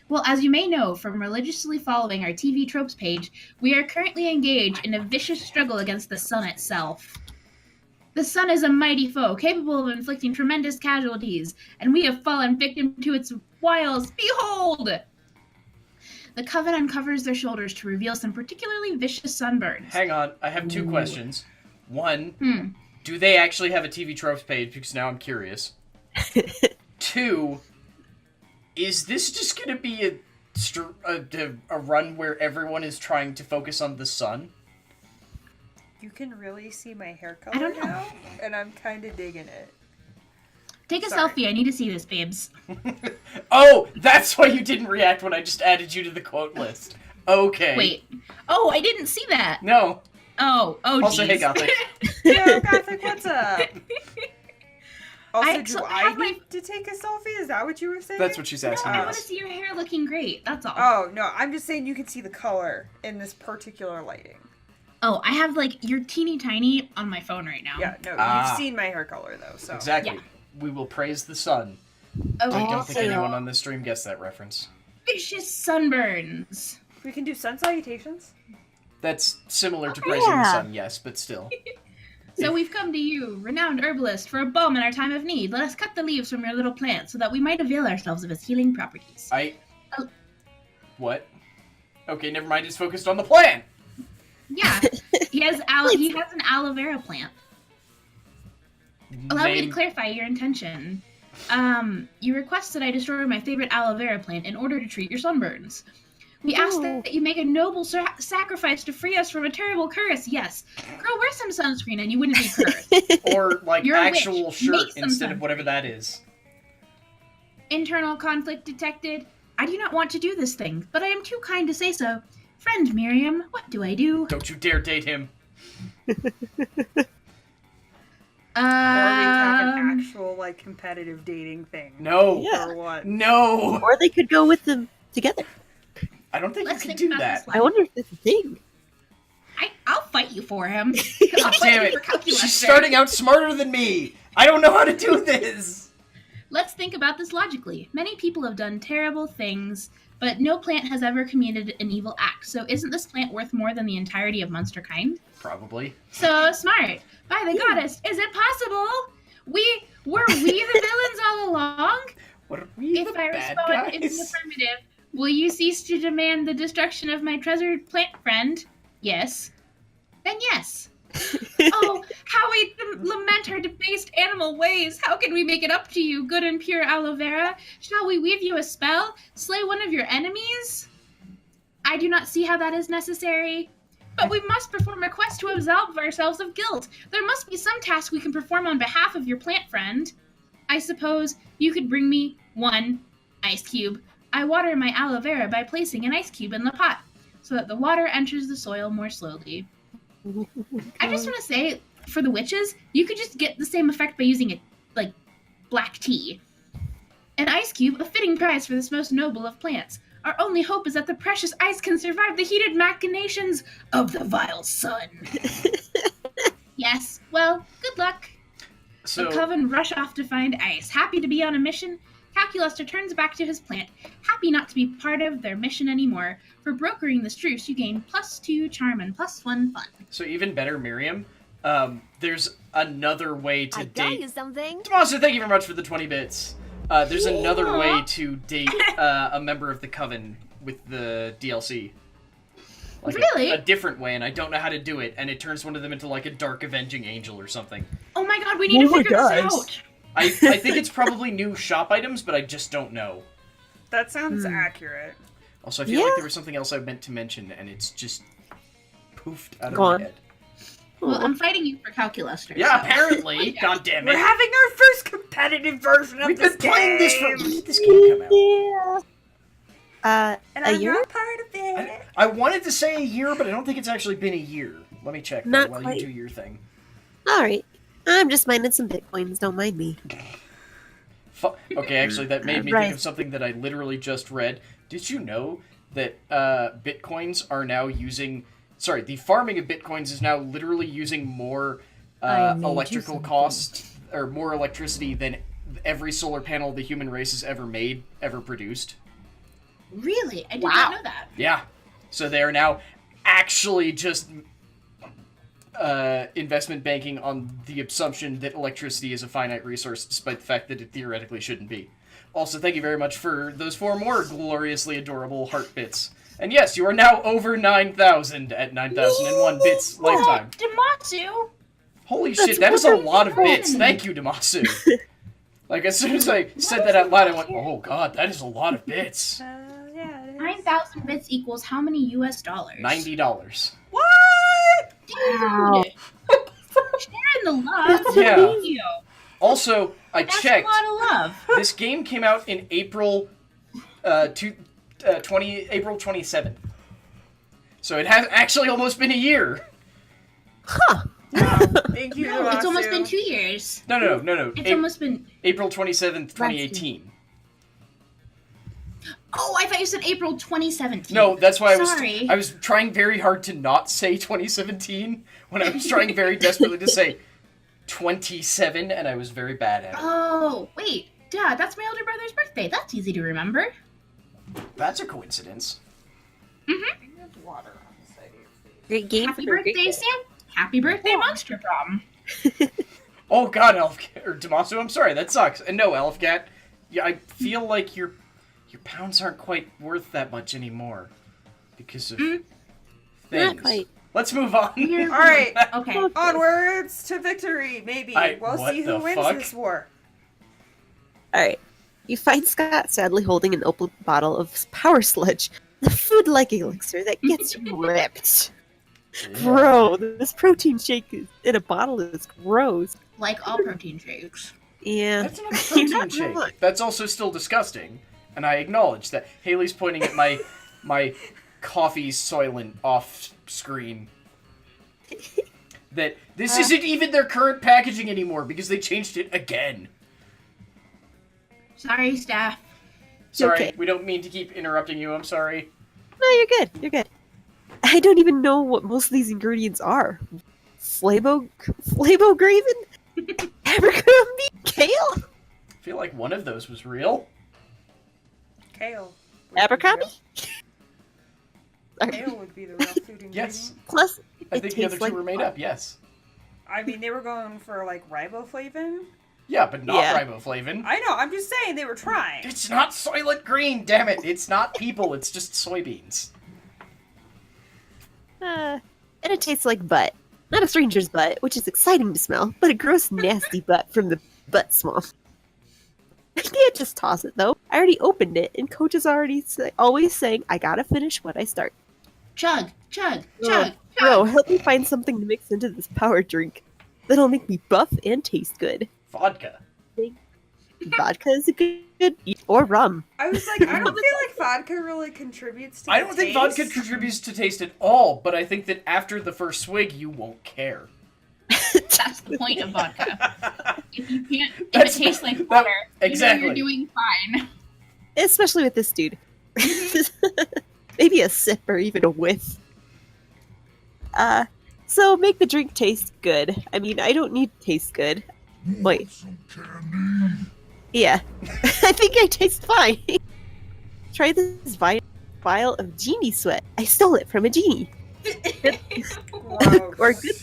Well, as you may know from religiously following our TV tropes page, we are currently engaged in a vicious struggle against the sun itself. The sun is a mighty foe, capable of inflicting tremendous casualties, and we have fallen victim to its wiles. Behold! The coven uncovers their shoulders to reveal some particularly vicious sunburns. Hang on, I have 2 questions. One, do they actually have a TV tropes page? Because now I'm curious. 2, is this just going to be a run where everyone is trying to focus on the sun? You can really see my hair color I don't know. now, and I'm kind of digging it. Take a Sorry. selfie. I need to see this, babes. Oh, that's why you didn't react when I just added you to the quote list. Okay. Wait. Oh, I didn't see that. No. Oh, Also, geez. hey, Gothic. Yo, Gothic, what's up? Also, do I have my- need to take a selfie? Is that what you were saying? That's what she's asking. I Oh. want to see your hair looking great. That's all. Oh, no, I'm just saying you can see the color in this particular lighting. Oh, I have like you're teeny tiny on my phone right now. Yeah, no, Ah. you've seen my hair color, though, so. Exactly. Yeah. We will praise the sun. Okay. I don't think Also- anyone on this stream gets that reference. Vicious sunburns. We can do sun salutations? That's similar to praising the yeah. sun, yes, but still. So we've come to you, renowned herbalist, for a balm in our time of need. Let us cut the leaves from your little plant so that we might avail ourselves of its healing properties. Oh. What? Okay, never mind. It's focused on the plant. Yeah, he has an aloe vera plant. Allow me to Name- clarify your intention. You request that I destroy my favorite aloe vera plant in order to treat your sunburns. We ask that you make a noble sacrifice to free us from a terrible curse. Yes. Girl, wear some sunscreen and you wouldn't be cursed. Or, like, You're a actual witch. shirt Make some instead of sun. whatever that is. Internal conflict detected. I do not want to do this thing, but I am too kind to say so. Friend Miriam, what do I do? Don't you dare date him. Or we have an actual, like, competitive dating thing. No. Yeah. Or what? No. Or they could go with them together. I don't think Let's you can think do about that. this I wonder if that's a thing. I'll fight you for him. God I'll fight damn you for it. Calculester. She's starting out smarter than me. I don't know how to do this. Let's think about this logically. Many people have done terrible things, but no plant has ever committed an evil act. So isn't this plant worth more than the entirety of monster kind? Probably. So smart. By the goddess, is it possible? Were we the villains all along? What are we, If the I bad respond in the guys? affirmative, will you cease to demand the destruction of my treasured plant friend? Yes. Then yes. Oh, how we lament our debased animal ways. How can we make it up to you, good and pure aloe vera? Shall we weave you a spell? Slay one of your enemies? I do not see how that is necessary. But we must perform a quest to absolve ourselves of guilt. There must be some task we can perform on behalf of your plant friend. I suppose you could bring me 1 ice cube. I water my aloe vera by placing an ice cube in the pot, so that the water enters the soil more slowly. I just want to say, for the witches, you could just get the same effect by using black tea. An ice cube, a fitting prize for this most noble of plants. Our only hope is that the precious ice can survive the heated machinations of the vile sun. Yes, well, good luck. So, The coven rush off to find ice. Happy to be on a mission, Calculester turns back to his plant, happy not to be part of their mission anymore. For brokering this truce, you gain +2 charm and +1 fun. so even better, Miriam. There's another way to I got date. you something. Monster, thank you very much for the 20 bits. There's another way to date a member of the coven with the DLC. Like Really? a different way, and I don't know how to do it, and it turns one of them into like a dark avenging angel or something. Oh my god, we need to figure this out! I think it's probably new shop items, but I just don't know. That sounds accurate. Also, I feel like Yeah. there was something else I meant to mention, and it's just poofed out of Go my on. head. Well, I'm fighting you for Calculester. Yeah, so- apparently. God damn We're it. having our first competitive version of We've this been playing this for. game! When did this game come out? Yeah. And A I'm year? not part of it. I wanted to say a year, but I don't think it's actually been a year. Let me check Not while quite. you do your thing. All right. I'm just mining some bitcoins. Don't mind me. Okay, actually, that made me Right. think of something that I literally just read. Did you know that bitcoins are now using... Sorry, the farming of bitcoins is now literally using more I made you electrical something. cost or more electricity than every solar panel the human race has ever made, ever produced. Really? I did not know that. Yeah. So they are now actually just investment banking on the assumption that electricity is a finite resource, despite the fact that it theoretically shouldn't be. Also, thank you very much for those 4 more gloriously adorable heart bits. And yes, you are now over 9,000 at 9,001 bits lifetime. Damasu! Holy shit, that is a lot of bits. Thank you, Damasu. Like, as soon as I said that out loud, I went, oh god, that is a lot of bits. Yeah, it is. 9,000 bits equals how many US dollars? $90. What? Wow. Sharing the love. Yeah. Thank you. Also, I That's checked. a lot of love. This game came out in April, April 27th. So it has actually almost been a year. Thank you, No, it's almost Damasu. been 2 years. No. It's almost been... April 27th, 2018. Oh, I thought you said April 2017. No, that's why Sorry. I was trying very hard to not say 2017 when I was trying very desperately to say 27, and I was very bad at it. Oh, wait. Dad, that's my older brother's birthday. That's easy to remember. That's a coincidence. Water on the side of your face. Great game Happy for a great birthday, day. Sam. Happy birthday, Monster Prom. Oh god, Elfcat, or Damasu, I'm sorry, that sucks. And no, Elfcat, yeah, I feel like your pounds aren't quite worth that much anymore. Because of things. Not quite. Let's move on. We're- All right, Okay. onwards to victory. Maybe we'll what see the who wins fuck? this war. Alright. You find Scott sadly holding an open bottle of power sludge, the food-like elixir that gets you ripped. Bro, this protein shake in a bottle is gross. Like all protein shakes. Yeah. That's another protein shake. That's also still disgusting, and I acknowledge that. Haley's pointing at my coffee soylent off screen. That this isn't even their current packaging anymore because they changed it again. Sorry, staff. Sorry, Okay. we don't mean to keep interrupting you. I'm sorry. No, you're good. You're good. I don't even know what most of these ingredients are. Flavograven? Abercrombie? Kale? I feel like one of those was real. Kale. Abercrombie? Kale would be the real food ingredient. Yes. Plus, I it think the other tastes two like were made up, yes. I mean, they were going for like riboflavin. Yeah, but not Yeah. riboflavin. I know. I'm just saying they were trying. It's not Soylent Green, damn it. It's not people, it's just soybeans. and it tastes like butt. Not a stranger's butt, which is exciting to smell, but a gross, nasty butt from the butt smell. I can't just toss it, though. I already opened it, and Coach is already always saying, I gotta finish what I start. Chug, chug, Oh, chug, Bro, chug. help me find something to mix into this power drink that'll make me buff and taste good. Vodka. Vodka is a good or rum. I was like, I don't feel like vodka really contributes to I the don't think taste. vodka contributes to taste at all, but I think that after the first swig, you won't care. That's the point of vodka. If you can't, if That's- it tastes like that- water, exactly. you're doing fine. Especially with this dude. Maybe a sip or even a whiff. So make the drink taste good. I mean, I don't need to taste good. Wait. Yeah. I think I taste fine. Try this vial of genie sweat. I stole it from a genie. Gross. Or good.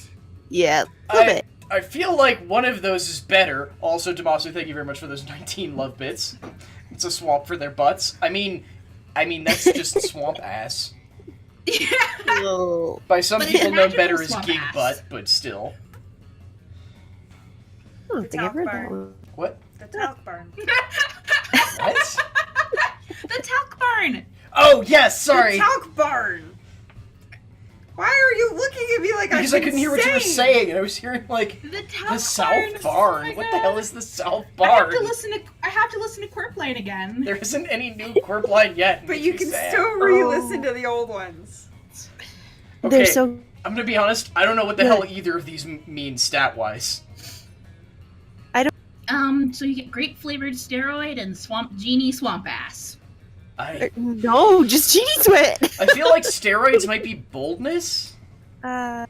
Yeah, love it. I feel like one of those is better. Also, Damasu, thank you very much for those 19 love bits. It's a swamp for their butts. I mean, that's just swamp ass. Oh, By some But it's people known magical better as swamp gig ass. butt, but still. I don't think I've heard that one. What? The talc barn. What? The talc barn. Oh, yes, sorry. The talc barn. Why are you looking at me like Because I couldn't hear what you were saying, and I was hearing, like, The talc the South Barn. Oh my What the God. hell is the South I have Barn? to listen to Quirpline again. There isn't any new Quirp line yet. But Makes you me can sad. still re-listen to the old ones. Okay, They're so. I'm gonna be honest, I don't know what the hell either of these mean stat-wise. So you get grape flavored steroid and swamp genie swamp ass. No, just genie sweat! I feel like steroids might be boldness. Yeah,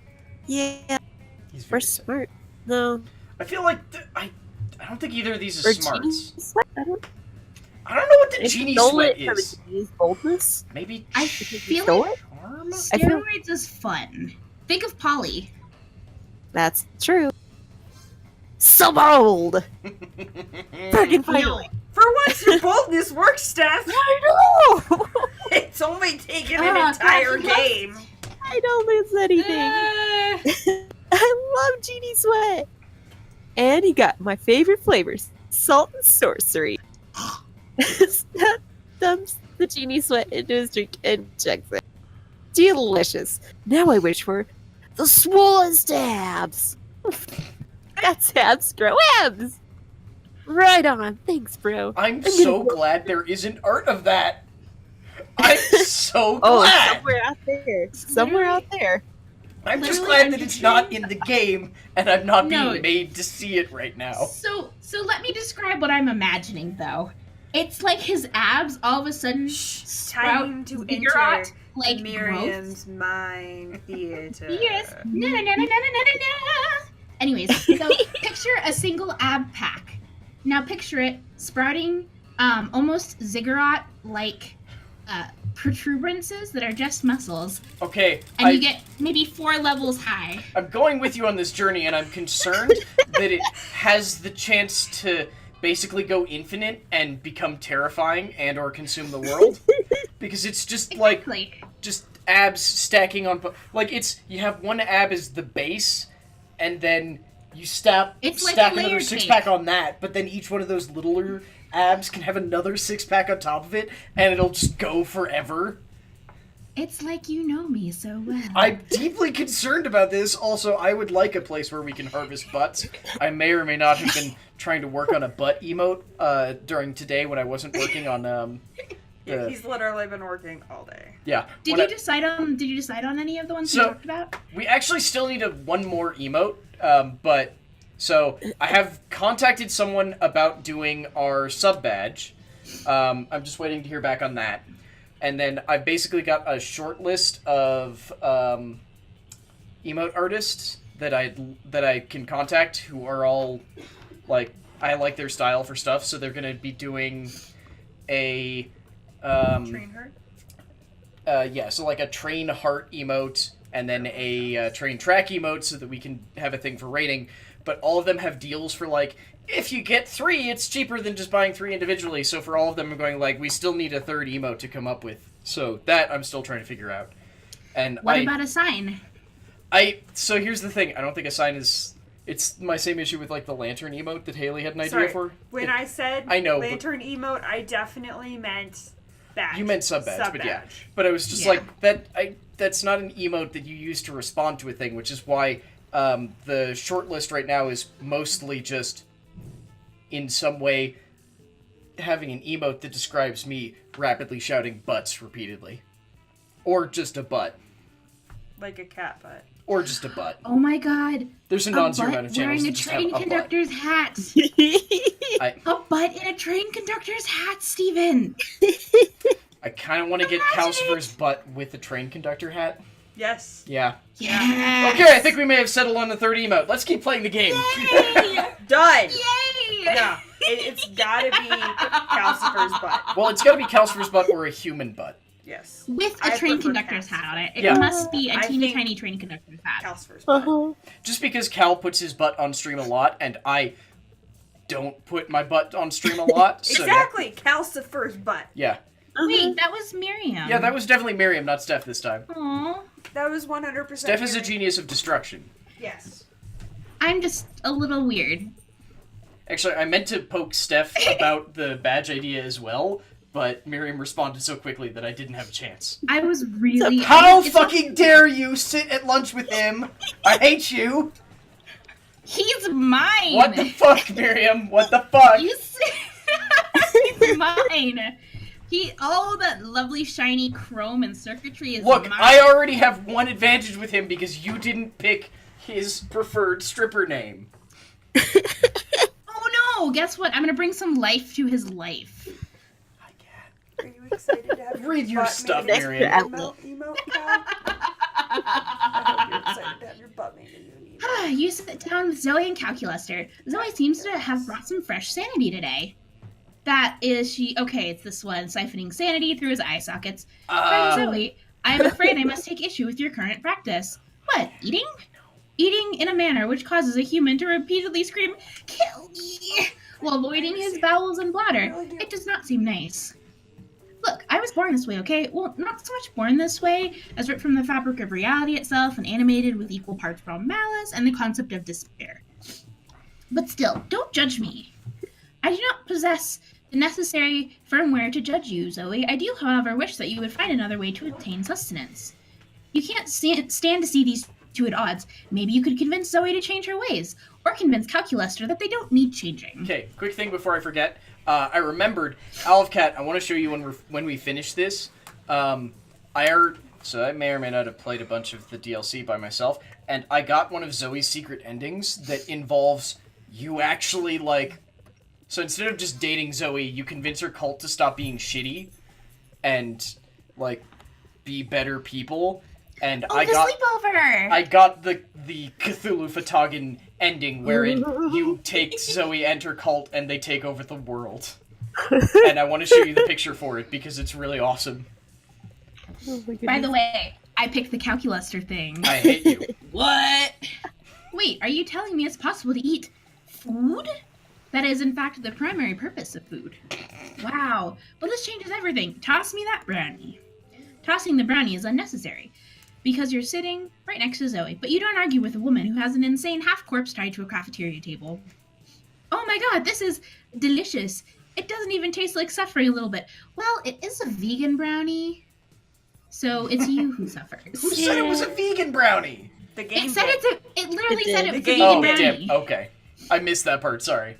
He's we're very sad. smart. No. I feel like I don't think either of these Or is smarts. genie sweat? I don't I don't know what the Maybe genie stole sweat it from is. a genie's boldness? Maybe I He feel stole like it? charm? I feel- steroids is fun. Think of Polly. That's true. So bold! Fucking finally! For once, your boldness works, Steph. I know! It's only taken Oh, an God, entire he loves- game. I don't lose anything. I love genie sweat. And he got my favorite flavors, salt and sorcery. Steph dumps the genie sweat into his drink and checks it. Delicious. Now I wish for the swollen stabs. Got stabs, grow abs. Right on. Thanks, bro. I'm gonna so go- glad there isn't art of that. I'm so Oh, glad. somewhere out there. Somewhere out there. I'm just Literally, glad I'm that it's picturing- not in the game and I'm not No. being made to see it right now. So let me describe what I'm imagining though. It's like his abs all of a sudden sprout Time to ziggurat, enter like growth. Miriam's mind theater. Yes. Na na na na na na na na. Anyways, so picture a single ab pack. Now picture it sprouting almost ziggurat like protuberances that are just muscles, Okay, and you get maybe 4 levels high. I'm going with you on this journey, and I'm concerned that it has the chance to basically go infinite and become terrifying and or consume the world. Because it's just like Exactly. just abs stacking on like it's you have one ab as the base, and then you stack It's like stack a layer another cake. 6-pack on that, but then each one of those littler abs can have another 6-pack on top of it, and it'll just go forever. It's like you know me so well. I'm deeply concerned about this. Also, I would like a place where we can harvest butts. I may or may not have been trying to work on a butt emote during today when I wasn't working on Yeah, he's literally been working all day. yeah. Did when you decide on any of the ones we So- talked about? We actually still need one more emote, but so I have contacted someone about doing our sub badge. I'm just waiting to hear back on that, and then I've basically got a short list of emote artists that I can contact who are all like I like their style for stuff, so they're gonna be doing a Train her. yeah, so like a train heart emote and then a train track emote so that we can have a thing for rating. But all of them have deals for like, if you get 3, it's cheaper than just buying 3 individually. So for all of them, I'm going like, we still need a 3rd emote to come up with. So that I'm still trying to figure out. And What about a sign? so here's the thing. I don't think a sign is. It's my same issue with like the lantern emote that Hailey had an idea Sorry, for. when I said I know, but- lantern emote, I definitely meant badge. You meant sub badge, but yeah. Sub-badge. But I was just Yeah. like that's not an emote that you use to respond to a thing, which is why the short list right now is mostly just in some way having an emote that describes me rapidly shouting butts repeatedly. Or just a butt. Like a cat butt. Or just a butt. Oh my god. There's a A non-zero butt amount of channels wearing that a just train have a butt. conductor's hat. I, A butt in a train conductor's hat, Steven. I kind of want to get Imagine Calcifer's butt with the train conductor hat. Yes. Yeah. Yes. Okay, I think we may have settled on the 3rd emote. Let's keep playing the game. Yay! Done. Yay! Yeah. It's gotta be Calcifer's butt. Well, it's got to be Calcifer's butt or a human butt. Yes. With I a train prefer conductor's Calcifer. hat on it. It Yeah. must be a I teeny think- tiny train conductor's hat. Calcifer's butt. Uh-huh. Just because Cal puts his butt on stream a lot, and I don't put my butt on stream a lot. So Exactly. Calcifer's butt. Yeah. Wait, that was Miriam. Yeah, that was definitely Miriam, not Steph this time. Aww. That was 100%. Steph is a Miriam. genius of destruction. Yes. I'm just a little weird. Actually, I meant to poke Steph about the badge idea as well, but Miriam responded so quickly that I didn't have a chance. I was really. How it's fucking dare you sit at lunch with him? I hate you! He's mine. What the fuck, Miriam? What the fuck? He's mine. All that lovely shiny chrome and circuitry is Look, mine. I already have one advantage with him because you didn't pick his preferred stripper name. Oh no! Guess what? I'm gonna bring some life to his life. I can't. Are you excited to have Read your butt stuff, made Miriam. into an emote, Cal? I hope you're excited to have your butt made into an emote. You sit down with Zoe and Calculester. Zoe seems to have brought some fresh sanity today. That is she. Okay, it's this one, siphoning sanity through his eye sockets. Friend Zoe, I'm afraid I must take issue with your current practice. What, eating? Eating in a manner which causes a human to repeatedly scream, "Kill me!" while voiding his bowels and bladder. It does not seem nice. Look, I was born this way, okay? Well, not so much born this way, as ripped from the fabric of reality itself and animated with equal parts from malice and the concept of despair. But still, don't judge me. I do not possess the necessary firmware to judge you, Zoe. I do, however, wish that you would find another way to obtain sustenance. You can't stand to see these two at odds. Maybe you could convince Zoe to change her ways, or convince Calculester that they don't need changing. Okay, quick thing before I forget. I remembered, Olive Cat, I want to show you when we finish this. So I may or may not have played a bunch of the DLC by myself, and I got one of Zoe's secret endings that involves you actually, like... So instead of just dating Zoe, you convince her cult to stop being shitty and, like, be better people. And I got the Cthulhu Fhtagn ending wherein you take Zoe and her cult and they take over the world. And I want to show you the picture for it because it's really awesome. By the way, I picked the Calculester thing. I hate you. What? Wait, are you telling me it's possible to eat food? That is, in fact, the primary purpose of food. Wow. Well, this changes everything. Toss me that brownie. Tossing the brownie is unnecessary, because you're sitting right next to Zoe, but you don't argue with a woman who has an insane half-corpse tied to a cafeteria table. Oh my god, this is delicious. It doesn't even taste like suffering a little bit. Well, it is a vegan brownie, so it's you who suffers. Who said it was a vegan brownie? The game. It literally said it was a vegan Oh, brownie. damn. Okay. I missed that part, sorry.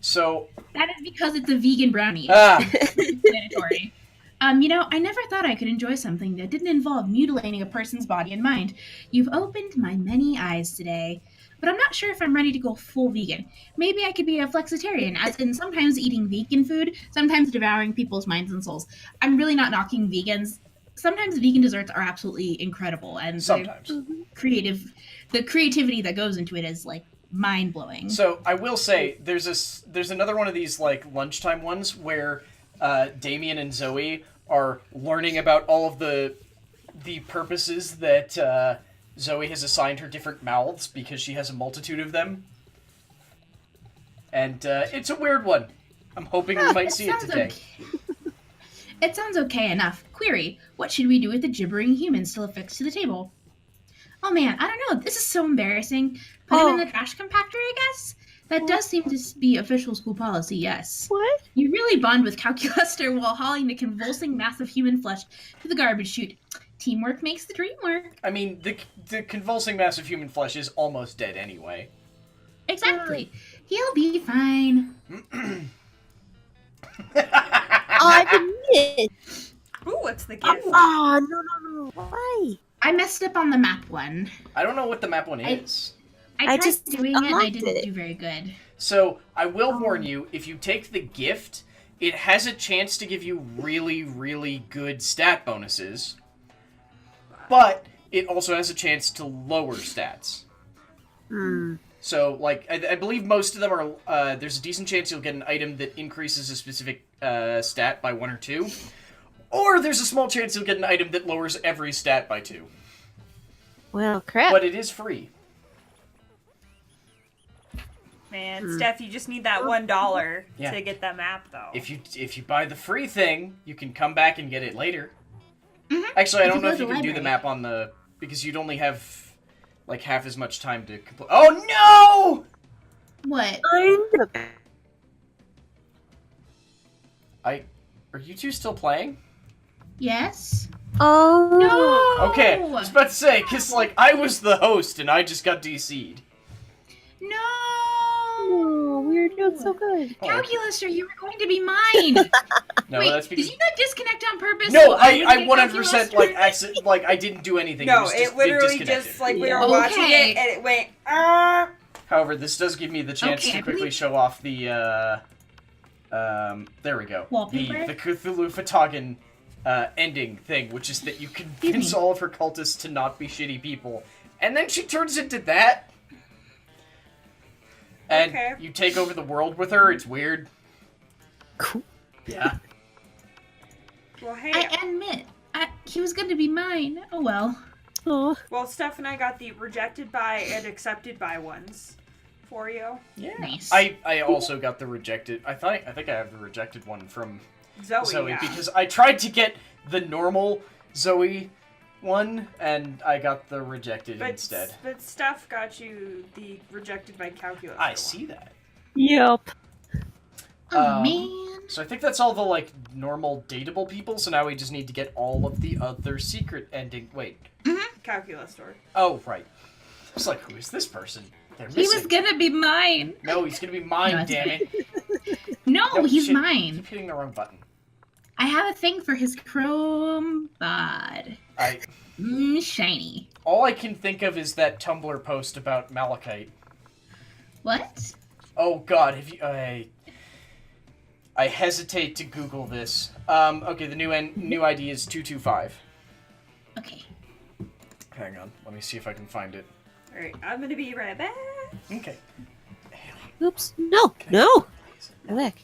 So... That is because it's a vegan brownie. Ah. Mandatory. I never thought I could enjoy something that didn't involve mutilating a person's body and mind. You've opened my many eyes today. But I'm not sure if I'm ready to go full vegan. Maybe I could be a flexitarian, as in sometimes eating vegan food, sometimes devouring people's minds and souls. I'm really not knocking vegans. Sometimes vegan desserts are absolutely incredible, and Sometimes. the creativity that goes into it is, like, mind-blowing. So, I will say, there's another one of these, like, lunchtime ones where Damien and Zoe are learning about all of the purposes that Zoe has assigned her different mouths because she has a multitude of them. And it's a weird one. I'm hoping we might see it today. Okay. It sounds okay enough. Query, what should we do with the gibbering human still affixed to the table? Oh man, I don't know. This is so embarrassing. Put him in the trash compactor, I guess? That does seem to be official school policy, yes. What? You really bond with Calculester while hauling the convulsing mass of human flesh to the garbage chute. Teamwork makes the dream work. I mean, the convulsing mass of human flesh is almost dead anyway. Exactly. He'll be fine. I missed. Ooh, what's the gift? Oh, no. Why? I messed up on the map one. I don't know what the map one is. I tried just doing it and I unlocked didn't it. do very good. So, I will warn you, if you take the gift, it has a chance to give you really, really good stat bonuses. But it also has a chance to lower stats. So, like, I believe most of them are, there's a decent chance you'll get an item that increases a specific stat by 1 or 2. Or there's a small chance you'll get an item that lowers every stat by 2. Well, crap. But it is free. Man, Steph, you just need that $1 Yeah. to get that map, though. If you buy the free thing, you can come back and get it later. Mm-hmm. Actually, I don't know if you can do the map on the... Because you'd only have, like, half as much time to complete... Oh, no! What? Are you two still playing? Yes? Oh. No! Okay, I was about to say, because, like, I was the host and I just got DC'd. No! Oh, we were doing so good. Calculester, you were going to be mine! No, Wait, that's because... did you not disconnect on purpose? No, so I wouldn't get 100%, Calculester? like, I didn't do anything. No, was it just, literally disconnected. just, like, we Yeah. were watching Okay. it, and it went, ah! However, this does give me the chance Okay, to I quickly believe- show off the, there we go. Wallpaper? The Cthulhu Fhtagn ending thing, which is that you convince all of her cultists to not be shitty people. And then she turns into that? And Okay. you take over the world with her. It's weird. Cool. Yeah. Well, hey. I admit, he was going to be mine. Oh well. Oh, Well, Steph and I got the rejected by and accepted by ones for you. Yeah. Nice. I also got the rejected. I think I have the rejected one from Zoe, yeah. because I tried to get the normal Zoe one and I got the rejected instead. But Steph got you the rejected by Calculester I one. see that. yep. Oh, man. So I think that's all the like normal dateable people. So now we just need to get all of the other secret ending. Wait. Calculester. Oh right. I was like, who is this person? They're He missing. was going to be mine. No, he's gonna be mine. No, it's damn it! No, he's shit. mine. Keep hitting the wrong button. I have a thing for his chrome bod. Shiny. All I can think of is that Tumblr post about malachite. What? Oh God, have you? I hesitate to Google this. Okay, the new ID is 225. Okay. Hang on, let me see if I can find it. Alright, I'm gonna be right back. Okay. Oops. No. No. Go back.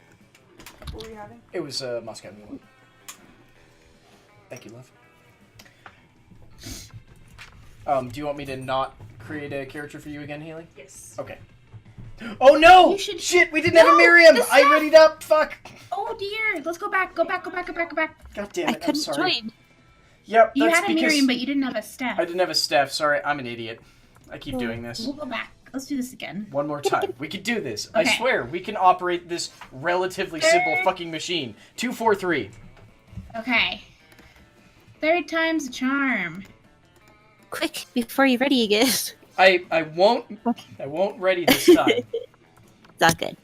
What were you having? It was Moscow Mule. Thank you, love. Do you want me to not create a character for you again, Hailey? Yes. Okay. Oh no! You should- Shit, we didn't have a Miriam! the I staff- readied up! Fuck! Oh dear. Let's go back. Go back. God damn I it, I'm couldn't sorry. join. Yep, You that's had a because Miriam, but you didn't have a staff. I didn't have a Steph. Sorry, I'm an idiot. I keep doing this. We'll go back. Let's do this again. One more time. We can do this. I Okay. swear, we can operate this relatively simple fucking machine. 243. Okay. Third time's a charm. Quick, before you're ready again. I won't ready this time. It's all good.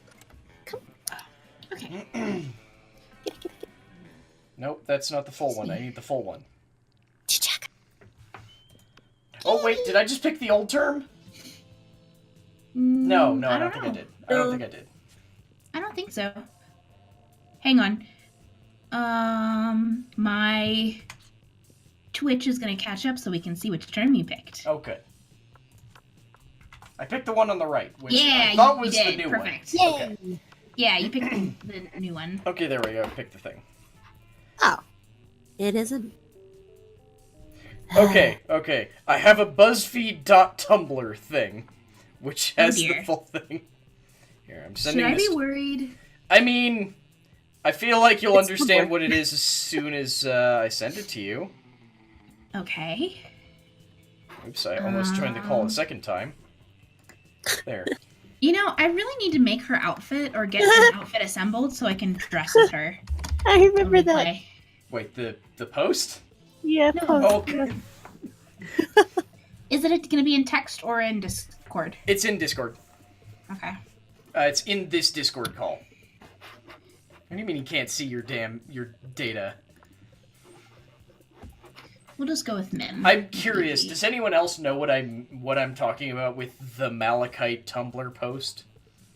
Okay. Nope, that's not the full one. I need the full one. Check. Oh wait, did I just pick the old term? No, I don't think I did. I don't think I did. I don't think so. Hang on. My Twitch is gonna catch up so we can see which term you picked. Oh good. I picked the one on the right, which Yeah, I thought you was did. the new Perfect. one. Okay. Yeah, you picked the new one. Okay, there we go. Pick the thing. Oh. It isn't. Okay. I have a BuzzFeed.tumblr thing, which has the dear. full thing. Here, I'm Should sending I this. be worried? I mean, I feel like you'll It's understand Tumblr. what it is as soon as I send it to you. Okay. Oops, I almost joined the call a second time. There. You know, I really need to make her outfit or get an outfit assembled so I can dress as her. I when remember we that. play. Wait, the post? Yeah. No. post. Okay. Is it gonna be in text or in Discord? It's in Discord. Okay. It's in this Discord call. What do you mean you can't see your data? We'll just go with Mim. I'm curious. Does anyone else know what I'm talking about with the Malachite Tumblr post?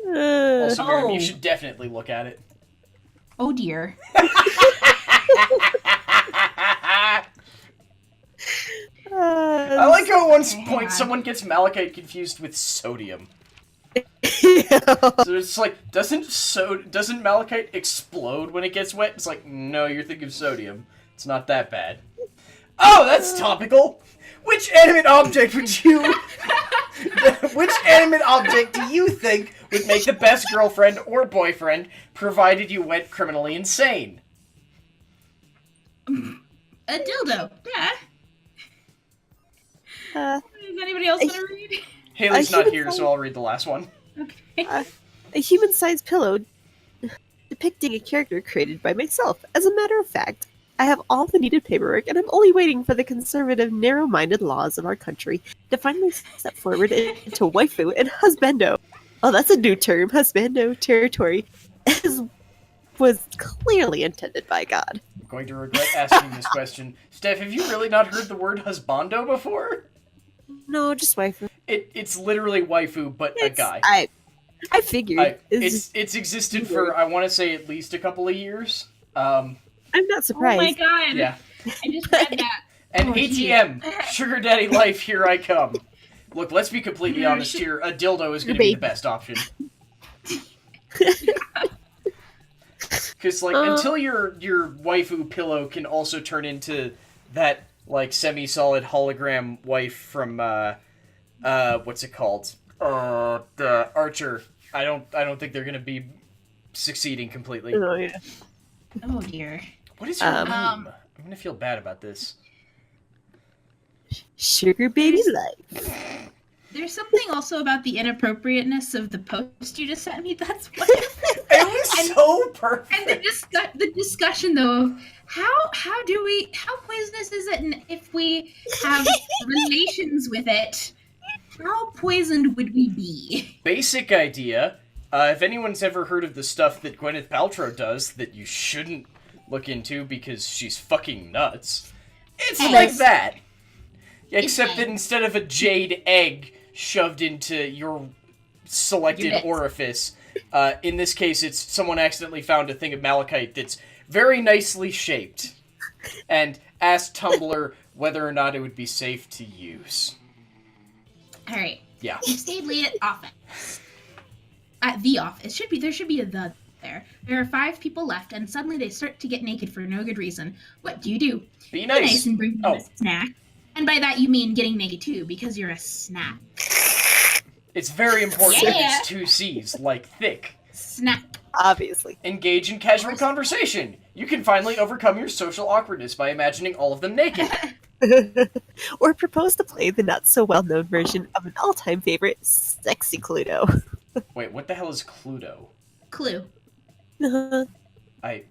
Also, Miriam, you should definitely look at it. Oh dear. I like how at one Hang point on. someone gets malachite confused with sodium. Yeah. So it's like, doesn't malachite explode when it gets wet? It's like, no, you're thinking of sodium. It's not that bad. Oh, that's topical. Which animate object would you? Which animate object do you think would make the best girlfriend or boyfriend, provided you went criminally insane? A dildo. Yeah. Uh, Does anybody else want to read? Haley's I not should here, have so I'll read the last one. Okay. a human-sized pillow depicting a character created by myself. As a matter of fact, I have all the needed paperwork, and I'm only waiting for the conservative, narrow-minded laws of our country to finally step forward into waifu and husbando. Oh, that's a new term, husbando territory, as was clearly intended by God. I'm going to regret asking this question. Steph, have you really not heard the word husbando before? No, just waifu. It's literally waifu, but a guy. I figured. It's existed for, I want to say, at least a couple of years. I'm not Oh surprised. my god. Yeah. I just read that. And Oh, ATM, sugar daddy life, here I come. Look, let's be completely honest here. A dildo is going to be the best option. Because, like, until your waifu pillow can also turn into that, like, semi-solid hologram wife from, what's it called? The Archer. I don't think they're gonna be succeeding completely. Oh, yeah. Oh dear. What is your name? I'm gonna feel bad about this. Sugar baby life. There's something also about the inappropriateness of the post you just sent me. That's what. It was so perfect. And the discussion though of how poisonous is it, and if we have relations with it, how poisoned would we be? Basic idea. If anyone's ever heard of the stuff that Gwyneth Paltrow does that you shouldn't look into because she's fucking nuts, it's like that. Except that instead of a jade egg shoved into your selected orifice, in this case it's someone accidentally found a thing of malachite that's very nicely shaped and asked Tumblr whether or not it would be safe to use. Alright. Yeah. You stayed late at office. At the office. There should be a the there. There are 5 people left, and suddenly they start to get naked for no good reason. What do? Be nice. And bring them a snack. And by that you mean getting naked too, because you're a snack. It's very important that it's 2 C's, like thick. Snack. Obviously. Engage in casual conversation. You can finally overcome your social awkwardness by imagining all of them naked. Or propose to play the not-so-well-known version of an all-time favorite, Sexy Cluedo. Wait, what the hell is Cluedo? Clue. Why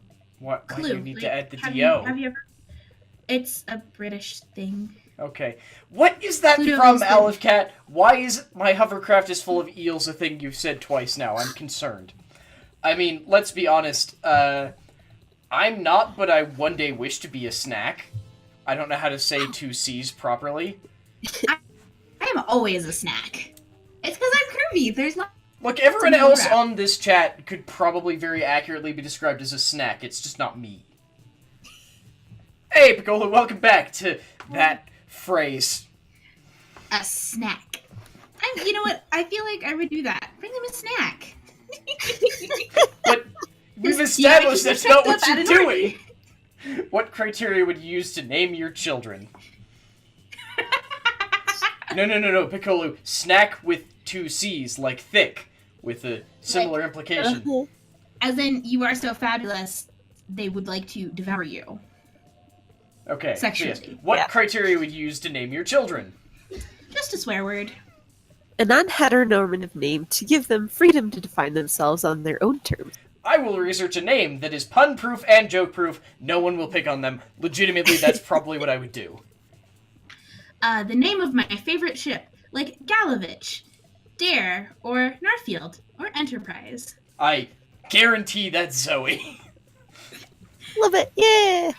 do you need to add the have D-O? have you ever... It's a British thing. Okay. What is that Cluedo from, is the- Aleph Cat? Why is my hovercraft is full of eels a thing you've said twice now? I'm concerned. I mean, let's be honest. I'm not, but I one day wish to be a snack. I don't know how to say 2 C's properly. I am always a snack. It's because I'm curvy. There's lots. Look, everyone else on this chat could probably very accurately be described as a snack. It's just not me. Hey, Piccolo, welcome back to that phrase. A snack. You know what? I feel like I would do that. Bring them a snack. But we've established that's not what you're doing. What criteria would you use to name your children? No, Piccolo. Snack with 2 C's, like thick, with a similar implication. As in, you are so fabulous, they would like to devour you. Okay. Sexually. So yes. What criteria would you use to name your children? Just a swear word. A non-heteronormative name to give them freedom to define themselves on their own terms. I will research a name that is pun-proof and joke-proof. No one will pick on them. Legitimately, that's probably what I would do. The name of my favorite ship, like Galovich, Dare, or Narfield, or Enterprise. I guarantee that's Zoe. Love it, yeah!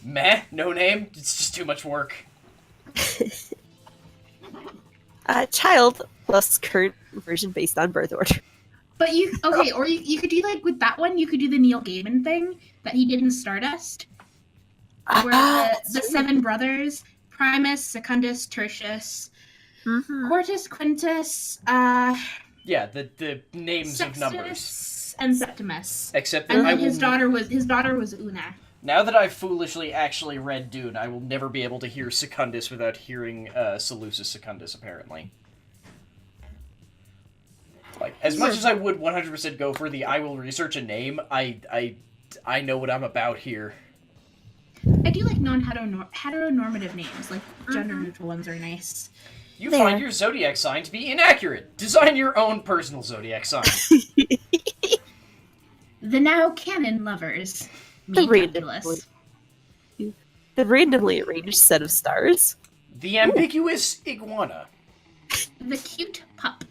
Meh, no name. It's just too much work. Child plus current version based on birth order. But you could do like with that one, you could do the Neil Gaiman thing that he did in Stardust. Where the 7 brothers, Primus, Secundus, Tertius, Quartus, Quintus, Yeah, the names Sextus, of numbers. and Septimus. Except that And then his daughter was Una. Now that I've foolishly actually read Dune, I will never be able to hear Secundus without hearing Seleucus Secundus, apparently. Like, as much as I would 100% go for the I will research a name, I know what I'm about here. I do like non-heteronormative names, like gender-neutral ones are nice. You find your zodiac sign to be inaccurate. Design your own personal zodiac sign. The now canon lovers. The Fabulous. randomly arranged set of stars. The ambiguous iguana. The cute pup.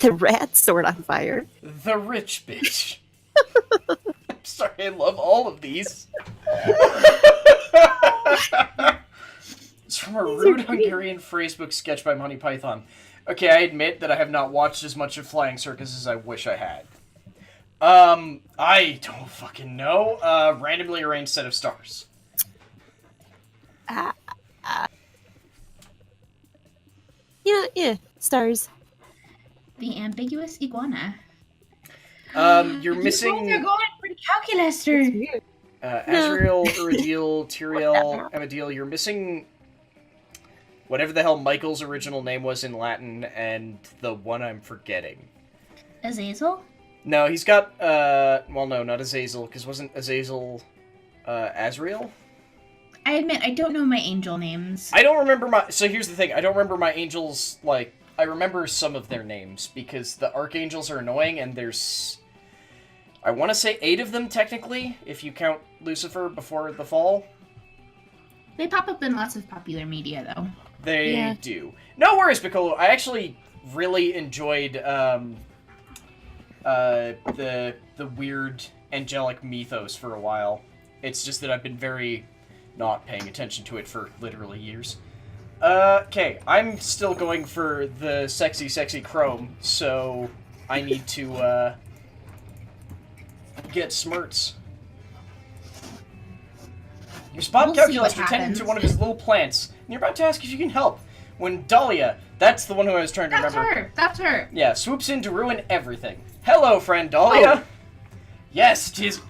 The rat sword on fire. The rich bitch. I'm sorry, I love all of these. It's from a rude Hungarian phrasebook sketch by Monty Python. Okay, I admit that I have not watched as much of Flying Circus as I wish I had. I don't fucking know. Randomly arranged set of stars. Yeah, stars. The ambiguous iguana. You're missing You're going for the Calculester. Azrael, Uridiel, Tyrael, Amadil. You're missing whatever the hell Michael's original name was in Latin, and the one I'm forgetting. Azazel? No, he's got, well, no, not Azazel, because wasn't Azazel, Azrael? I admit, I don't know my angel names. I don't remember so here's the thing, I don't remember my angels, like, I remember some of their names, because the archangels are annoying, and there's, I want to say 8 of them, technically, if you count Lucifer before the fall. They pop up in lots of popular media, though. They do. No worries, Piccolo. I actually really enjoyed, the weird angelic mythos for a while. It's just that I've been very not paying attention to it for literally years. Okay, I'm still going for the sexy Chrome, so I need to, get smirts. You spot Calculester tending to one of his little plants, and you're about to ask if you can help, when Dahlia, that's the one who I was trying to remember. That's her! Yeah, swoops in to ruin everything. Hello, friend Dahlia! Oh. Yes, 'tis...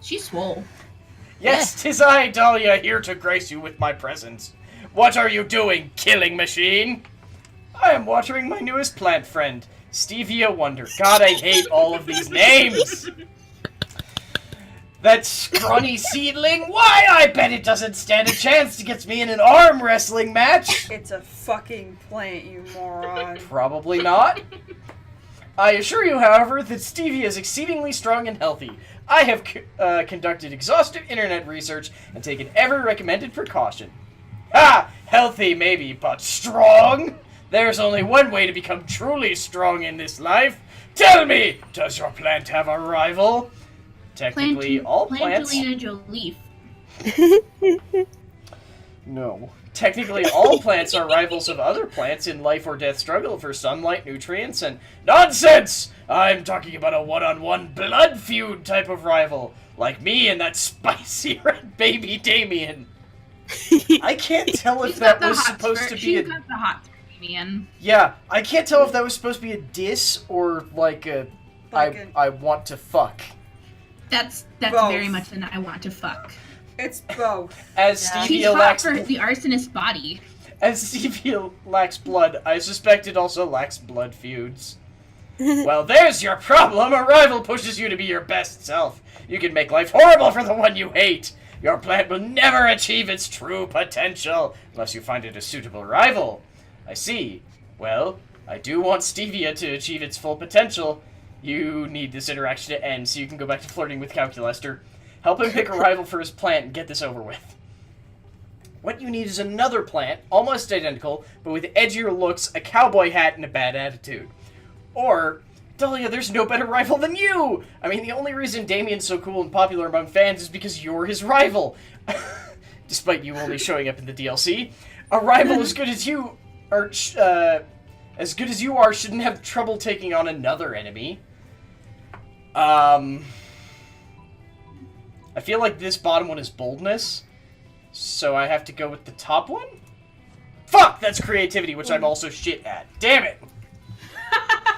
She's swole. Yes, 'tis I, Dahlia, here to grace you with my presence. What are you doing, killing machine? I am watering my newest plant friend, Stevia Wonder. God, I hate all of these names! That scrawny seedling? Why, I bet it doesn't stand a chance to get me in an arm wrestling match! It's a fucking plant, you moron. Probably not. I assure you, however, that Stevia is exceedingly strong and healthy. I have conducted exhaustive internet research and taken every recommended precaution. Ah! Healthy maybe, but strong? There's only one way to become truly strong in this life. Tell me, does your plant have a rival? Technically, all plants... Plantalina Jolie. No. Technically, all plants are rivals of other plants in life or death struggle for sunlight, nutrients, and... Nonsense! I'm talking about a one-on-one blood feud type of rival, like me and that spicy red baby Damien. I can't tell if that was supposed to be She's got the hot Damien. Yeah, I can't tell if that was supposed to be a diss or like a... I want to fuck. That's both. Very much an I want to fuck. It's both. As She's Stevia hot lacks... for the arsonist body. As Stevia lacks blood, I suspect it also lacks blood feuds. Well, there's your problem! A rival pushes you to be your best self. You can make life horrible for the one you hate. Your plant will never achieve its true potential unless you find it a suitable rival. I see. Well, I do want Stevia to achieve its full potential. You need this interaction to end so you can go back to flirting with Calculester. Help him pick a rival for his plant and get this over with. What you need is another plant, almost identical, but with edgier looks, a cowboy hat, and a bad attitude. Or, Dahlia, there's no better rival than you! I mean, the only reason Damien's so cool and popular among fans is because you're his rival. Despite you only showing up in the DLC. A rival as good as you are, shouldn't have trouble taking on another enemy. I feel like this bottom one is boldness, so I have to go with the top one? Fuck! That's creativity, which I'm also shit at. Damn it!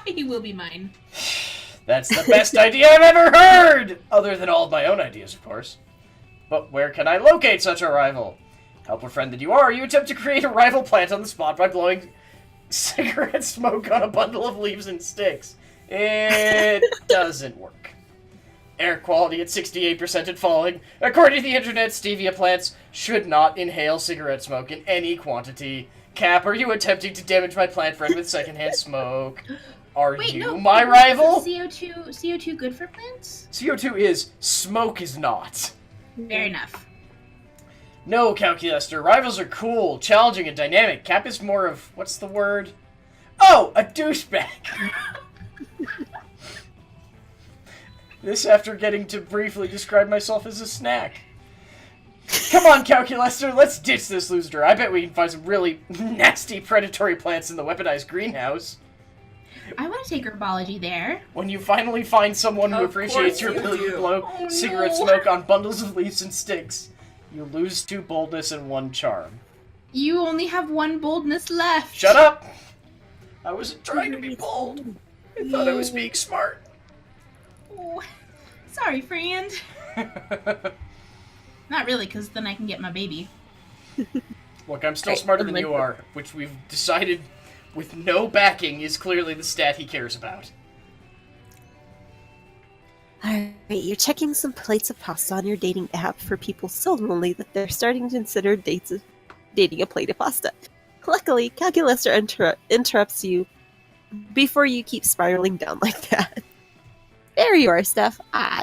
He will be mine. That's the best idea I've ever heard! Other than all of my own ideas, of course. But where can I locate such a rival? Helper friend that you are, you attempt to create a rival plant on the spot by blowing cigarette smoke on a bundle of leaves and sticks. It doesn't work. Air quality at 68% and falling. According to the internet, stevia plants should not inhale cigarette smoke in any quantity. Cap, are you attempting to damage my plant friend with secondhand smoke? Are you my rival? CO2 good for plants? CO2 is, smoke is not. Fair enough. No, Calculester, rivals are cool, challenging, and dynamic. Cap is more of, what's the word? Oh, a douchebag! This after getting to briefly describe myself as a snack. Come on, Calculester, let's ditch this loser. I bet we can find some really nasty predatory plants in the weaponized greenhouse. I want to take herbology there. When you finally find someone who appreciates your ability to blow cigarette smoke on bundles of leaves and sticks, you lose 2 boldness and 1 charm. You only have 1 boldness left. Shut up! I wasn't trying to be bold. I thought I was being smart. Oh, sorry, friend. Not really, because then I can get my baby. Look, I'm still smarter than you are, which we've decided with no backing is clearly the stat he cares about. Alright, you're checking some plates of pasta on your dating app for people so lonely that they're starting to consider dating a plate of pasta. Luckily, Calculester interrupts you before you keep spiraling down like that. There you are, Steph.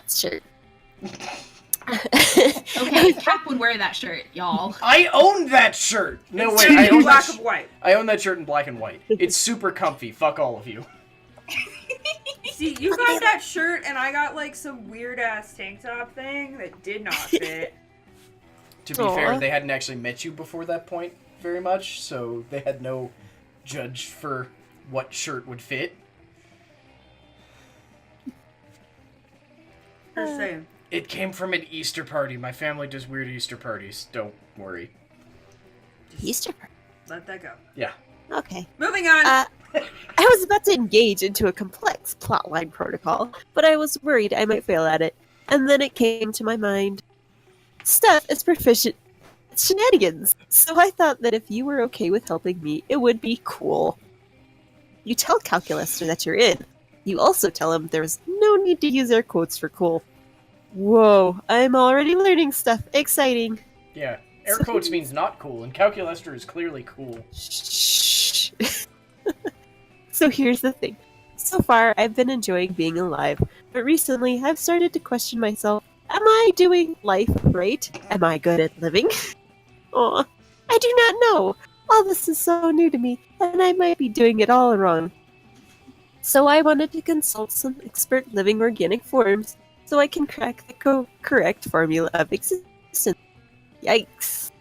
Shirt. Okay, Cap would wear that shirt, y'all. I own that shirt! No, It's wait, I own black that and white. I own that shirt in black and white. It's super comfy. Fuck all of you. See, you got that shirt, and I got like some weird ass tank top thing that did not fit. To be fair, they hadn't actually met you before that point very much, so they had no judge for what shirt would fit. Just saying. It came from an Easter party. My family does weird Easter parties. Don't worry. Easter party. Let that go. Yeah. Okay. Moving on. I was about to engage into a complex plotline protocol, but I was worried I might fail at it. And then it came to my mind. Steph is proficient at shenanigans, so I thought that if you were okay with helping me, it would be cool. You tell Calculester that you're in. You also tell him there's no need to use air quotes for cool. Whoa, I'm already learning stuff. Exciting. Yeah. Air quotes means not cool, and Calculester is clearly cool. Shh. So here's the thing. So far, I've been enjoying being alive, but recently I've started to question myself. Am I doing life right? Am I good at living? Aw, I do not know. All this is so new to me, and I might be doing it all wrong. So I wanted to consult some expert living organic forms so I can crack the correct formula of existence. Yikes.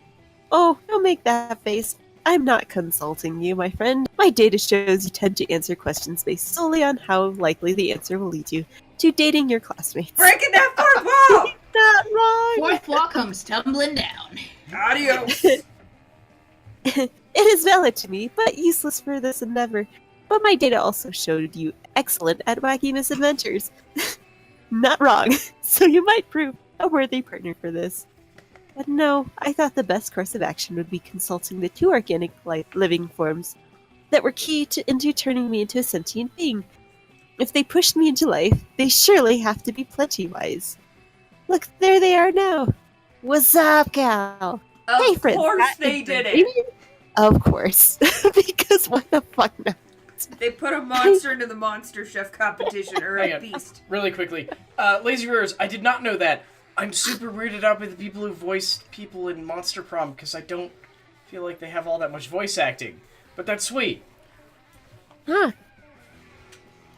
Oh, don't make that face. I'm not consulting you, my friend. My data shows you tend to answer questions based solely on how likely the answer will lead you to dating your classmates. Breaking that fourth wall! Not wrong! Fourth wall comes tumbling down. Adios! It is valid to me, but useless for this endeavor. But my data also showed you excellent at wacky misadventures. Not wrong, so you might prove a worthy partner for this. But no, I thought the best course of action would be consulting the two organic living forms that were key into turning me into a sentient being. If they pushed me into life, they surely have to be plenty wise. Look, there they are now. What's up, Cal? Hey, Of friends. course they did it. Of course. Because what the fuck not? They put a monster into the Monster Chef competition, or Hang a on. beast. Really quickly. Lazy Rose, I did not know that. I'm super weirded out by the people who voice people in Monster Prom, because I don't feel like they have all that much voice acting. But that's sweet. Huh.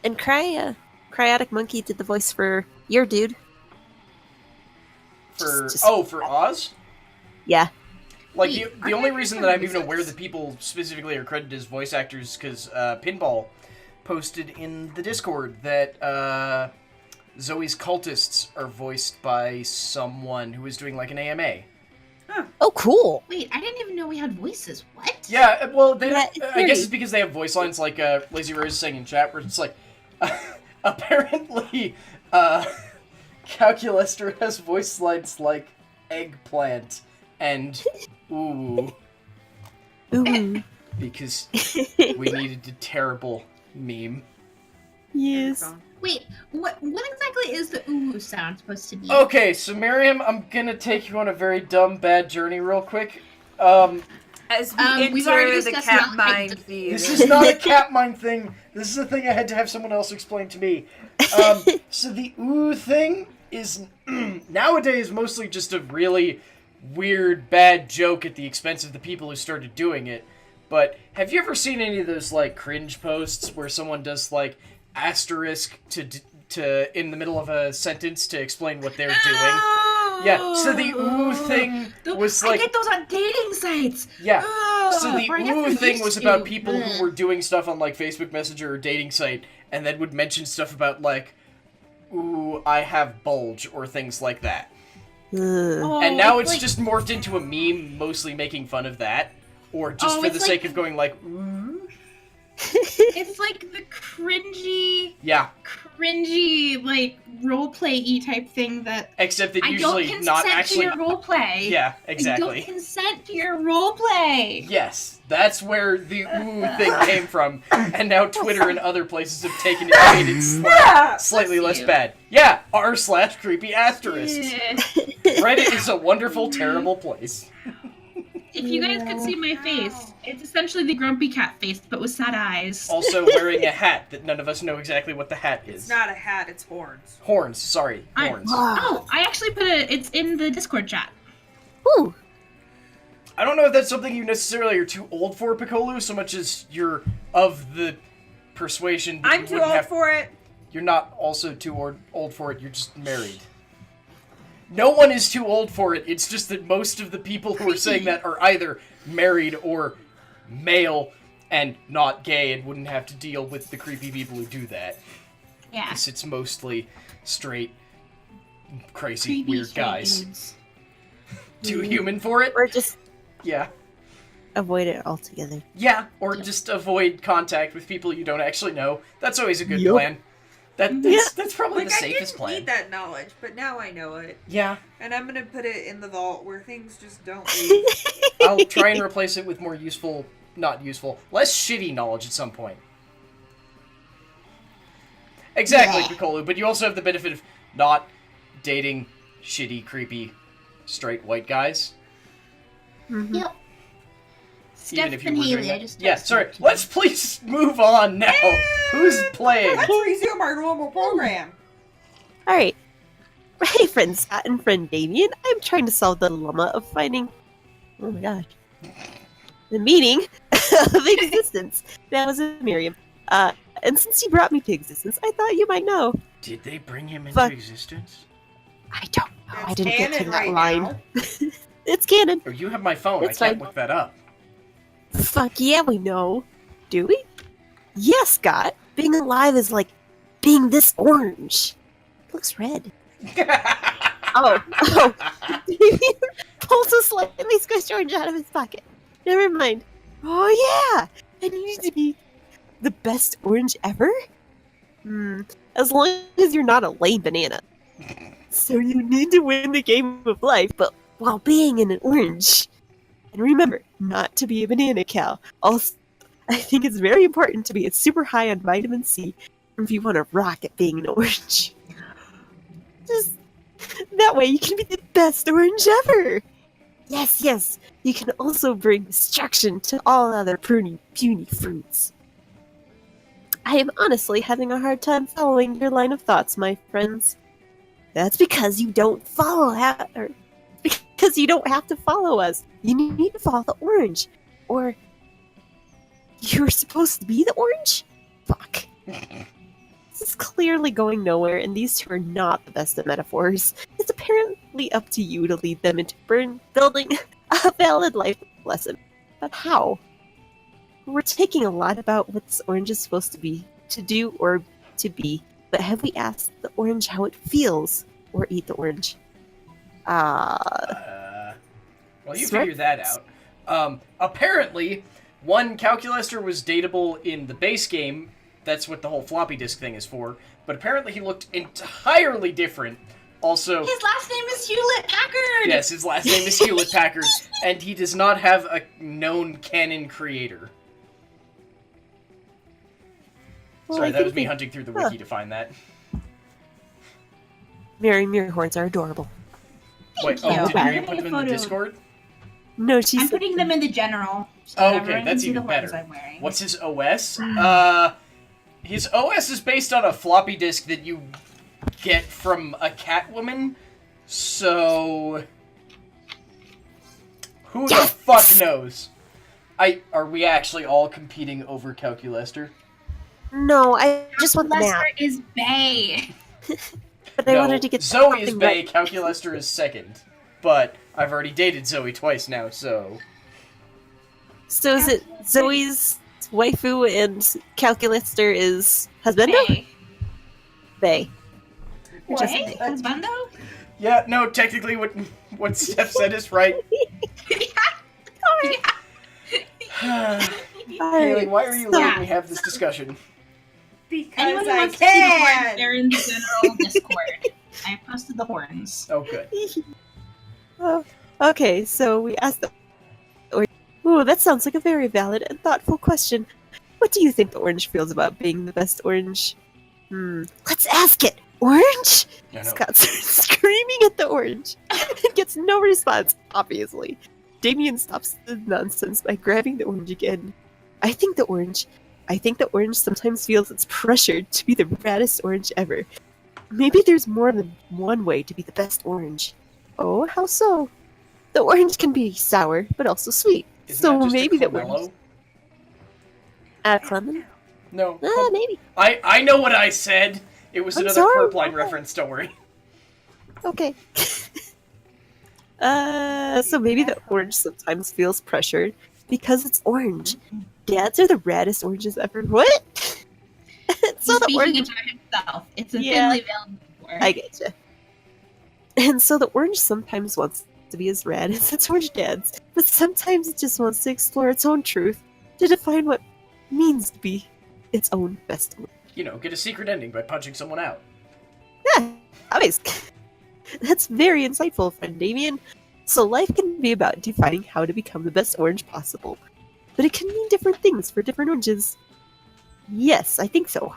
And Cryotic Monkey did the voice for your dude. For Oz? Yeah. Like, Wait, the only reason that I'm even aware that people specifically are credited as voice actors is because Pinball posted in the Discord that Zoe's cultists are voiced by someone who is doing, like, an AMA. Oh, cool. Wait, I didn't even know we had voices. What? Yeah, well, they Yeah, I guess it's because they have voice lines like Lazy Rose is saying in chat, where it's like, apparently, Calculester has voice lines like eggplant and ooh, Ooh. because we needed a terrible meme. Yes. Wait, what exactly is the ooh sound supposed to be? Okay, so Miriam, I'm gonna take you on a very dumb, bad journey real quick. As we we've already enter the discussed cat not mine like- theater. This is not a cat mine thing. This is a thing I had to have someone else explain to me. So the ooh thing is nowadays mostly just a really weird, bad joke at the expense of the people who started doing it. But have you ever seen any of those like cringe posts where someone does like asterisk to in the middle of a sentence to explain what they're doing? Yeah. So the ooh thing was like I get those on dating sites. yeah. Oh, So the or I guess ooh I thing used was to. about people who Ugh. were doing stuff on like Facebook Messenger or dating site, and then would mention stuff about like, ooh, I have bulge or things like that. Ugh. Oh, And now it's like- just morphed into a meme, mostly making fun of that, or just Oh, for it's the like- sake of going like, ooh. It's like the cringy, like roleplay-y type thing that Except that I usually don't not consent actually. to your roleplay. Yeah, I exactly. don't consent to your roleplay. Yes, that's where the ooh thing came from, and now Twitter and other places have taken it and made it slightly less bad. Yeah, r/creepy asterisk. Reddit is a wonderful, terrible place. If you guys could see my face, it's essentially the grumpy cat face, but with sad eyes. Also wearing a hat that none of us know exactly what the hat is. It's not a hat, it's horns. Horns, sorry, horns. Oh, I actually put it's in the Discord chat. Ooh. I don't know if that's something you necessarily are too old for, Piccolo, so much as you're of the persuasion that I'm too old for it. You're not also too old for it, you're just married. No one is too old for it, it's just that most of the people who are saying that are either married or male and not gay and wouldn't have to deal with the creepy people who do that. Yeah. Because it's mostly straight, crazy, Creepy weird straight guys. dudes. Too human for it? Or just Yeah. avoid it altogether. Yeah, or just avoid contact with people you don't actually know. That's always a good Yep. plan. That's probably Like, the I safest didn't plan. need that knowledge, but now I know it. Yeah, And I'm gonna put it in the vault where things just don't leave. I'll try and replace it with more useful, less shitty knowledge at some point. Exactly, Piccolo, but you also have the benefit of not dating shitty, creepy, straight white guys. Mm-hmm. Yep. Even Steph if you and were doing Hailey, I that. just Yeah, texted sorry. you. Let's please move on now. Who's playing? Let's resume our normal program. Alright. Hey, friend Scott and friend Damien. I'm trying to solve the dilemma of finding... Oh my gosh. The meaning of existence. That was Miriam. And since you brought me to existence, I thought you might know. Did they bring him into Fuck. existence? I don't know. I That's didn't get to canon that right line. now. It's canon. Oh, you have my phone. It's I can't fine. look that up. Fuck yeah, we know. Do we? Yes, Scott. Being alive is like being this orange. It looks red. Oh. Pulls a slightly squished orange out of his pocket. Never mind. Oh yeah! I need to be the best orange ever? As long as you're not a lame banana. So you need to win the game of life, but while being an orange. And remember, not to be a banana cow. Also, I think it's very important to be super high on vitamin C if you want to rock at being an orange. Just that way you can be the best orange ever. Yes. You can also bring destruction to all other puny fruits. I am honestly having a hard time following your line of thoughts, my friends. That's because you don't because you don't have to follow us. You need to follow the orange. Or you're supposed to be the orange? Fuck. This is clearly going nowhere, and these two are not the best of metaphors. It's apparently up to you to lead them into building a valid life lesson. But how? We're taking a lot about what this orange is supposed to be, to do, or to be. But have we asked the orange how it feels? Or eat the orange? Well, you Smart. figure that out. Apparently, one Calculester was dateable in the base game. That's what the whole floppy disk thing is for. But apparently he looked entirely different. Also, His last name is Hewlett Packard! yes, his last name is Hewlett Packard, and he does not have a known canon creator. Well, Sorry, I that think was me they- hunting through the wiki to find that. Mirror horns are adorable. Wait, you. did I'm Miriam put putting them a in the photo. Discord? No, she's I'm putting them in the general. So Oh, that okay, everyone that's can see the even horns better. I'm wearing. What's his OS? His OS is based on a floppy disk that you get from a Catwoman, so... Who the fuck knows? Are we actually all competing over Calculester? No, I just want the map. Lester is Bay. But I No, wanted to get Zoe is something Bay, right. Calculester is second. But I've already dated Zoe twice now, so... So is it Zoe's waifu and Calculester is husbando? Bay. Bay. What? Just Bay. Husbando? Yeah, no, technically what Steph said is right. Hailey, why are you letting Yeah. me have this discussion? Because Anyone who I wants to see the horns, can. they're in the general Discord. I posted the horns. Oh, good. Oh, okay, so we asked the orange. Ooh, that sounds like a very valid and thoughtful question. What do you think the orange feels about being the best orange? Let's ask it! Orange? No, no. Scott starts screaming at the orange and gets no response, obviously. Damien stops the nonsense by grabbing the orange again. I think the orange sometimes feels it's pressured to be the raddest orange ever. Maybe there's more than one way to be the best orange. Oh, how so? The orange can be sour, but also sweet. Isn't So that just maybe a the Clemelo? orange... Clement? No. Maybe. I know what I said. It was I'm another sorry. Purpline reference, don't worry. Okay. So maybe the orange sometimes feels pressured because it's orange. Dads are the raddest oranges ever. What? So He's the speaking orange... about himself. It's a Yeah. thinly veiled metaphor. I get you. And so the orange sometimes wants to be as rad as its orange dads, but sometimes it just wants to explore its own truth, to define what means to be its own best orange. You know, get a secret ending by punching someone out. Yeah, obvious. That's very insightful, friend Damien. So life can be about defining how to become the best orange possible, but it can mean different things for different oranges. Yes, I think so.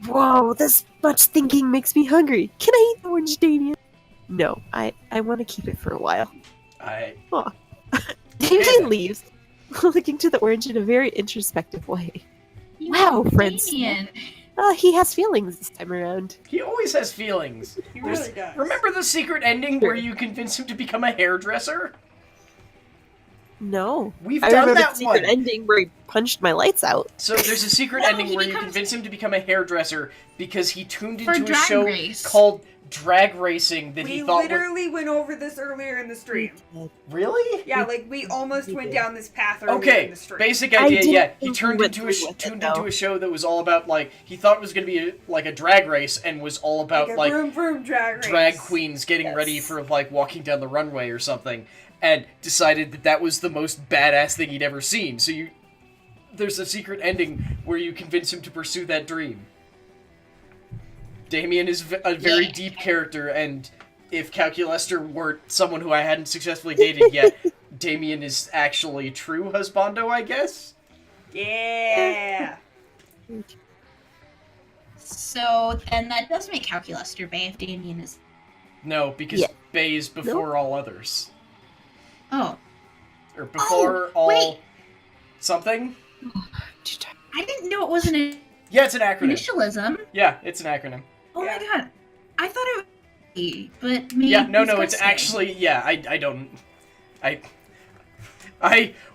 Whoa, this much thinking makes me hungry. Can I eat the orange, Damien? No, I want to keep it for a while. Damien leaves, looking to the orange in a very introspective way. Wow, friends. Damien. He has feelings this time around. He always has feelings. He really does. Remember the secret ending where you convince him to become a hairdresser? No. We've I done remember that the secret one. ending where he punched my lights out. So there's a secret No, ending he where you becomes- convince him to become a hairdresser because he tuned For into a Drag show Race. called Drag Racing that We he thought was... literally went over this earlier in the stream. Really? Yeah, like we almost went down this path earlier Okay, in the stream. basic I idea, didn't yeah. He think turned we went into a through with it, tuned though. into a show that was all about, like, he thought it was going to be like a drag race and was all about, like a like, vroom vroom drag race. drag queens getting Yes. ready for, like, walking down the runway or something, and decided that that was the most badass thing he'd ever seen. So there's a secret ending where you convince him to pursue that dream. Damien is a very deep character, and if Calculester weren't someone who I hadn't successfully dated yet, Damien is actually true husbando, I guess? Yeah. So then that does make Calculester Bay if Damien is. No, because Yeah. Bay is before all others. Oh, Or before all... wait. something? I didn't know it was an Yeah, it's an acronym. initialism. Yeah, it's an acronym. Oh Yeah. my god. I thought it was but maybe Yeah, no, it's actually, yeah, I don't,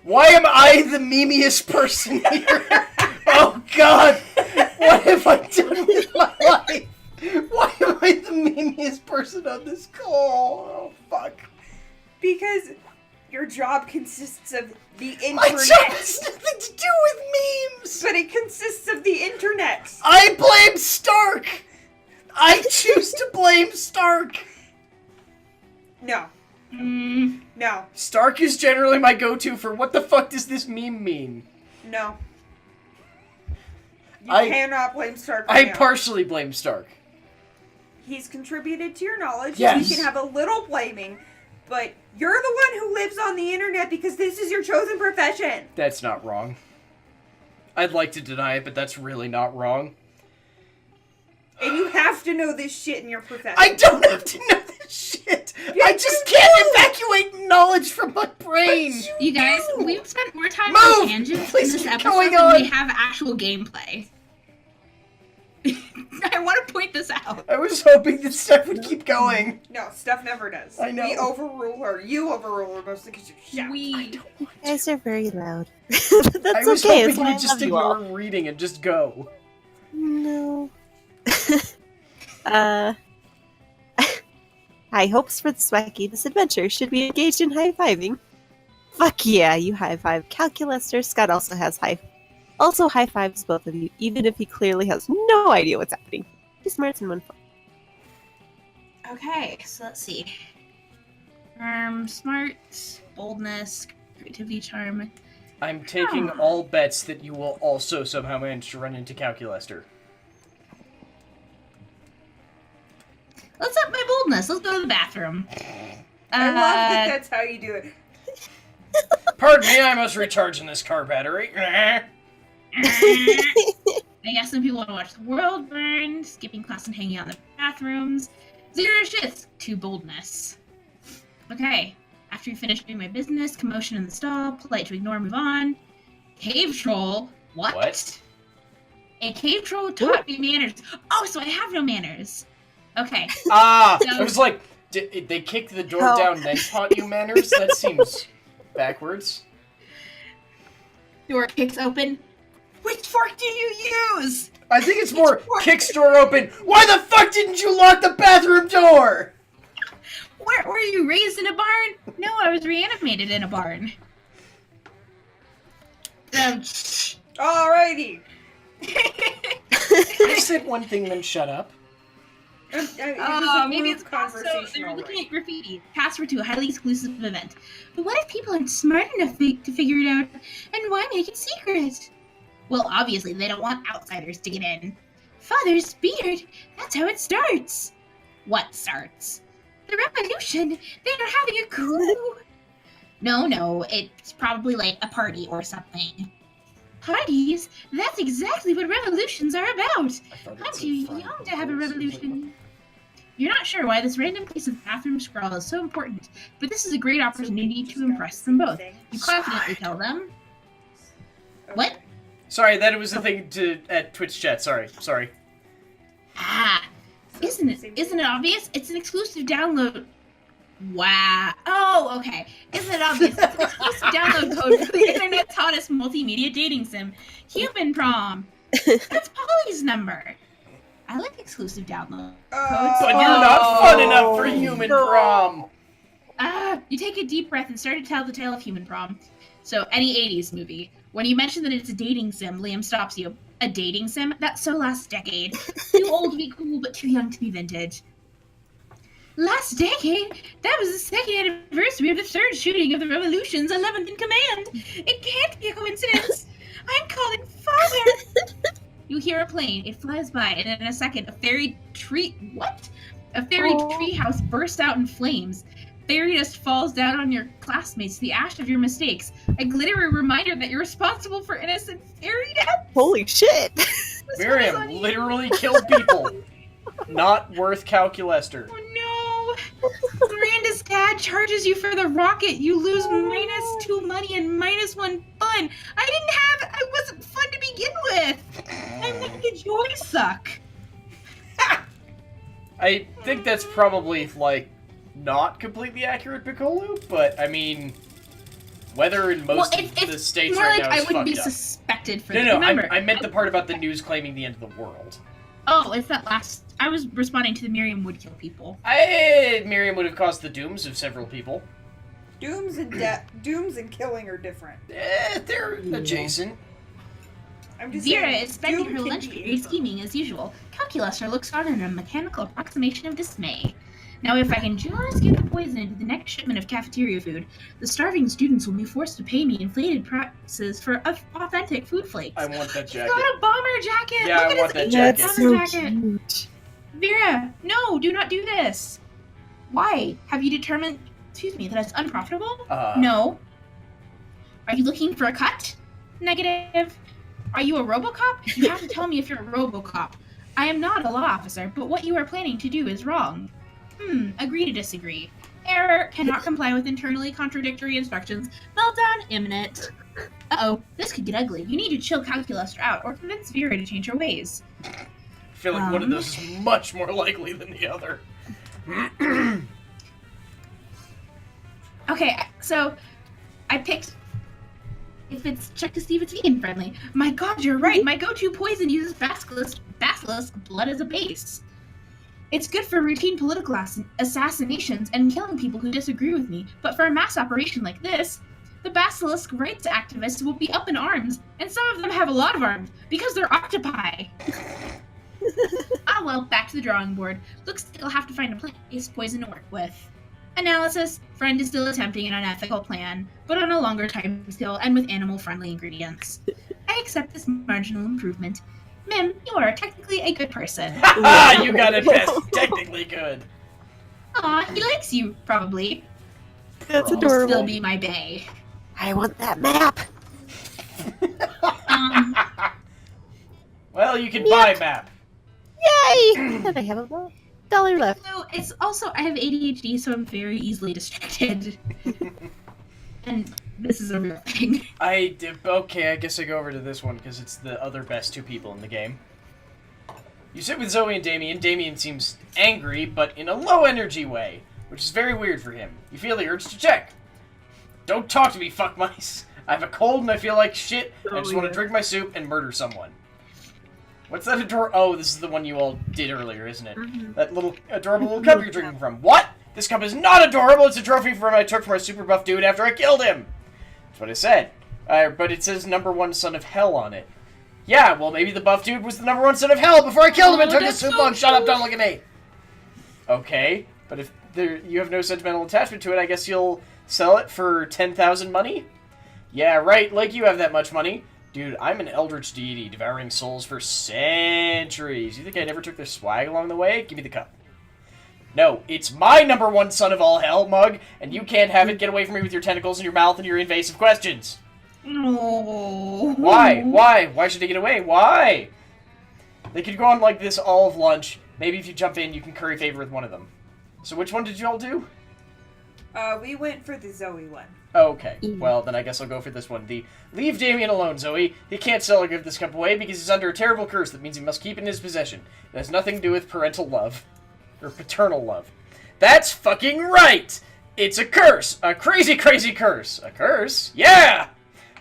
why am I the memeiest person here? Oh god, what have I done with my life? Why am I the memeiest person on this call? Oh fuck. Because your job consists of the My internet. job has nothing to do with memes! But it consists of the internet. I blame Stark! I choose to blame Stark! No. Mm, No. Stark is generally my go-to for what the fuck does this meme mean? No. You I- cannot blame Stark I right now. partially blame Stark. He's contributed to your knowledge. Yes. You can have a little blaming, but you're the one who lives on the internet because this is your chosen profession. That's not wrong. I'd like to deny it, but that's really not wrong. And you have to know this shit in your profession. I don't have to know this shit! I just can't evacuate knowledge from my brain! you guys, we've spent more time Move! on tangents Please in this keep episode going than on. we have actual gameplay. I want to point this out. I was hoping that Steph would keep going. No, Steph never does. I know. We overrule her. You overrule her mostly because you shout. We You guys are very loud. But that's I was okay. hoping It's why you'd I just love you all. ignore reading and just go. No. High hopes for this wacky adventure. Should we engage in high-fiving? Fuck yeah, you high-five. Calculester Scott also has also high-fives both of you, even if he clearly has no idea what's happening. Two smarts and one fun. Okay, so let's see. Smart, boldness, creativity, charm. I'm taking all bets that you will also somehow manage to run into Calculester. Let's up my boldness. Let's go to the bathroom. I love that that's how you do it. Pardon me, I must recharge in this car battery. I guess some people want to watch the world burn, skipping class and hanging out in the bathrooms. 0 shits to boldness. Okay, after you finish doing my business, commotion in the stall, polite to ignore, move on. Cave troll? What? A cave troll taught me manners. Oh, so I have no manners. Okay. I So- was like, they kicked the door down then taught you manners? That seems backwards. Door kicks open. Which fork do you use? I think it's more kicks door open. Why the fuck didn't you lock the bathroom door? Were you raised in a barn? No, I was reanimated in a barn. Alrighty. I said one thing, then shut up. Maybe it's also they're looking at graffiti. Password to a highly exclusive event. But what if people aren't smart enough to figure it out? And why make it secret? Well, obviously they don't want outsiders to get in. Father's beard. That's how it starts. What starts? The revolution. They're having a coup. No, it's probably like a party or something. Parties? That's exactly what revolutions are about. I'm too young to have a revolution. You're not sure why this random piece of bathroom scrawl is so important, but this is a great opportunity to impress them both. You confidently tell them. What? Sorry, that was the thing at Twitch chat. Sorry. Isn't it obvious? It's an exclusive download. Wow. Oh, okay. Isn't it obvious? It's an exclusive download code for the internet's hottest multimedia dating sim, Human Prom. That's Polly's number. I like exclusive download codes. But you're not fun enough for Human Prom. You take a deep breath and start to tell the tale of Human Prom. So, any 80s movie. When you mention that it's a dating sim, Liam stops you. A dating sim? That's so last decade. Too old to be cool, but too young to be vintage. Last decade? That was the second anniversary of the third shooting of the Revolution's 11th in command. It can't be a coincidence. I'm calling Father. You hear a plane. It flies by, and in a second, a fairy treehouse bursts out in flames. Fairy dust falls down on your classmates, the ash of your mistakes. A glittery reminder that you're responsible for innocent fairy deaths. Holy shit! Miriam literally killed people. Not worth Calculester. Oh no! Miranda's dad charges you for the rocket. You lose -2 money and -1 fun. I wasn't fun to begin with. I made the joy suck. I think that's probably, like, not completely accurate, Piccolo, but, I mean, weather in most of the states more right like now is I wouldn't be fucked up. suspected for No, that. Remember, I meant the part about the news claiming the end of the world. Oh, it's that last... I was responding to the Miriam would kill people. Miriam would have caused the dooms of several people. Dooms and killing are different. They're adjacent. I'm just Vera saying, is spending doom her can lunch be period anything. scheming as usual. Calculester looks on in a mechanical approximation of dismay. Now, if I can just get the poison into the next shipment of cafeteria food, the starving students will be forced to pay me inflated prices for authentic food flakes. I want that He's jacket. got a bomber jacket! Yeah, Look I at want his that Asian jacket. bomber That's so jacket! cute. Vera, no, do not do this! Why? Have you determined, that it's unprofitable? No. Are you looking for a cut? Negative. Are you a Robocop? You have to tell me if you're a Robocop. I am not a law officer, but what you are planning to do is wrong. Agree to disagree. Error, cannot comply with internally contradictory instructions. Meltdown imminent. Uh-oh, this could get ugly. You need to chill Calculester out or convince Vera to change her ways. I feel like one of those is much more likely than the other. Okay, so I picked... check to see if it's vegan friendly. My god, you're right. My go-to poison uses basilisk blood as a base. It's good for routine political assassinations and killing people who disagree with me, but for a mass operation like this, the basilisk rights activists will be up in arms, and some of them have a lot of arms, because they're octopi. Well, back to the drawing board. Looks like I'll have to find a plant-based poison to work with. Analysis: friend is still attempting an unethical plan, but on a longer timescale and with animal-friendly ingredients. I accept this marginal improvement. Mim, you are technically a good person. You got it best. Technically good. Aw, he likes you, probably. That's Will adorable. still be my bae. I want that map. Well, you can buy map. Yay! And I have a dollar left. So it's also, I have ADHD, so I'm very easily distracted. And this is a real thing. Okay, I guess I go over to this one because it's the other best two people in the game. You sit with Zoe and Damien. Damien seems angry, but in a low energy way, which is very weird for him. You feel the urge to check. Don't talk to me, fuck mice. I have a cold and I feel like shit. I just want to drink my soup and murder someone. What's that adorable? Oh, this is the one you all did earlier, isn't it? Mm-hmm. That little adorable little cup you're drinking from. What? This cup is not adorable. It's a trophy from I took from a super buff dude after I killed him. That's what I said. But it says #1 son of hell on it. Yeah, well, maybe the buff dude was the #1 son of hell before I killed him and took his soup long. Shut up, don't look at me. Okay, but if you have no sentimental attachment to it, I guess you'll sell it for 10,000 money? Yeah, right, like you have that much money. Dude, I'm an eldritch deity devouring souls for centuries. You think I never took their swag along the way? Give me the cup. No, it's my #1 son of all hell, mug, and you can't have it. Get away from me with your tentacles in your mouth and your invasive questions. No. Why? Why should they get away? Why? They could go on like this all of lunch. Maybe if you jump in, you can curry favor with one of them. So which one did you all do? We went for the Zoe one. Okay, well, then I guess I'll go for this one. Leave Damien alone, Zoe. He can't sell or give this cup away because he's under a terrible curse that means he must keep it in his possession. It has nothing to do with parental love. Or paternal love. That's fucking right! It's a curse! A crazy, crazy curse! A curse? Yeah!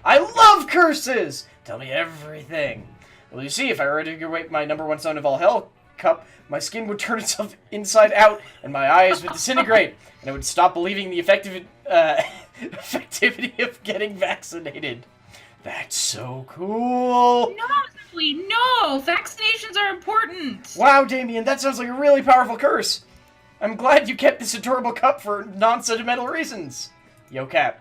I love curses! Tell me everything. Well, you see, if I were to give away my #1 son of all hell cup, my skin would turn itself inside out, and my eyes would disintegrate, and I would stop believing the effectivity of getting vaccinated. That's so cool! No, Zoe, no! Vaccinations are important! Wow, Damien, that sounds like a really powerful curse! I'm glad you kept this adorable cup for non-sentimental reasons! Yo, Cap,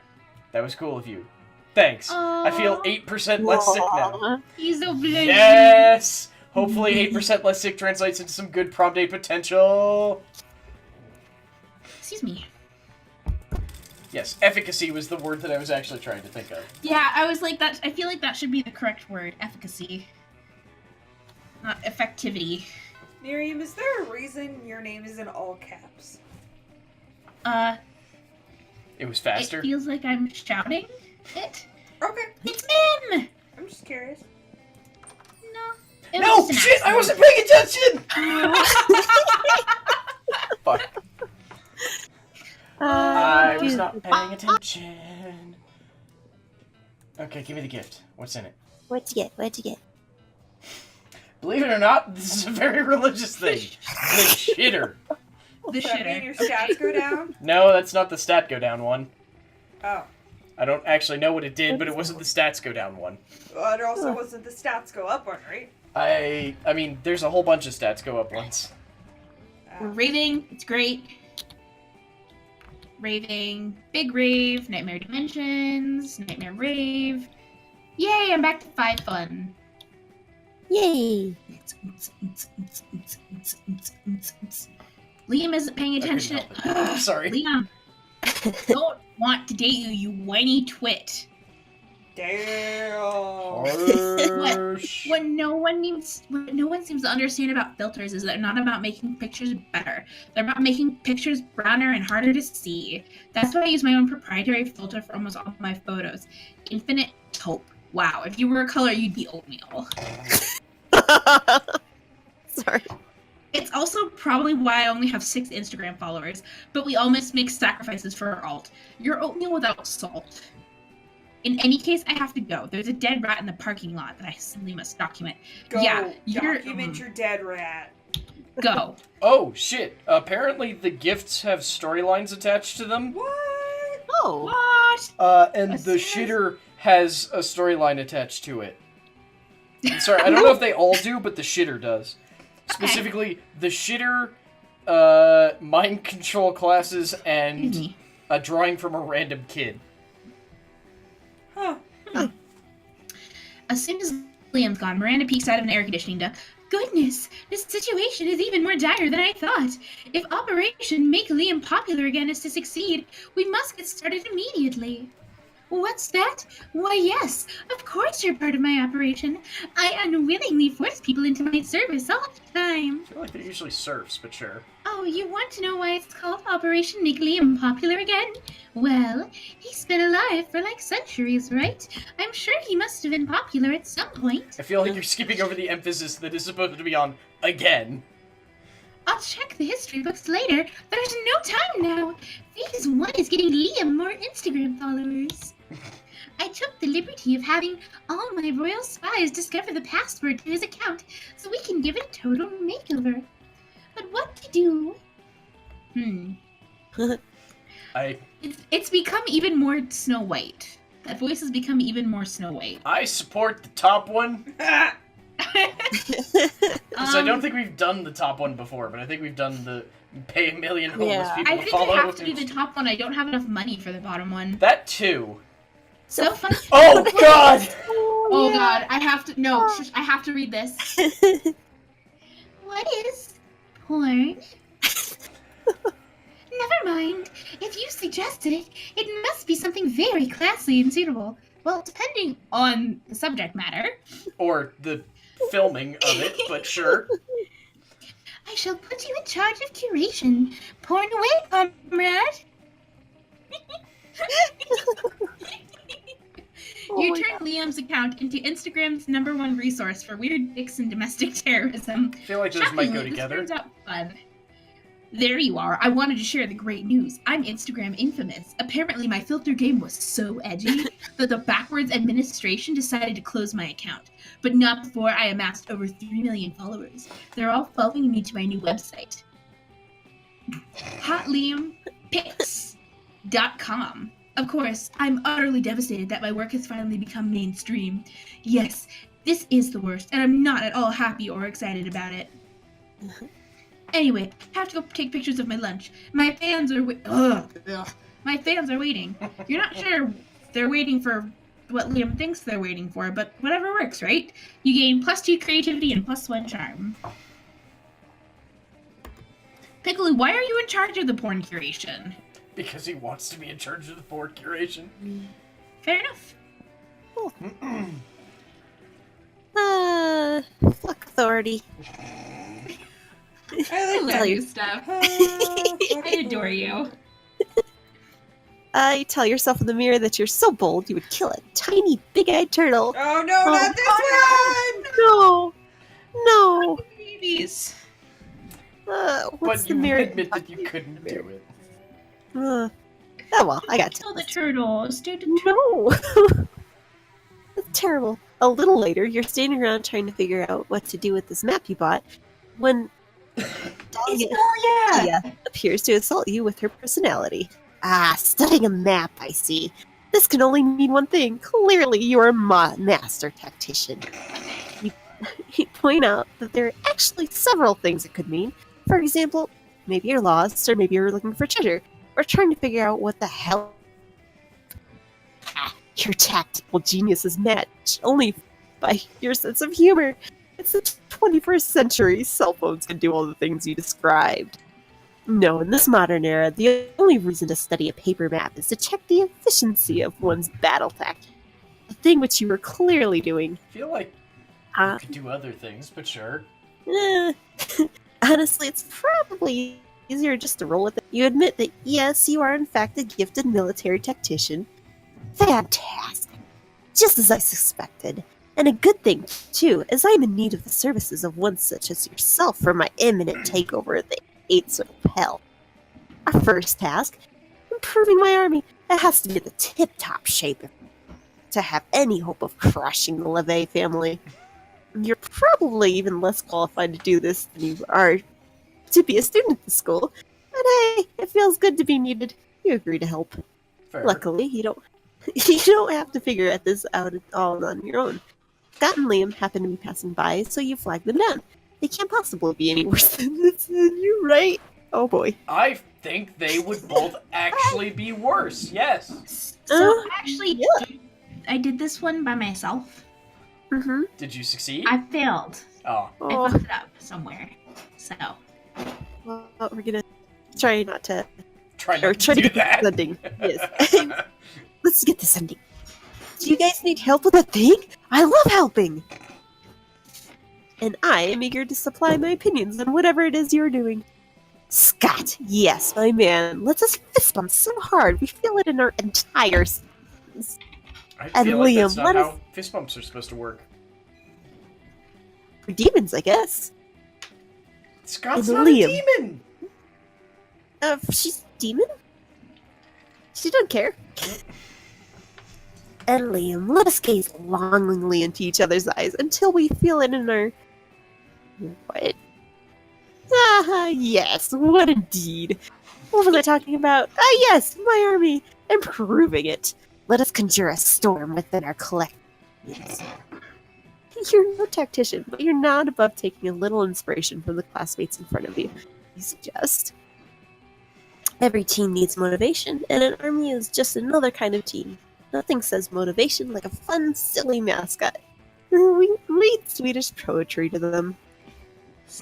that was cool of you. Thanks. I feel 8% less sick now. He's so blue. Yes! Hopefully 8% less sick translates into some good prom date potential. Excuse me. Yes, efficacy was the word that I was actually trying to think of. Yeah, I was like that. I feel like that should be the correct word. Efficacy. Not effectivity. Miriam, is there a reason your name is in all caps? It was faster. It feels like I'm shouting it. Okay, It's Mim! I'm just curious. No. It No! was just an Shit! I accident. wasn't paying attention! Fuck. I was not paying attention. Okay, give me the gift. What's in it? What'd you get? What'd you get? Believe it or not, this is a very religious thing. The shitter. The Does that mean shitter. your stats go down? No, that's not the stat go down one. Oh. I don't actually know what it did, but it wasn't the stats go down one. Well, it also wasn't the stats go up one, right? I mean, there's a whole bunch of stats go up once. We're raving. It's great. Raving. Big rave. Nightmare Dimensions. Nightmare Rave. Yay, I'm back to 5 fun. Yay! Liam isn't paying attention. Sorry. Liam, don't want to date you, you whiny twit. Damn. Harsh. What no one seems to understand about filters is they're not about making pictures better. They're about making pictures browner and harder to see. That's why I use my own proprietary filter for almost all of my photos. Infinite taupe. Wow, if you were a color, you'd be oatmeal. Sorry. It's also probably why I only have 6 Instagram followers, but we all must make sacrifices for our alt. You're oatmeal without salt. In any case, I have to go. There's a dead rat in the parking lot that I simply must document. Go Yeah, you're- document your dead rat. Go. Oh, shit. Apparently the gifts have storylines attached to them. What? Oh. What? And A the serious- shitter has a storyline attached to it. I'm sorry, I don't know if they all do, but the shitter does. Specifically, the shitter mind control classes Excuse and me. a drawing from a random kid. Huh. As soon as Liam's gone, Miranda peeks out of an air conditioning duct. Goodness, this situation is even more dire than I thought. If Operation Make Liam Popular Again is to succeed, we must get started immediately. What's that? Why, yes, of course you're part of my operation. I unwillingly force people into my service all the time. I feel like they're usually serfs, but sure. Oh, you want to know why it's called Operation Make Liam Popular Again? Well, he's been alive for like centuries, right? I'm sure he must have been popular at some point. I feel like you're skipping over the emphasis that is supposed to be on again. I'll check the history books later. There's no time now. Phase 1 is getting Liam more Instagram followers. I took the liberty of having all my royal spies discover the password to his account so we can give it a total makeover. But what to do? It's become even more Snow White. That voice has become even more Snow White. I support the top one. Because I don't think we've done the top one before, but I think we've done the pay 1 million homeless people I to think follow. I have to do the top one. I don't have enough money for the bottom one. That too. So fun. Oh God! Oh God, I have to. No, shush, I have to read this. What is porn? Never mind. If you suggested it, it must be something very classy and suitable. Well, depending on the subject matter. Or the filming of it, but sure. I shall put you in charge of curation. Porn away, comrade. You turn Liam's account into Instagram's #1 resource for weird dicks and domestic terrorism. I feel like those might go Shockingly, together. This turns out fun. There you are. I wanted to share the great news. I'm Instagram infamous. Apparently my filter game was so edgy that the backwards administration decided to close my account. But not before I amassed over 3 million followers. They're all following me to my new website. HotLiamPics.com. Of course, I'm utterly devastated that my work has finally become mainstream. Yes, this is the worst, and I'm not at all happy or excited about it. Anyway, I have to go take pictures of my lunch. My fans are My fans are waiting. You're not sure they're waiting for what Liam thinks they're waiting for, but whatever works, right? You gain +2 creativity and +1 charm. Piccolo, why are you in charge of the porn curation? Because he wants to be in charge of the board curation. Fair enough. Fuck authority. I like Love you, Steph. I adore you. You tell yourself in the mirror that you're so bold you would kill a tiny, big-eyed turtle. Oh no, not this one! No! Babies. What's But the you mirror? admit that you couldn't do it. Oh well, I got Kill to. the turtles. No! That's terrible. A little later, you're standing around trying to figure out what to do with this map you bought when Dahlia appears to assault you with her personality. Studying a map, I see. This can only mean one thing. Clearly, you're a master tactician. You point out that there are actually several things it could mean. For example, maybe you're lost, or maybe you're looking for treasure, or trying to figure out what the hell. Your tactical genius is matched only by your sense of humor. It's the 21st century. Cell phones can do all the things you described. No, in this modern era, the only reason to study a paper map is to check the efficiency of one's battle tactic. A thing which you were clearly doing. I feel like Uh, you could do other things, but sure. Honestly, it's probably easier just to roll with it. You admit that yes, you are in fact a gifted military tactician. Fantastic. Just as I suspected. And a good thing, too, as I'm in need of the services of one such as yourself for my imminent takeover of the 8th of Hell. Our first task, improving my army. It has to be the tip-top shape to have any hope of crushing the LeVay family. You're probably even less qualified to do this than you are to be a student at the school. But hey, it feels good to be needed. You agree to help. Fair. Luckily, you don't have to figure this out all on your own. Scott and Liam happen to be passing by, so you flag them down. They can't possibly be any worse than you, right? Oh boy. I think they would both actually be worse. Yes. So actually, yeah. I did this one by myself. Mm-hmm. Did you succeed? I failed. Oh. I fucked it up somewhere. So. Well, we're gonna try not to. Try Or not try to to do get that. this ending. Yes. Let's get this ending. Do you guys need help with a thing? I love helping! And I am eager to supply my opinions on whatever it is you're doing. Scott, yes, my man, lets us fist bump so hard we feel it in our entire systems. I And feel like that's Liam, not let how us- fist bumps are supposed to work. For demons, I guess. Scott's And not Liam. a demon! She's a demon? She don't care. And Liam, let us gaze longingly into each other's eyes until we feel it in our... What? Ah, yes, what indeed. What was I talking about? Ah, yes, my army, and proving it. Let us conjure a storm within our collective. Yes. You're no tactician, but you're not above taking a little inspiration from the classmates in front of you. You suggest. Every team needs motivation, and an army is just another kind of team. Nothing says motivation like a fun, silly mascot. We read Swedish poetry to them.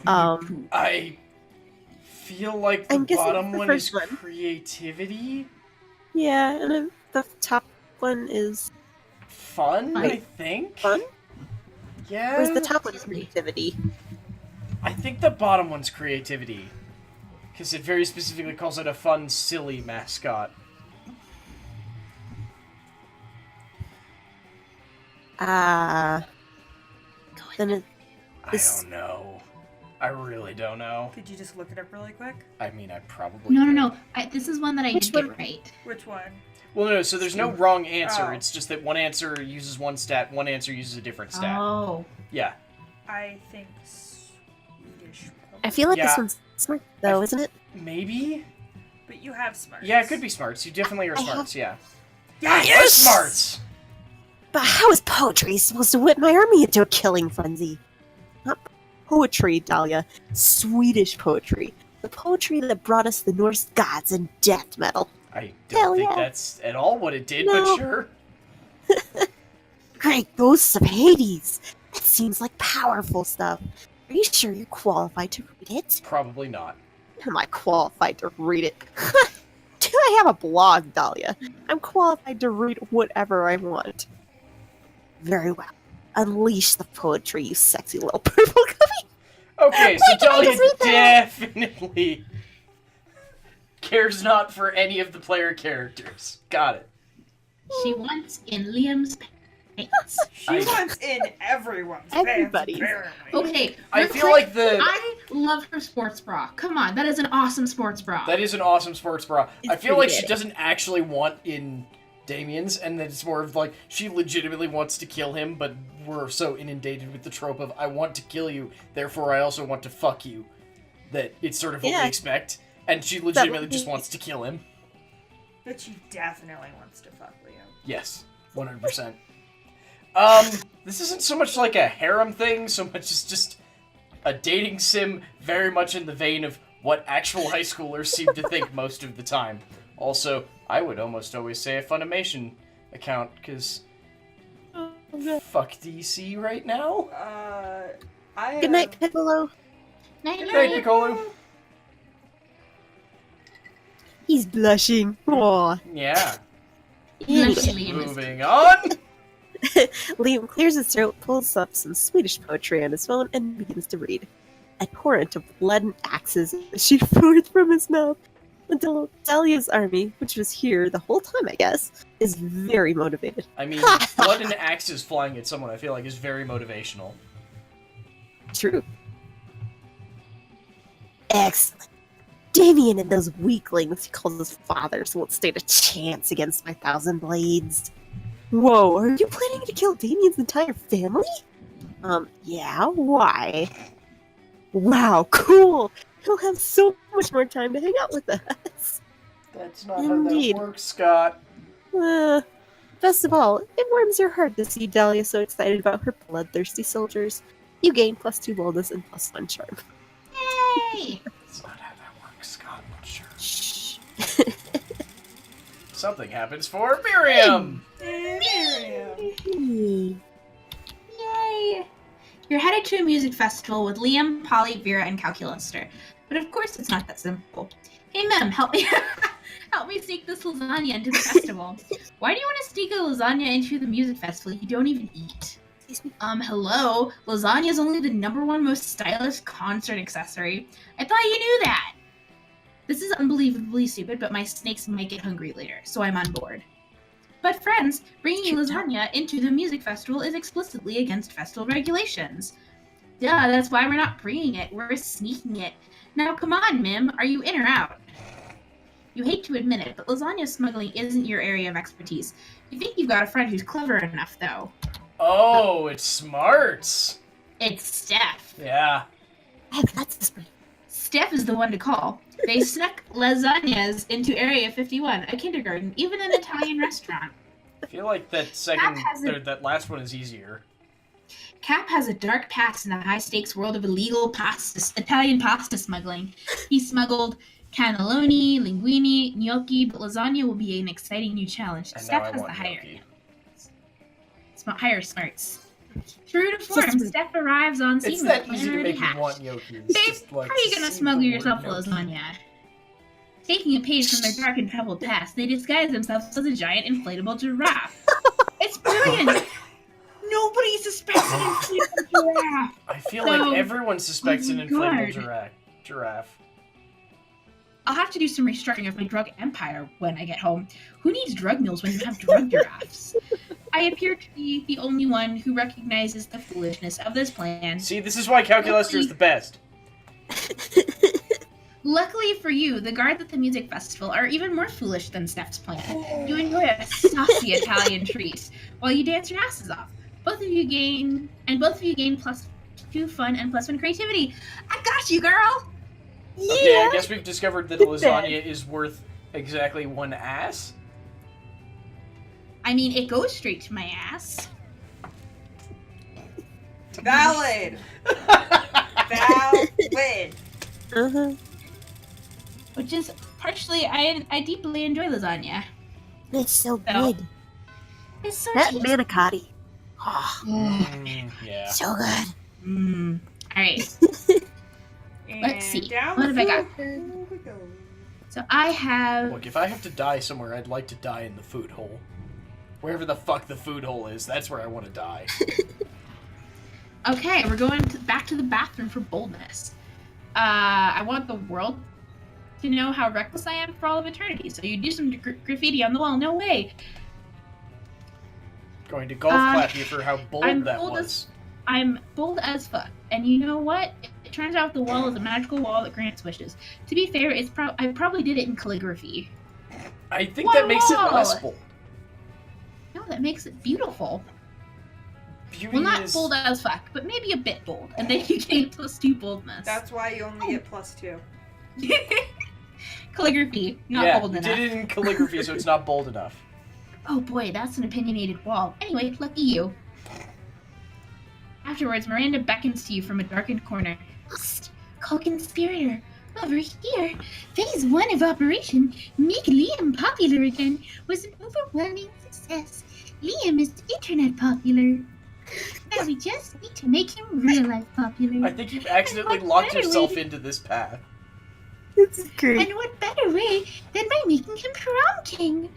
I feel like the I'm guessing bottom the one first is one. creativity. Yeah, and then the top one is Fun, I Wait. think? fun? Yeah. Where's the top one? Creativity. I think the bottom one's creativity. Because it very specifically calls it a fun, silly mascot. Then it, I This- don't know. I really don't know. Could you just look it up really quick? I mean, I probably No. could. This is one that I Which did one? get right. Which one? Well, no, so there's no wrong answer. Oh. It's just that one answer uses one stat, one answer uses a different stat. Oh. Yeah. I think Swedish. I feel like Yeah. this one's smart, though, isn't it? Maybe? But you have smarts. Yeah, it could be smarts. You definitely are I have- smarts, yeah. Yes! You're smarts! But how is poetry supposed to whip my army into a killing frenzy? Not poetry, Dahlia. Swedish poetry. The poetry that brought us the Norse gods and death metal. I don't Hell think yeah. that's at all what it did, No. but sure. Great ghosts of Hades. That seems like powerful stuff. Are you sure you're qualified to read it? Probably not. Am I qualified to read it? Do I have a blog, Dahlia? I'm qualified to read whatever I want. Very well. Unleash the poetry, you sexy little purple gummy. Okay, so Why can't I Dahlia just read that? definitely cares not for any of the player characters. Got it. She wants in Liam's pants. She I- wants in everyone's Everybody's. pants, Okay. I real feel quick, like the... I love her sports bra. Come on, that is an awesome sports bra. That is an awesome sports bra. It's I feel like pretty she good. doesn't actually want in Damien's, and that it's more of like she legitimately wants to kill him, but we're so inundated with the trope of I want to kill you, therefore I also want to fuck you, that it's sort of what Yeah. we expect, and she legitimately would just be- wants to kill him. But she definitely wants to fuck Liam. Yes, 100%. This isn't so much like a harem thing, so much as just a dating sim very much in the vein of what actual high schoolers seem to think most of the time. Also, I would almost always say a Funimation account, because fuck DC right now. I Good night, Piccolo. Night, Good night, Piccolo. He's blushing. Aw. Yeah, Anyway, Liam is moving on. Liam clears his throat, pulls up some Swedish poetry on his phone, and begins to read. A torrent of blood and axes shoot forth from his mouth until Dahlia's army, which was here the whole time, I guess, is very motivated. I mean, blood and axes flying at someone I feel like is very motivational. True. Excellent. Damien and those weaklings he calls his fathers won't stand a chance against my 1,000 blades. Whoa, are you planning to kill Damien's entire family? Yeah, why? Wow, cool! He'll have so much more time to hang out with us. That's not Indeed. how that works, Scott. Best of all, it warms your heart to see Dahlia so excited about her bloodthirsty soldiers. You gain +2 boldness and +1 charm. Yay! That's not how that works, Scott. something happens for Miriam! Miriam. Yay! You're headed to a music festival with Liam, Polly, Vera, and Calculester. But of course it's not that simple. Hey Mem, help me help me sneak this lasagna into the festival. Why do you want to sneak a lasagna into the music festival you don't even eat? Hello? Lasagna is only the #1 most stylish concert accessory. I thought you knew that! This is unbelievably stupid, but my snakes might get hungry later, so I'm on board. But friends, bringing lasagna into the music festival is explicitly against festival regulations. Duh, that's why we're not bringing it, we're sneaking it. Now come on, Mim, are you in or out? You hate to admit it, but lasagna smuggling isn't your area of expertise. You think you've got a friend who's clever enough, though. Oh, it's smarts! It's Steph. Yeah. Steph is the one to call. They snuck lasagnas into Area 51, a kindergarten, even an Italian restaurant. I feel like that that last one is easier. Cap has a dark past in the high-stakes world of illegal Italian pasta smuggling. He smuggled cannelloni, linguine, gnocchi, but lasagna will be an exciting new challenge. And Steph now I has want the gnocchi. higher smarts. True to form, Steph arrives on scene It's with that a easy to plan make already you want hatched. gnocchi. Babe, how are you gonna smuggle yourself a lasagna? Taking a page from their dark and troubled past, they disguise themselves as a giant inflatable giraffe. It's brilliant! Nobody suspects an inflatable giraffe! I feel So, like everyone suspects an oh my inflatable giraffe. I'll have to do some restructuring of my drug empire when I get home. Who needs drug mules when you have drug giraffes? I appear to be the only one who recognizes the foolishness of this plan. See, this is why Calculester is the best. Luckily for you, the guards at the music festival are even more foolish than Steph's plan. You enjoy a saucy Italian treat while you dance your asses off. Both of you gain +2 fun and +1 creativity. I got you, girl! Okay, I guess we've discovered that lasagna is worth exactly 1 ass. I mean, it goes straight to my ass. Valid. Valid. Which is partially, I deeply enjoy lasagna. It's so So- good. It's so That tasty. manicotti. Oh, Yeah. so good. Alright, let's see. Down What have I got? Here we go. So I have... Look, if I have to die somewhere, I'd like to die in the food hole. Wherever the fuck the food hole is, that's where I want to die. Okay, we're going back to the bathroom for boldness. I want the world to know how reckless I am for all of eternity. So you do some graffiti on the wall. No way. Going to golf clap you for how bold I'm that bold was. I'm bold as fuck. And you know what? It turns out the wall is a magical wall that grants wishes. To be fair, I probably did it in calligraphy. I think that makes it less bold. No, that makes it beautiful. Beauty Well, not is... bold as fuck, but maybe a bit bold. And then you gain +2 boldness. That's why you only get +2. Calligraphy, not yeah, bold you enough. did it in calligraphy, so it's not bold enough. Oh boy, that's an opinionated wall. Anyway, lucky you. Afterwards, Miranda beckons to you from a darkened corner. Psst, co-conspirator, over here. Phase 1 of Operation Make Liam Popular Again was an overwhelming success. Liam is internet popular. Now we just need to make him real life popular. I think you've accidentally what locked better yourself way- into this path. It's great. And what better way than by making him prom king?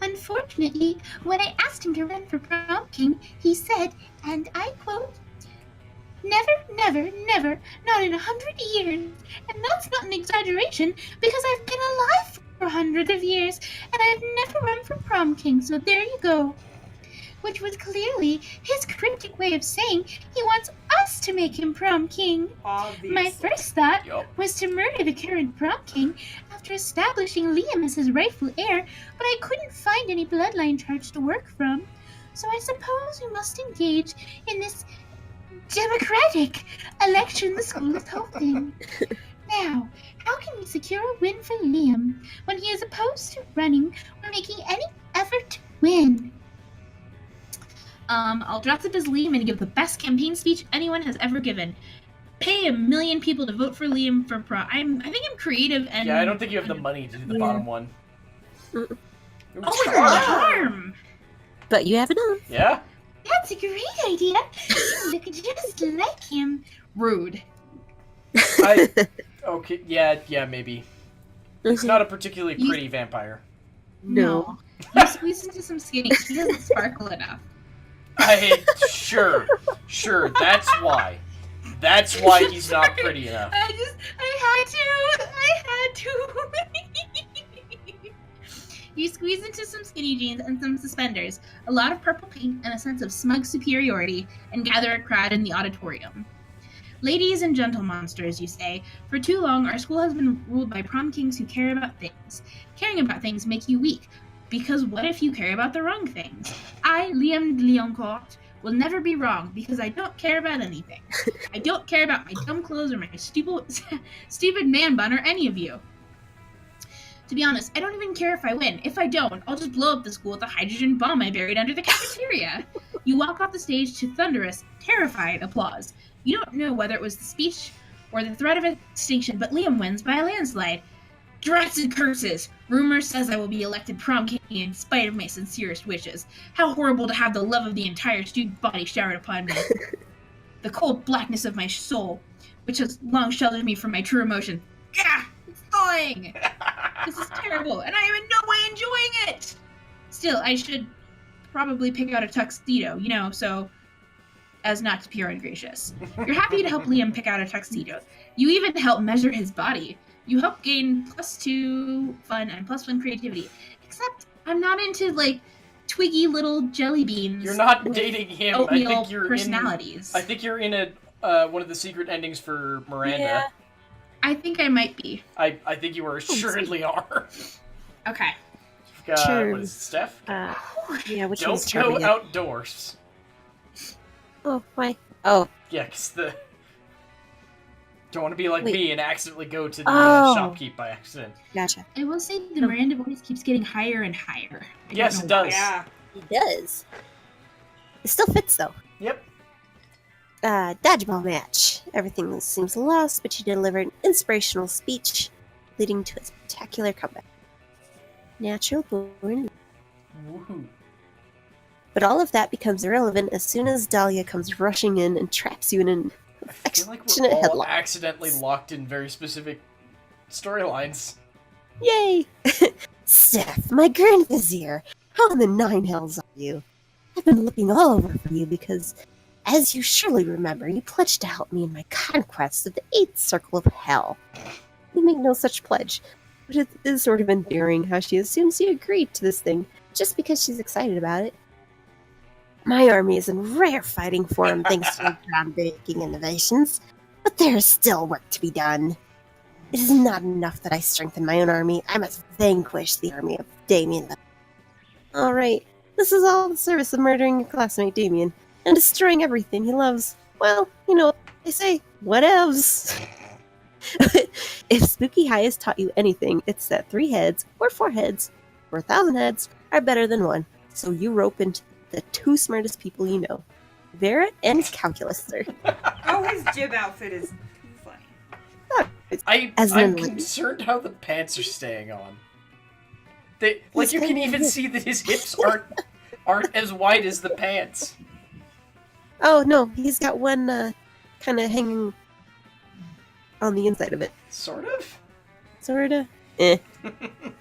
Unfortunately, when I asked him to run for prom king, he said, and I quote, "Never, never, never, not in 100 years. And that's not an exaggeration, because I've been alive for hundreds of years, and I've never run for prom king, so there you go." Which was clearly his cryptic way of saying he wants us to make him prom king. Obviously. My first thought Yup. was to murder the current prom king after establishing Liam as his rightful heir, but I couldn't find any bloodline charts to work from. So I suppose we must engage in this democratic election the school is holding. Now, how can we secure a win for Liam when he is opposed to running or making any effort to win? I'll dress up as Liam and give the best campaign speech anyone has ever given. Pay 1 million people to vote for Liam for prom. I think I'm creative and... Yeah, I don't think you have the money to do the bottom one. Ooh, Oh, it's a charm! But you have it on. Yeah? That's a great idea. You look just like him. Rude. Okay, yeah, maybe. He's not a particularly pretty vampire. No. You squeeze into some skinny. He doesn't sparkle enough. Sure, that's why. That's why he's not pretty enough. I had to. You squeeze into some skinny jeans and some suspenders, a lot of purple paint, and a sense of smug superiority, and gather a crowd in the auditorium. Ladies and gentle monsters, you say, for too long our school has been ruled by prom kings who care about things. Caring about things make you weak, because what if you care about the wrong things? I, Liam Leoncourt, will never be wrong, because I don't care about anything. I don't care about my dumb clothes or my stupid man bun or any of you. To be honest, I don't even care if I win. If I don't, I'll just blow up the school with a hydrogen bomb I buried under the cafeteria. You walk off the stage to thunderous, terrified applause. You don't know whether it was the speech or the threat of extinction, but Liam wins by a landslide. Drats and curses! Rumor says I will be elected prom king in spite of my sincerest wishes. How horrible to have the love of the entire student body showered upon me. The cold blackness of my soul, which has long sheltered me from my true emotion. Gah! It's thawing! This is terrible, and I am in no way enjoying it! Still, I should probably pick out a tuxedo, so as not to appear ungracious. You're happy to help Liam pick out a tuxedo. You even help measure his body. You help gain +2 fun and +1 creativity. Except, I'm not into, twiggy little jelly beans. You're not dating him. Oatmeal I think you're personalities. I think you're in one of the secret endings for Miranda. Yeah. I think I might be. I think you assuredly are. Okay. Sure. What is it, Steph? Yeah, which Don't one's go charming? outdoors. Oh, why? Oh, Yeah, because don't want to be like Wait. me and accidentally go to the Oh. shopkeep by accident. gotcha. I will say the Miranda voice keeps getting higher and higher. I Yes, don't it know does. Yeah. He does. It still fits, though. Yep. Dodgeball match. Everything seems lost, but you deliver an inspirational speech leading to a spectacular comeback. Natural born. Woohoo. But all of that becomes irrelevant as soon as Dahlia comes rushing in and traps you in an I feel like affectionate we're all headlock. accidentally locked in very specific storylines. Yay! Steph, my Grand Vizier, how in the nine hells are you? I've been looking all over for you because, as you surely remember, you pledged to help me in my conquest of the 8th Circle of Hell. You make no such pledge, but it is sort of endearing how she assumes you agreed to this thing just because she's excited about it. My army is in rare fighting form thanks to your groundbreaking innovations, but there is still work to be done. It is not enough that I strengthen my own army. I must vanquish the army of Damien. Alright, this is all the service of murdering your classmate Damien and destroying everything he loves. Well, you know what they say, whatevs. If Spooky High has taught you anything, it's that 3 heads, or 4 heads, or 1,000 heads are better than 1. So you rope into the 2 smartest people you know, Vera and Calculester. Oh, his jib outfit is too funny. I'm concerned how the pants are staying on. He's You can kinda even hip. see that his hips aren't as wide as the pants. Oh no, he's got one kind of hanging on the inside of it. Sort of. Sorta.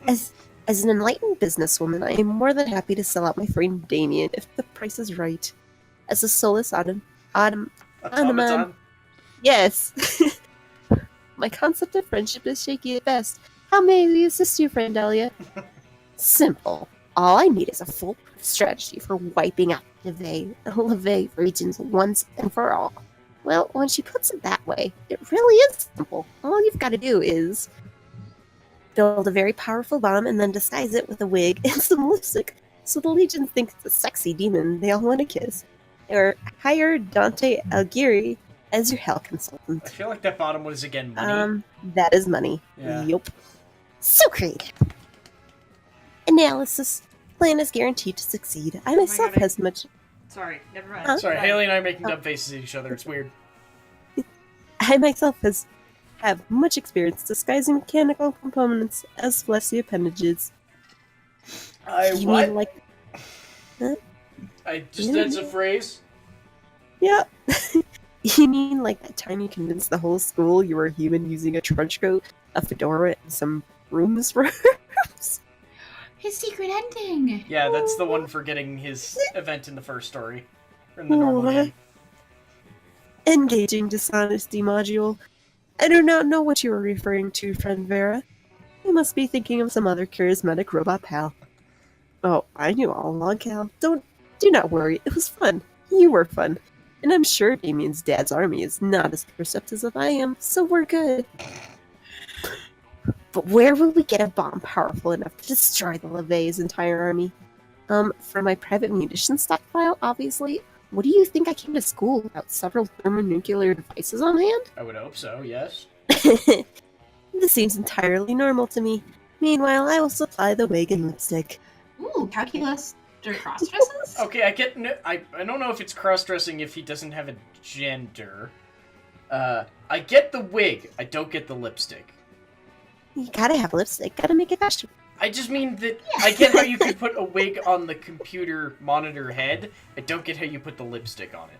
As an enlightened businesswoman, I am more than happy to sell out my friend Damien if the price is right. As a soulless automaton. Yes. My concept of friendship is shaky at best. How may we assist you, friend Dahlia? Simple. All I need is a foolproof strategy for wiping out the Levay regions once and for all. Well, when she puts it that way, it really is simple. All you've got to do is build a very powerful bomb and then disguise it with a wig and some lipstick so the Legion thinks it's a sexy demon they all want to kiss. Or hire Dante Alighieri as your hell consultant. I feel like that bottom one is again money. That is money. Yeah. Yup. So creative. Analysis. Plan is guaranteed to succeed. I myself God, has much. Sorry, never mind. Huh? Sorry, Hailey and I are making dumb faces at each other. It's weird. I myself have much experience disguising mechanical components as fleshy appendages. I You what? mean like... Huh? I just that's a phrase. Yeah. You mean like that time you convinced the whole school you were a human using a trench coat, a fedora, and some rooms robes? His secret ending. Yeah, that's the one for getting his event in the first story. Or in the normal game. Engaging dishonesty module. I do not know what you were referring to, friend Vera. You must be thinking of some other charismatic robot pal. Oh, I knew all along, Cal. Do not worry. It was fun. You were fun. And I'm sure Damien's dad's army is not as perceptive as I am, so we're good. But where will we get a bomb powerful enough to destroy the LeVay's entire army? For my private munitions stockpile, obviously. What do you think I came to school without several thermonuclear devices on hand? I would hope so, yes. This seems entirely normal to me. Meanwhile, I will supply the wig and lipstick. Ooh, Calculester cross-dresses? Okay, I don't know if it's cross-dressing if he doesn't have a gender. I get the wig, I don't get the lipstick. You gotta have lipstick, gotta make it fashionable. I just mean that I get how you could put a wig on the computer monitor head. I don't get how you put the lipstick on it.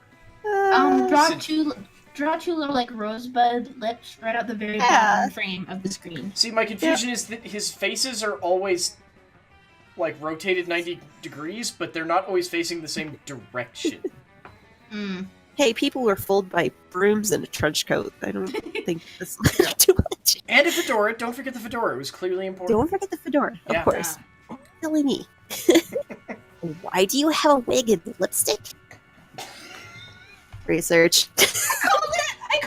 Draw two little like rosebud lips right out the very Yeah. bottom frame of the screen. See, my confusion is that his faces are always like rotated 90 degrees, but they're not always facing the same direction. Hey, people were fooled by brooms and a trench coat. I don't think this is too much. And a fedora. Don't forget the fedora. It was clearly important. Don't forget the fedora, Yeah. of course. Silly me. Why do you have a wig and lipstick? Research. I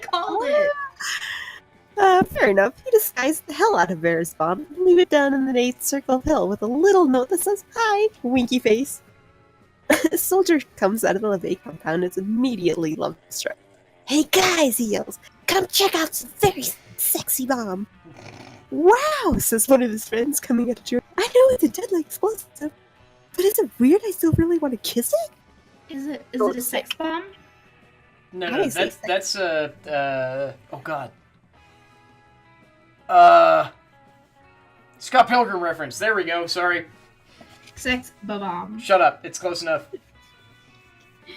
called it! Fair enough. You disguise the hell out of Vera's bomb and leave it down in the 8th circle of hill with a little note that says, "Hi, winky face." A soldier comes out of the LeVay compound and is immediately love struck. "Hey guys," he yells, "come check out some very sexy bomb." "Wow," says one of his friends coming at a joke. "I know it's a deadly explosive, but is it weird I still really want to kiss it?" Is it a sex bomb? No, Obviously, that's oh god. Scott Pilgrim reference. There we go. Sorry. Sex bomb. Shut up. It's close enough.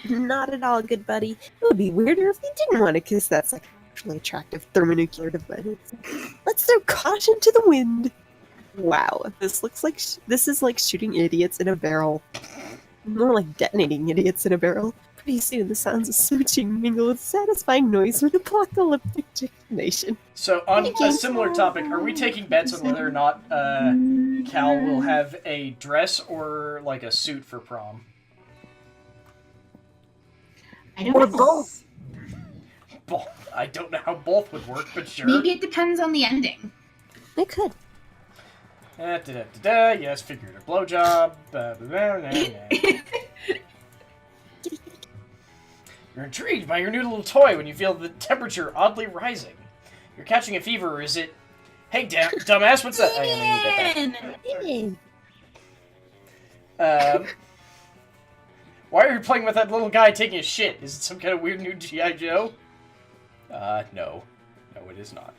Not at all, good buddy. It would be weirder if they didn't want to kiss that sexually attractive thermonuclear device. Let's throw caution to the wind. Wow, this is like shooting idiots in a barrel. More like detonating idiots in a barrel. Pretty soon, the sounds of smooching mingle with satisfying noise from apocalyptic detonation. So, on a similar topic, are we taking bets on whether or not Cal will have a dress or like a suit for prom? I don't Or know. both. I don't know how both would work, but sure. Maybe it depends on the ending. It could. Yes, figured a blowjob. Blah, blah, blah, blah, blah. You're intrigued by your new little toy when you feel the temperature oddly rising. You're catching a fever, or is it... Hey, dumbass, what's that? I need that Hey. back. Why are you playing with that little guy taking a shit? Is it some kind of weird new G.I. Joe? No. No, it is not.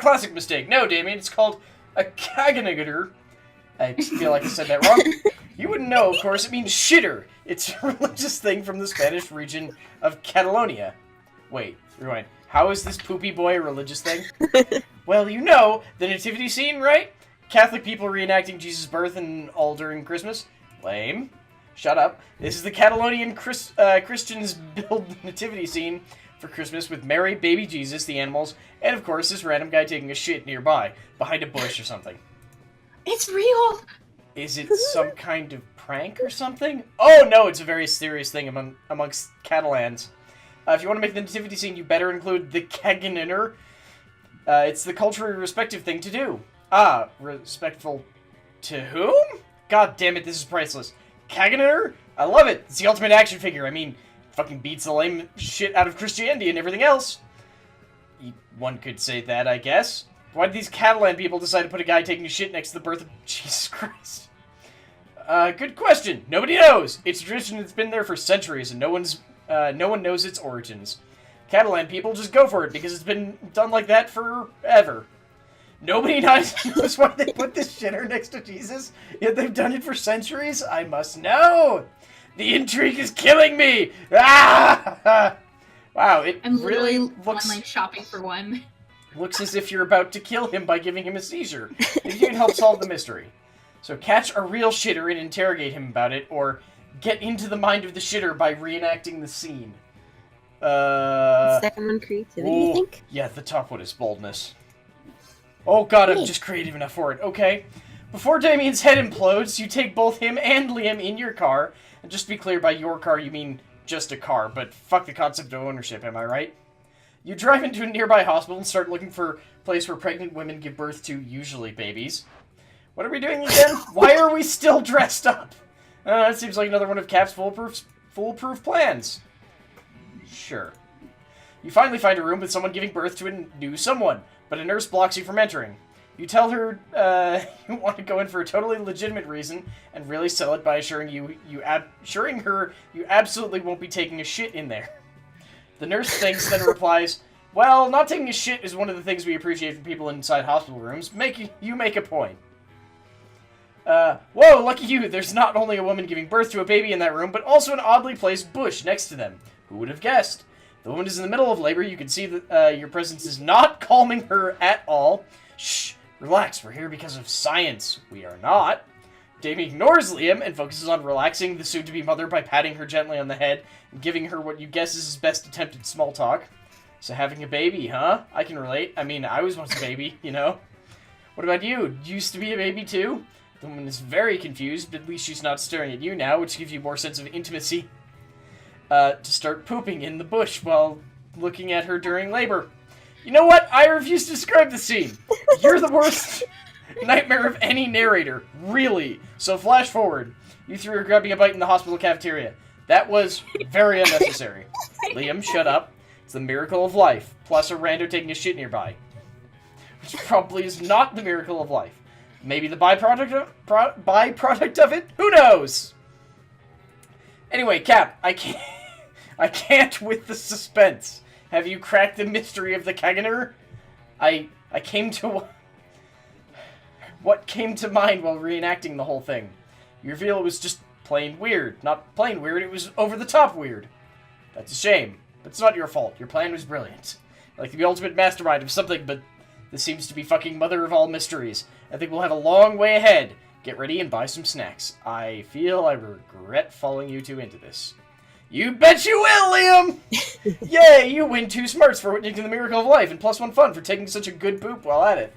Classic mistake. No, Damien, it's called a caganator. I feel like I said that wrong. You wouldn't know, of course, it means shitter. It's a religious thing from the Spanish region of Catalonia. Wait, rewind. How is this poopy boy a religious thing? Well, you know, the nativity scene, right? Catholic people reenacting Jesus' birth and all during Christmas. Lame. Shut up. This is the Catalonian Christians build the nativity scene for Christmas with Mary, baby Jesus, the animals, and of course this random guy taking a shit nearby, behind a bush or something. It's real! Is it some kind of prank or something? Oh no, it's a very serious thing amongst Catalans. If you want to make the nativity scene, you better include the caganator. It's the culturally respective thing to do. Respectful to whom? God damn it, this is priceless. Caganator? I love it. It's the ultimate action figure. I mean, fucking beats the lame shit out of Christianity and everything else. One could say that, I guess. Why did these Catalan people decide to put a guy taking a shit next to the birth of Jesus Christ? Good question. Nobody knows. It's a tradition that's been there for centuries, and no one knows its origins. Catalan people just go for it because it's been done like that forever. Nobody knows why they put this shitter next to Jesus, yet they've done it for centuries? I must know! The intrigue is killing me! Ah! Wow, I'm really literally looks... online shopping for one. Looks as if you're about to kill him by giving him a seizure. If you can help solve the mystery. So catch a real shitter and interrogate him about it, or get into the mind of the shitter by reenacting the scene. Second one, creativity, you think? Yeah, the top one is boldness. Oh god, I'm just creative enough for it. Okay. Before Damien's head implodes, you take both him and Liam in your car. And just to be clear, by your car, you mean just a car, but fuck the concept of ownership, am I right? You drive into a nearby hospital and start looking for a place where pregnant women give birth to, usually, babies. What are we doing again? Why are we still dressed up? That seems like another one of Cap's foolproof plans. Sure. You finally find a room with someone giving birth to a new someone, but a nurse blocks you from entering. You tell her you want to go in for a totally legitimate reason, and really sell it by assuring her you absolutely won't be taking a shit in there. The nurse thinks, then replies, "Well, not taking a shit is one of the things we appreciate from people inside hospital rooms. You make a point." Whoa, lucky you, there's not only a woman giving birth to a baby in that room, but also an oddly placed bush next to them. Who would have guessed? The woman is in the middle of labor. You can see that your presence is not calming her at all. Shh, relax, we're here because of science. We are not. Damien ignores Liam and focuses on relaxing the soon-to-be mother by patting her gently on the head and giving her what you guess is his best attempt at small talk. So having a baby, huh? I can relate. I mean, I was once a baby, you know? What about you? You used to be a baby too? The woman is very confused, but at least she's not staring at you now, which gives you more sense of intimacy. To start pooping in the bush while looking at her during labor. You know what? I refuse to describe the scene. You're the worst nightmare of any narrator. Really. So flash forward. You three are grabbing a bite in the hospital cafeteria. That was very unnecessary. Liam, shut up. It's the miracle of life. Plus a rando taking a shit nearby. Which probably is not the miracle of life. Maybe the byproduct of it? Who knows? Anyway, Cap, I can't with the suspense. Have you cracked the mystery of the Kaganer? What came to mind while reenacting the whole thing? You reveal it was just plain weird. Not plain weird, it was over-the-top weird. That's a shame. But it's not your fault. Your plan was brilliant. Like the ultimate mastermind of something, but this seems to be fucking mother of all mysteries. I think we'll have a long way ahead. Get ready and buy some snacks. I feel I regret following you two into this. You bet you will, Liam! Yay, you win 2 smarts for witnessing the miracle of life, and +1 fun for taking such a good poop while at it.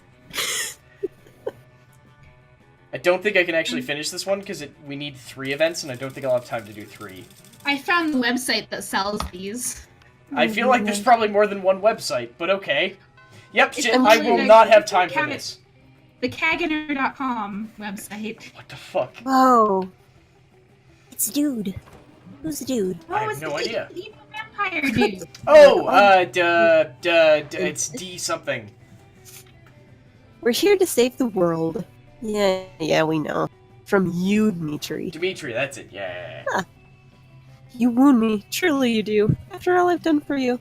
I don't think I can actually finish this one, because we need 3 events, and I don't think I'll have time to do 3. I found the website that sells these. I feel like there's probably more than one website, but okay. Yep, shit, I will not have time for this. The Kaganer.com website. What the fuck? Whoa. It's a dude. Who's the dude? I have no idea. The evil vampire dude. It's D something. We're here to save the world. Yeah, we know. From you, Dmitri. Dimitri, that's it, yeah. Huh. You wound me. Truly you do. After all I've done for you.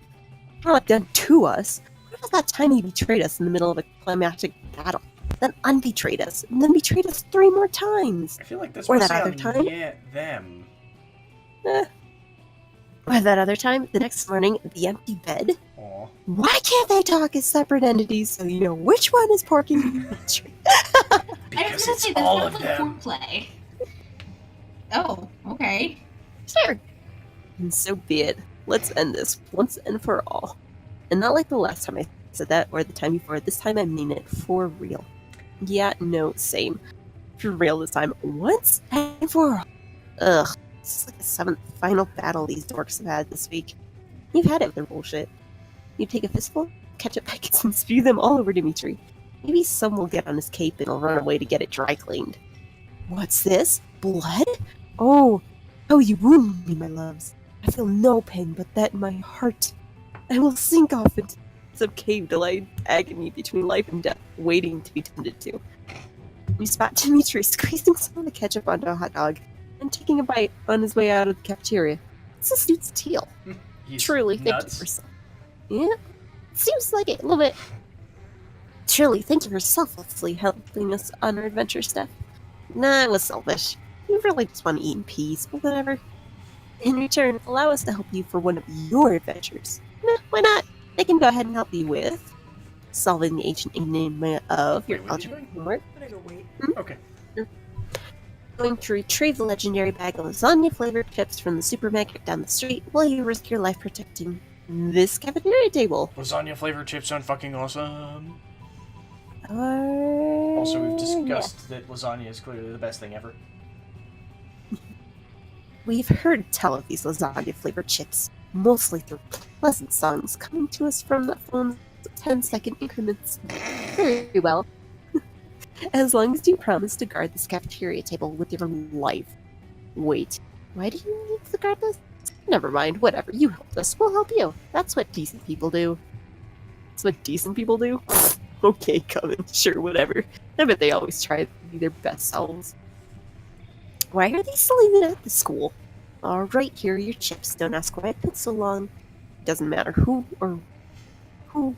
All I've done to us. What about that time you betrayed us in the middle of a climactic battle? Then unbetrayed us, and then betrayed us 3 more times. I feel like this or was that other time. Yeah, them. Or that other time, the next morning, the empty bed. Aw. Why can't they talk as separate entities so you know which one is Porky and Dmitri? Because it's all of them. Foreplay. Oh, okay. Sure. And so be it. Let's end this once and for all. And not like the last time I said that, or the time before. This time I mean it for real. Yeah, no, same. For real this time. Once and for all. Ugh. This is like the 7th final battle these dorks have had this week. You've had it with their bullshit. You take a fistful of ketchup packets and spew them all over Dmitri. Maybe some will get on his cape and he'll run away to get it dry cleaned. What's this? Blood? Oh, you wound me, my loves. I feel no pain but that in my heart. I will sink off into some cave delayed agony between life and death, waiting to be tended to. You spot Dmitri squeezing some of the ketchup onto a hot dog and taking a bite on his way out of the cafeteria. It's this dude's teal. He's Truly nuts. 50%. Yeah, seems like it a little bit. Truly, thank you for selflessly helping us on our adventure, Steph. Nah, it was selfish. We really just want to eat in peace, but whatever. In return, allow us to help you for one of your adventures. Nah, why not? They can go ahead and help you with solving the ancient enigma of your Wait, what are you algebra doing? homework. I'm gonna go wait. Okay. Going to retrieve the legendary bag of lasagna-flavored chips from the supermarket down the street while you risk your life protecting this cafeteria table. Lasagna flavored chips sound fucking awesome. Also, Also, we've discussed that lasagna is clearly the best thing ever. We've heard tell of these lasagna-flavored chips, mostly through pleasant songs coming to us from the phone's 10-second increments. Very well. As long as you promise to guard this cafeteria table with your life. Wait, why do you need to guard this? Never mind, whatever. You helped us, we'll help you. That's what decent people do. That's what decent people do? Okay, Coven, sure, whatever. I bet they always try to be their best selves. Why are they still even at the school? Alright, here are your chips. Don't ask why it took so long. Doesn't matter who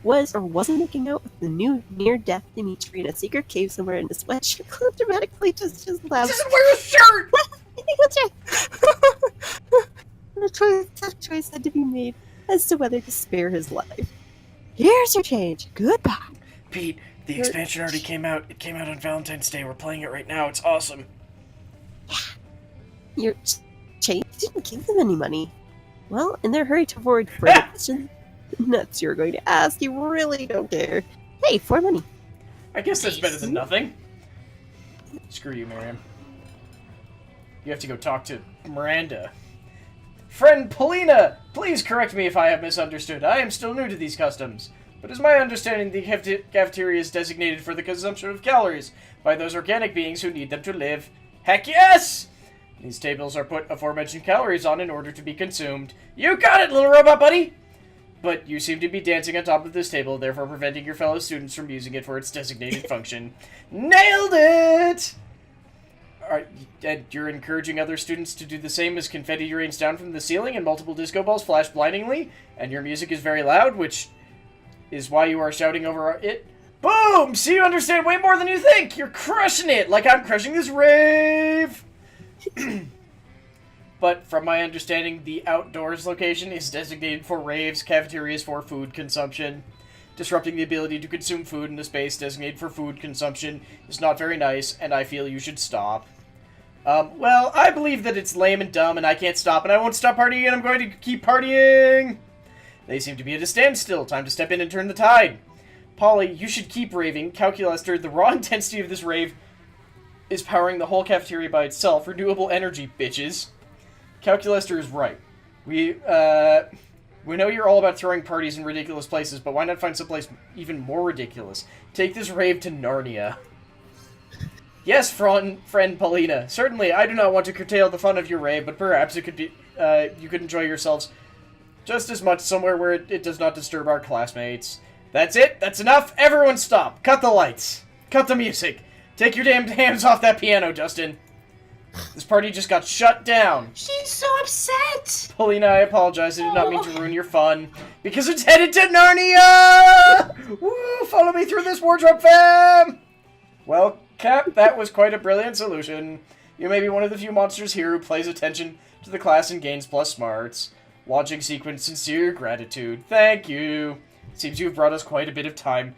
was or wasn't making out with the new near-death Dimitri in a secret cave somewhere in a sweatshirt. Dramatically just laughs. Doesn't wear a shirt! Tough choice had to be made as to whether to spare his life. Here's your change. Goodbye. Pete, the expansion already came out. It came out on Valentine's Day. We're playing it right now. It's awesome. Your change didn't give them any money. Well, in their hurry to avoid further questions, nuts you're going to ask, you really don't care. Hey, 4 money. I guess that's better than nothing. Screw you, Miriam. You have to go talk to Miranda. Friend Paulina, please correct me if I have misunderstood. I am still new to these customs. But as my understanding, the cafeteria is designated for the consumption of calories by those organic beings who need them to live. Heck yes! These tables are put aforementioned calories on in order to be consumed. You got it, little robot buddy! But you seem to be dancing on top of this table, therefore preventing your fellow students from using it for its designated function. Nailed it! And you're encouraging other students to do the same as confetti rains down from the ceiling and multiple disco balls flash blindingly, and your music is very loud, which is why you are shouting over it. Boom! See, you understand way more than you think! You're crushing it, like I'm crushing this rave! But from my understanding, the outdoors location is designated for raves, cafeterias for food consumption. Disrupting the ability to consume food in a space designated for food consumption is not very nice, and I feel you should stop. Well, I believe that it's lame and dumb, and I can't stop, and I won't stop partying, and I'm going to keep partying! They seem to be at a standstill. Time to step in and turn the tide. Polly, you should keep raving. Calculester, the raw intensity of this rave is powering the whole cafeteria by itself. Renewable energy, bitches. Calculester is right. We know you're all about throwing parties in ridiculous places, but why not find someplace even more ridiculous? Take this rave to Narnia. Yes, friend Paulina. Certainly, I do not want to curtail the fun of your rave, but perhaps it could be, you could enjoy yourselves just as much somewhere where it does not disturb our classmates. That's it. That's enough. Everyone stop. Cut the lights. Cut the music. Take your damn hands off that piano, Justin. This party just got shut down. She's so upset! Paulina, I apologize. I did not mean to ruin your fun. Because it's headed to Narnia! Woo! Follow me through this wardrobe, fam! Well, Cap, that was quite a brilliant solution. You may be one of the few monsters here who pays attention to the class and gains plus smarts. Launching sequence, sincere gratitude. Thank you. Seems you've brought us quite a bit of time.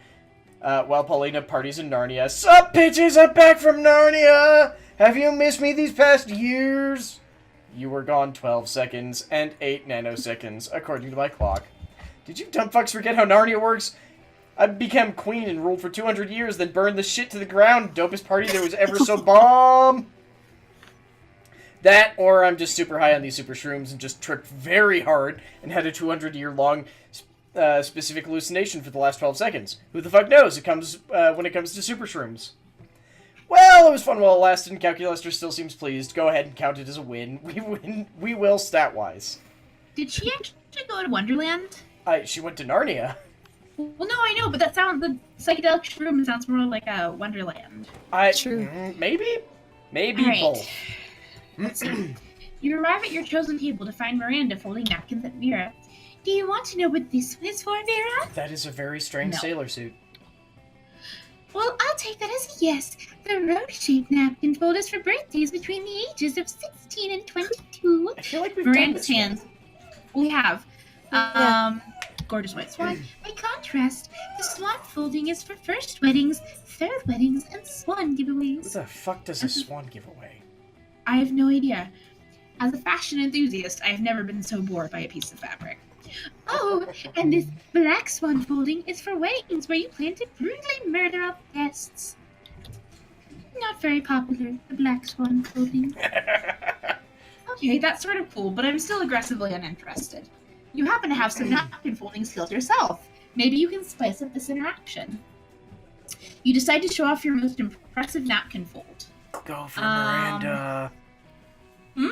While Paulina parties in Narnia. Sup, bitches? I'm back from Narnia! Have you missed me these past years? You were gone 12 seconds and 8 nanoseconds, according to my clock. Did you dumb fucks forget how Narnia works? I became queen and ruled for 200 years, then burned the shit to the ground. Dopest party there was ever so bomb! That, or I'm just super high on these super shrooms and just tripped very hard and had a 200-year-long specific hallucination for the last 12 seconds. Who the fuck knows? It comes when it comes to super shrooms. Well, it was fun while it lasted, and Calculester still seems pleased. Go ahead and count it as a win. We will, stat-wise. Did she actually go to Wonderland? She went to Narnia. Well, no, I know, but that sounds, the psychedelic shroom sounds more like a Wonderland. True. Maybe Right. both. You arrive at your chosen table to find Miranda folding napkins at Vera. Do you want to know what this one is for, Vera? That is a very strange No. sailor suit. Well, I'll take that as a yes. The rose-shaped napkin fold is for birthdays between the ages of 16 and 22. I feel like we've done Miranda's this one. hands. We have. Yeah. Gorgeous white swan. By contrast, the swan folding is for first weddings, third weddings, and swan What giveaways. the fuck does a swan give away? I have no idea. As a fashion enthusiast, I have never been so bored by a piece of fabric. Oh, and this black swan folding is for weddings where you plan to brutally murder all the guests. Not very popular, the black swan folding. Okay, that's sort of cool, but I'm still aggressively uninterested. You happen to have some napkin folding skills yourself. Maybe you can spice up this interaction. You decide to show off your most impressive napkin fold. Go for Miranda. Hmm?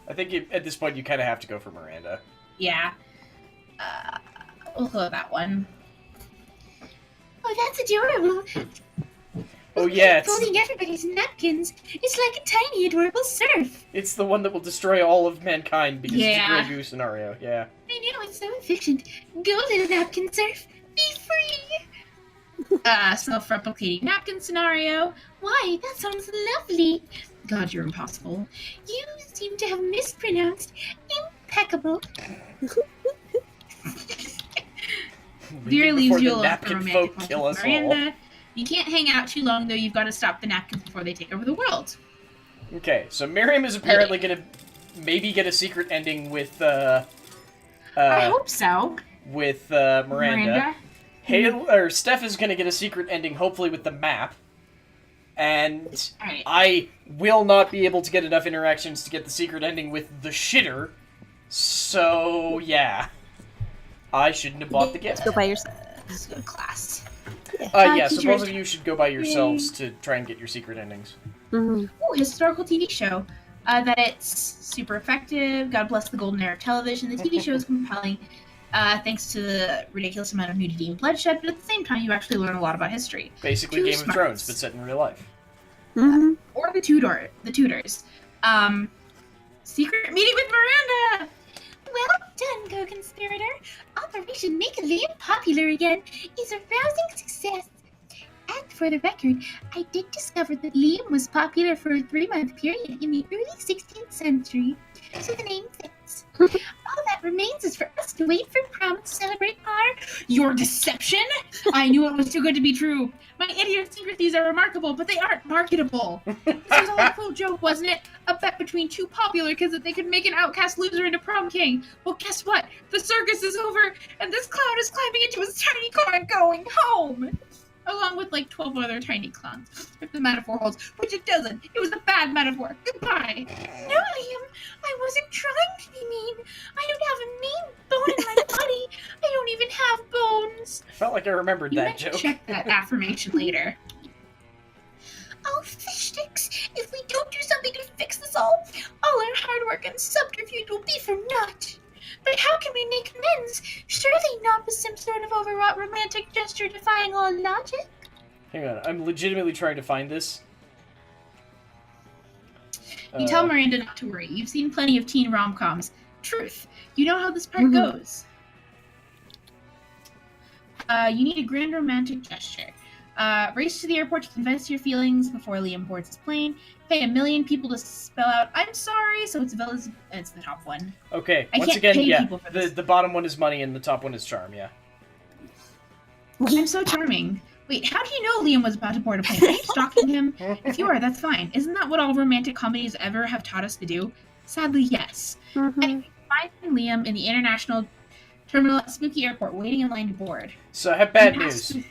I think at this point you kind of have to go for Miranda. Yeah. We'll go with that one. Oh, that's adorable. Oh yeah, Folding everybody's napkins. It's like a tiny, adorable surf. it's the one that will destroy all of mankind because it's a Yeah. Grey Goose scenario. Yeah. I know, it's so efficient. Go, little napkin surf. Be free. Self-replicating napkin scenario. Why, that sounds lovely. God, you're impossible. You seem to have mispronounced impeccable. Vera Leave leaves before you the alone for napkin romantic folk moments kill with us Miranda. You can't hang out too long, though. You've got to stop the napkins before they take over the world. all. Okay, so Miriam is apparently gonna maybe get a secret ending with I hope so. Miranda. Steph is gonna get a secret ending, hopefully with the map. And Alright. I will not be able to get enough interactions to get the secret ending with the shitter. So yeah, I shouldn't have bought the gift. Go by yourself. Let's go to class. Yeah, so teachers. both of you should go by yourselves to try and get your secret endings. Mhm. Ooh, historical TV show. That it's super effective. God bless the golden era of television. The TV show is compelling, thanks to the ridiculous amount of nudity and bloodshed, but at the same time, you actually learn a lot about history. Basically, Two Game of smarts. Thrones, but set in real life. Mhm. Or the Tudors. Secret meeting with Miranda! Well done, co-conspirator. Operation Make Liam Popular Again is a rousing success. And for the record, I did discover that Liam was popular for a 3-month period in the early 16th century, so the name fits. All that remains is for us to wait for Prom to celebrate your deception? I knew it was too good to be true. My idiosyncrasies are remarkable, but they aren't marketable. This was all a cool joke, wasn't it? A bet between two popular kids that they could make an outcast loser into prom king. Well, guess what? The circus is over, and this clown is climbing into his tiny car and going home. Along with like 12 other tiny clowns, if the metaphor holds, which it doesn't. It was a bad metaphor. Goodbye. No, Liam, I wasn't trying to be mean. I don't have a mean bone in my body. I don't even have bones. I felt like I remembered You that meant to joke. check that affirmation later. Oh, fish sticks! If we don't do something to fix this all our hard work and subterfuge will be for naught. But how can we make amends? Surely not with some sort of overwrought romantic gesture defying all logic. Hang on, I'm legitimately trying to find this. You tell Miranda not to worry. You've seen plenty of teen rom-coms. Truth. You know how this part goes. You need a grand romantic gesture. Race to the airport to confess your feelings before Liam boards his plane. Pay 1 million people to spell out "I'm sorry," so it's the top one. Okay, I once can't again, pay yeah, people for this. the bottom one is money and the top one is charm, yeah. I'm so charming. Wait, how do you know Liam was about to board a plane? Are you stalking him? If you are, that's fine. Isn't that what all romantic comedies ever have taught us to do? Sadly, yes. Mhm. Anyway, find Liam in the international terminal at Spooky Airport, waiting in line to board. So I have bad You news. ask-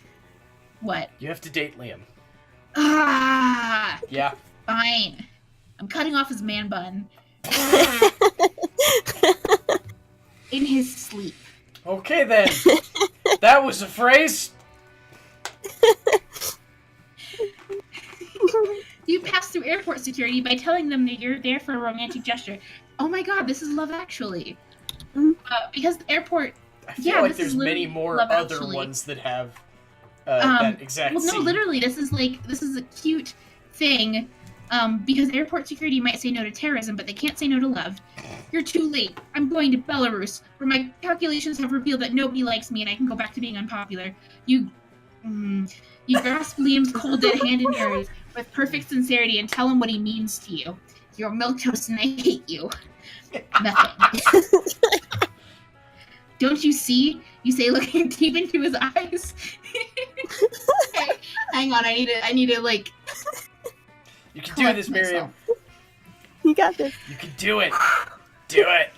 What? You have to date Liam. Ah, Yeah. fine. I'm cutting off his man bun in his sleep. Okay then. That was a phrase. You pass through airport security by telling them that you're there for a romantic gesture. Oh my god, this is Love Actually. Because the airport. I feel Yeah, like this there's is many literally more Love other Actually. ones that have that exact Well, no, scene. literally, this is a cute thing. Because airport security might say no to terrorism, but they can't say no to love. You're too late. I'm going to Belarus, where my calculations have revealed that nobody likes me and I can go back to being unpopular. You You grasp Liam's cold dead hand in yours with perfect sincerity and tell him what he means to you. You're milquetoast and I hate you. Nothing. Don't you see? You say, looking deep into his eyes. Okay, hang on, I need to like. You can do this, Miriam. You got this. You can do it. Do it.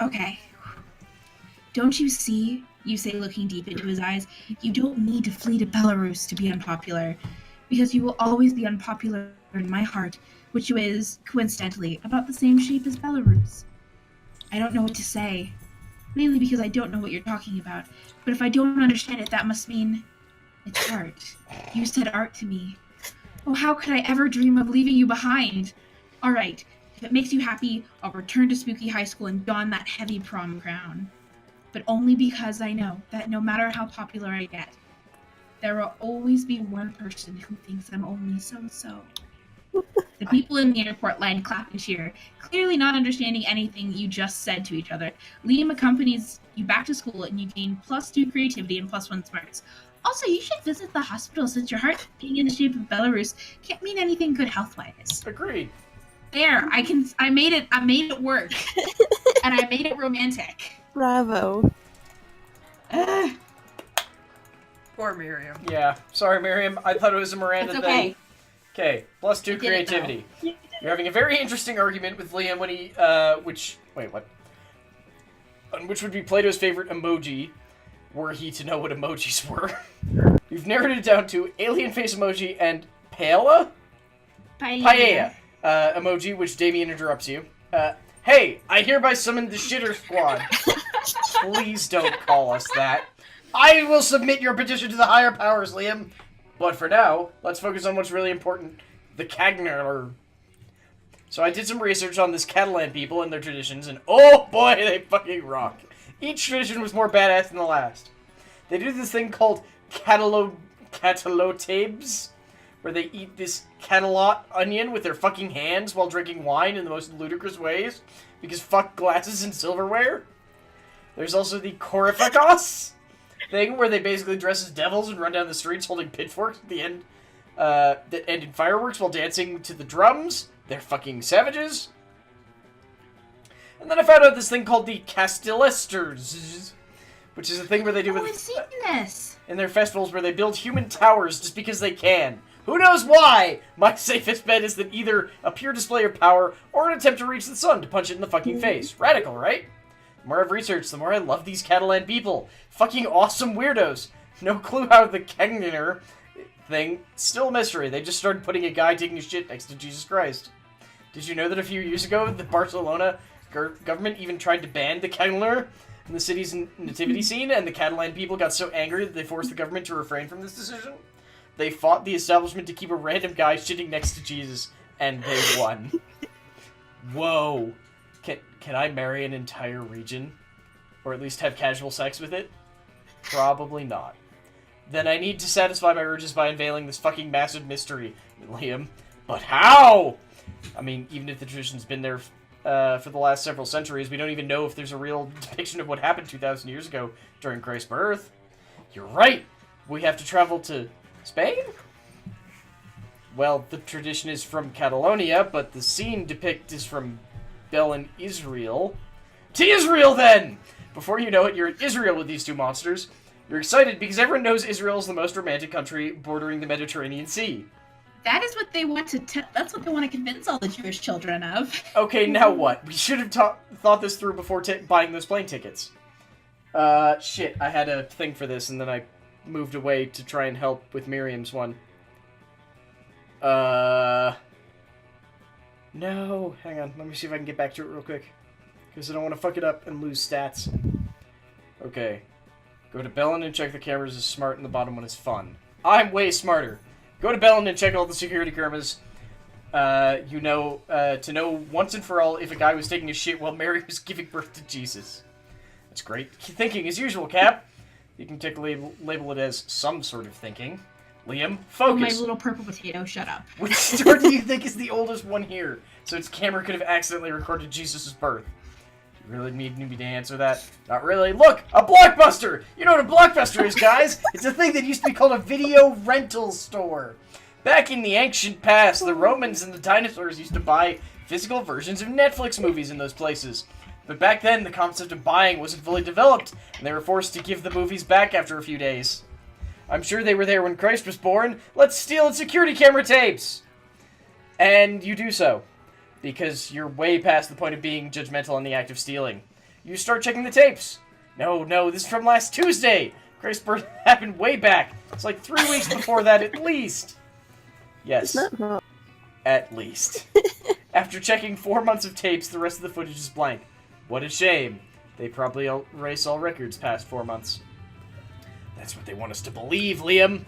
Okay. Don't you see? You say, looking deep into his eyes. You don't need to flee to Belarus to be unpopular, because you will always be unpopular in my heart, which is, coincidentally, about the same shape as Belarus. I don't know what to say, mainly because I don't know what you're talking about, but if I don't understand it, that must mean it's art. You said art to me. Oh, how could I ever dream of leaving you behind? All right, if it makes you happy, I'll return to Spooky High School and don that heavy prom crown. But only because I know that no matter how popular I get, there will always be one person who thinks I'm only so-so. The people in the airport line clap and cheer, clearly not understanding anything you just said to each other. Liam accompanies you back to school and you gain +2 creativity and +1 smarts. Also, you should visit the hospital since your heart being in the shape of Belarus can't mean anything good health-wise. Agreed. There, I made it work. And I made it romantic. Bravo. Poor Miriam. Yeah. Sorry, Miriam. I thought it was a Miranda It's okay. thing. Okay. +2 I did it, creativity. You're having a very interesting argument with Liam when he, wait, what? Which would be Plato's favorite emoji, were he to know what emojis were. You've narrowed it down to alien face emoji and paella emoji, which Damien interrupts you. Hey, I hereby summon the shitter squad. Please don't call us that. I will submit your petition to the higher powers, Liam. But for now, let's focus on what's really important. The Cagner. So I did some research on this Catalan people and their traditions, and oh boy, they fucking rock. Each tradition was more badass than the last. They do this thing called catalotabes, where they eat this catalot onion with their fucking hands while drinking wine in the most ludicrous ways, because fuck glasses and silverware. There's also the Corifagos thing, where they basically dress as devils and run down the streets holding pitchforks at the end, that end in fireworks while dancing to the drums. They're fucking savages. And then I found out this thing called the Castilesters, which is a thing where they do I've seen this. in their festivals where they build human towers just because they can. Who knows why? My safest bet is that either a pure display of power or an attempt to reach the sun to punch it in the fucking face. Radical, right? The more I've researched, the more I love these Catalan people. Fucking awesome weirdos. No clue how the Cagner thing, still a mystery. They just started putting a guy taking a shit next to Jesus Christ. Did you know that a few years ago, the Barcelona government even tried to ban the Cagner in the city's nativity scene, and the Catalan people got so angry that they forced the government to refrain from this decision? They fought the establishment to keep a random guy shitting next to Jesus, and they won. Whoa. Can I marry an entire region? Or at least have casual sex with it? Probably not. Then I need to satisfy my urges by unveiling this fucking massive mystery, Liam. But how? I mean, even if the tradition's been there for the last several centuries, we don't even know if there's a real depiction of what happened 2,000 years ago during Christ's birth. You're right! We have to travel to Spain? Well, the tradition is from Catalonia, but the scene depicted is from Belen, Israel. To Israel, then! Before you know it, you're in Israel with these two monsters. You're excited because everyone knows Israel is the most romantic country bordering the Mediterranean Sea. That is what they want to. That's what they want to convince all the Jewish children of. Okay, now what? We should have thought this through before buying those plane tickets. Shit, I had a thing for this, and then I moved away to try and help with Miriam's one. No, hang on. Let me see if I can get back to it real quick. Because I don't want to fuck it up and lose stats. Okay. Go to Bellin and check the cameras is smart, and the bottom one is fun. I'm way smarter. Go to Bellin and check all the security cameras. To know once and for all if a guy was taking a shit while Mary was giving birth to Jesus. That's great thinking as usual, Cap. You can label it as some sort of thinking. Liam, focus. Oh, my little purple potato, shut up. Which store do you think is the oldest one here? So its camera could have accidentally recorded Jesus' birth. You really need me to answer that? Not really. Look! A Blockbuster! You know what a Blockbuster is, guys? It's a thing that used to be called a video rental store. Back in the ancient past, the Romans and the dinosaurs used to buy physical versions of Netflix movies in those places. But back then, the concept of buying wasn't fully developed, and they were forced to give the movies back after a few days. I'm sure they were there when Christ was born. Let's steal its security camera tapes! And you do so, because you're way past the point of being judgmental in the act of stealing. You start checking the tapes. No, this is from last Tuesday! Christ's birth happened way back. It's like 3 weeks before that at least. Yes. It's not wrong. At least. After checking 4 months of tapes, the rest of the footage is blank. What a shame. They probably erase all records past 4 months. That's what they want us to believe, Liam.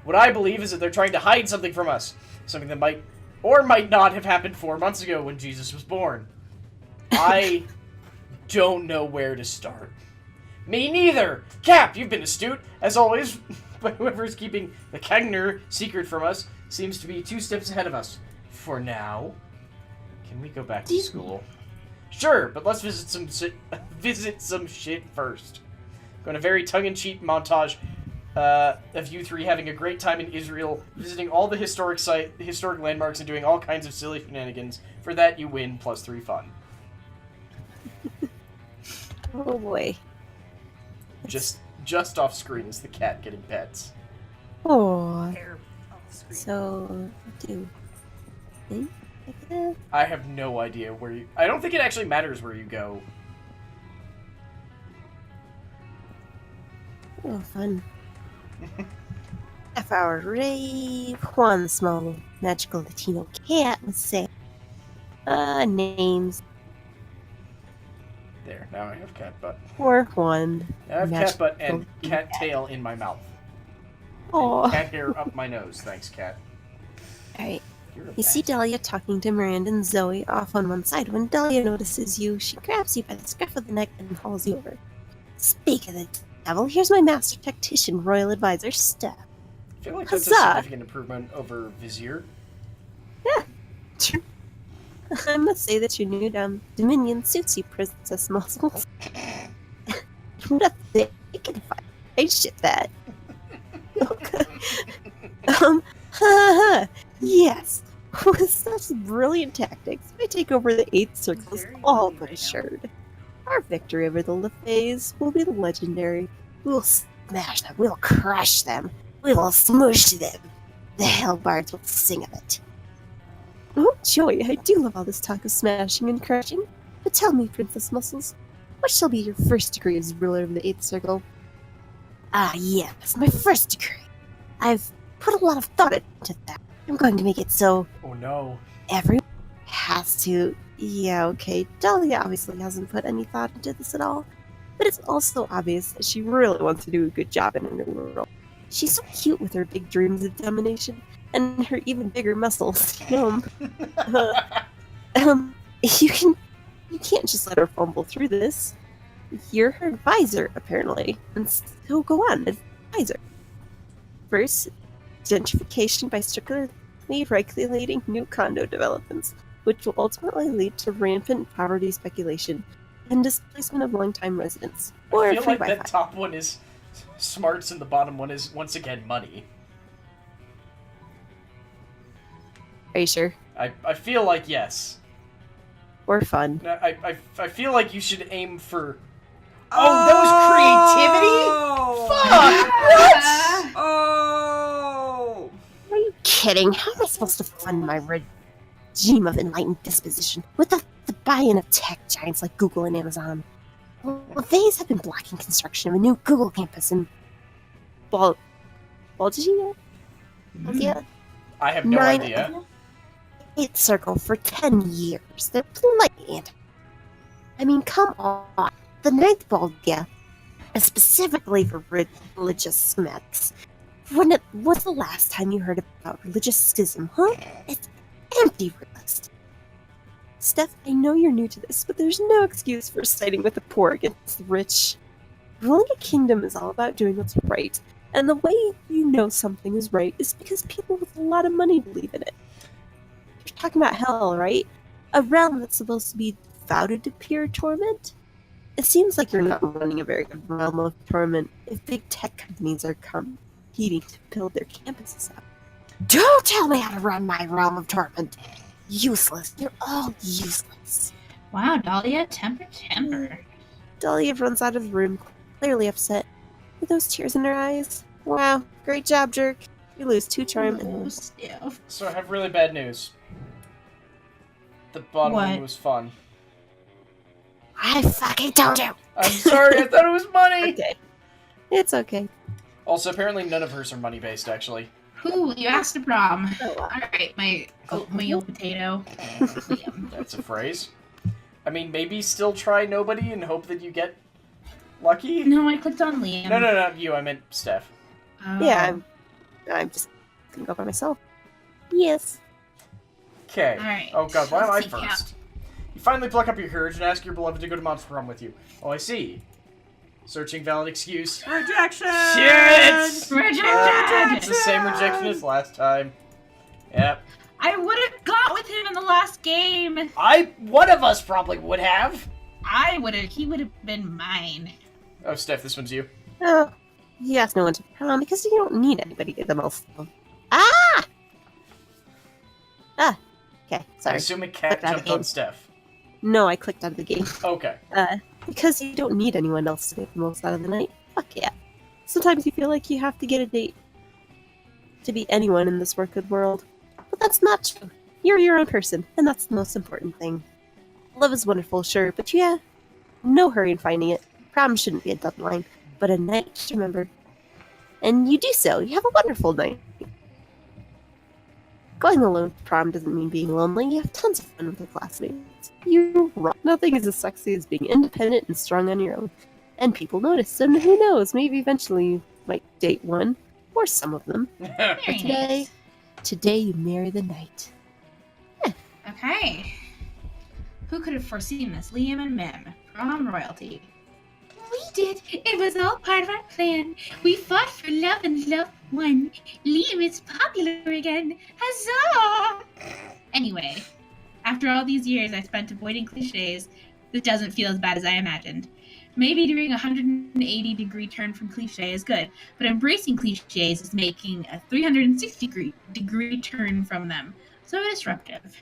What I believe is that they're trying to hide something from us. Something that might or might not have happened 4 months ago when Jesus was born. I don't know where to start. Me neither! Cap, you've been astute, as always, but whoever's keeping the Kegner secret from us seems to be 2 steps ahead of us. For now. Can we go back to school? Sure, but let's visit some shit first. Going a very tongue-in-cheek montage of you 3 having a great time in Israel, visiting all the historic landmarks, and doing all kinds of silly shenanigans. For that, you win +3 fun. Oh boy. Just off screen is the cat getting pets. Oh. Hair off the screen. So, do think like that? I have no idea where you... I don't think it actually matters where you go. Oh, fun. Half-hour rave. Juan, small magical Latino cat with say. Names. There, now I have cat butt. Or Juan. Now I have cat butt and cat tail in my mouth. Oh. And cat hair up my nose. Thanks, cat. Alright. You're a You see bastard. Dahlia talking to Miranda and Zoe off on one side. When Dahlia notices you, she grabs you by the scruff of the neck and hauls you over. Speak of the devil, here's my master tactician, royal advisor, Steph. I feel like that's a Huzzah! significant improvement over Vizier. I must say that your new Dominion suits you, Princess Muscles. What a thick fight. I ship that. Yes. With such brilliant tactics, I take over the 8th circles, all but assured. Our victory over the LeFays will be legendary. We'll smash them, we'll crush them, we will smoosh them. The Hellbards will sing of it. Oh, joy, I do love all this talk of smashing and crushing. But tell me, Princess Muscles, what shall be your first degree as ruler of the 8th circle? Ah, yes, my first degree. I've put a lot of thought into that. I'm going to make it so Oh no. everyone has to... Yeah, okay, Dahlia obviously hasn't put any thought into this at all. But it's also obvious that she really wants to do a good job in her new role. She's so cute with her big dreams of domination, and her even bigger muscles. You can't just let her fumble through this. You're her advisor, apparently, and so go on, advisor. First, gentrification by strictly regulating new condo developments, which will ultimately lead to rampant poverty speculation and displacement of long-time residents. Or I feel free like Wi-Fi. that top one is smarts and the bottom one is, once again, money. Are you sure? I feel like yes. Or fun. I feel like you should aim for... Oh, that was creativity? Fuck! What? Oh! Are you kidding? How am I supposed to fund my regime of enlightened disposition without the buy-in of tech giants like Google and Amazon? LeFays have been blocking construction of a new Google campus in Baldia? I have no idea. 8th circle for 10 years. They're plenty anti. I mean, come on. The 9th Baldia is specifically for religious schematics. What's the last time you heard about religious schism, huh? It's empty realist. Steph, I know you're new to this, but there's no excuse for siding with the poor against the rich. Ruling a kingdom is all about doing what's right, and the way you know something is right is because people with a lot of money believe in it. You're talking about hell, right? A realm that's supposed to be devoted to pure torment? It seems like you're not running a very good realm of torment if big tech companies are competing to build their campuses out. Don't tell me how to run my realm of torment. Useless. You're all useless. Wow, Dahlia, temper. Dahlia runs out of the room, clearly upset, with those tears in her eyes. Wow, great job, jerk. You lose 2 charm and Steph. So I have really bad news. The bottom What? one was fun. I fucking told you! I'm sorry, I thought it was money! Okay. It's okay. Also, apparently none of hers are money-based, actually. Who? You asked to prom. Oh, wow. Alright, my oatmeal potato. Liam. That's a phrase. I mean, maybe still try nobody and hope that you get lucky? No, I clicked on Liam. No, not you, I meant Steph. Oh. Yeah, I'm just gonna go by myself. Yes. Okay. Alright. Oh god, why am I Let's see, first? You finally pluck up your courage and ask your beloved to go to Mom's prom with you. Oh, I see. Searching valid excuse. Rejection! Shit! Rejection! It's the same rejection as last time. Yep. I would have got with him in the last game. One of us probably would have. He would have been mine. Oh, Steph, this one's you. Oh, he asked no one to prom because you don't need anybody to get them all still. Ah! Ah. Okay, I sorry. assume a cat Clicked out of jumped the on game. Steph. No, I clicked out of the game. Okay. Because you don't need anyone else to make the most out of the night. Fuck yeah. Sometimes you feel like you have to get a date to be anyone in this wicked world. But that's not true. You're your own person, and that's the most important thing. Love is wonderful, sure, but yeah, no hurry in finding it. Prom shouldn't be a deadline, but a night to remember. And you do so. You have a wonderful night. Going alone to prom doesn't mean being lonely. You have tons of fun with your classmates. You're wrong. Nothing is as sexy as being independent and strong on your own. And people notice, so who knows, maybe eventually you might date one, or some of them. Very Today you marry the night. nice. Okay. Who could have foreseen this? Liam and Mim. Prom royalty. We did. It was all part of our plan. We fought for love and love won. Liam is popular again. Huzzah! Anyway, after all these years I spent avoiding cliches, this doesn't feel as bad as I imagined. Maybe doing a 180-degree turn from cliche is good, but embracing cliches is making a 360-degree turn from them. So disruptive.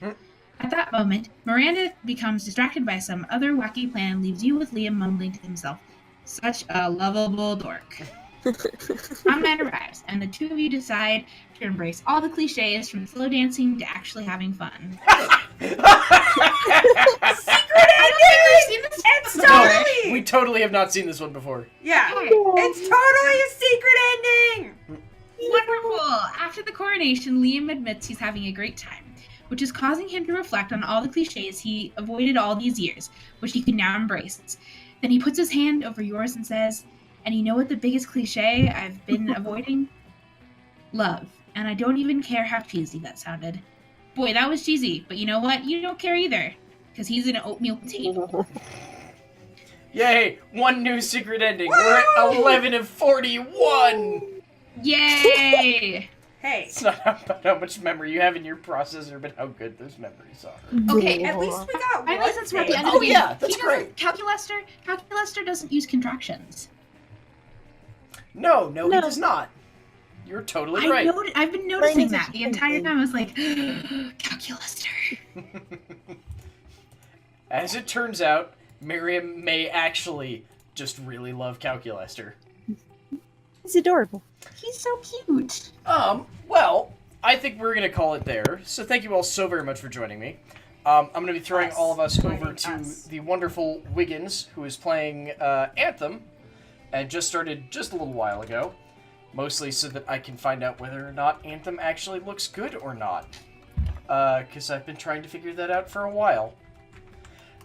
At that moment, Miranda becomes distracted by some other wacky plan and leaves you with Liam mumbling to himself, "Such a lovable dork." Prom night arrives, and the two of you decide to embrace all the cliches from slow dancing to actually having fun. Secret I've seen ending! this It's before. totally! We totally have not seen this one before. Yeah. It's totally a secret ending! Wonderful! After the coronation, Liam admits he's having a great time, which is causing him to reflect on all the cliches he avoided all these years, which he can now embrace. Then he puts his hand over yours and says, "And you know what the biggest cliche I've been avoiding? Love. And I don't even care how cheesy that sounded." Boy, that was cheesy, but you know what? You don't care either, because he's an oatmeal potato. Yay! One new secret ending. We're at 11 of 41! Yay! Hey. It's not about how much memory you have in your processor, but how good those memories are. Okay, At least we got I one know since we're at the thing. end of Oh, the game. yeah, that's He doesn't- great. Calculester doesn't use contractions. No, he No. does not. You're totally right. I've been noticing Mine is a that the entire different time. I was like, Calculester. As it turns out, Miriam may actually just really love Calculester. He's adorable. He's so cute. Well, I think we're going to call it there. So thank you all so very much for joining me. I'm going to be throwing all of us over to the wonderful Wiggins, who is playing Anthem, and just started just a little while ago. Mostly so that I can find out whether or not Anthem actually looks good or not. Because I've been trying to figure that out for a while.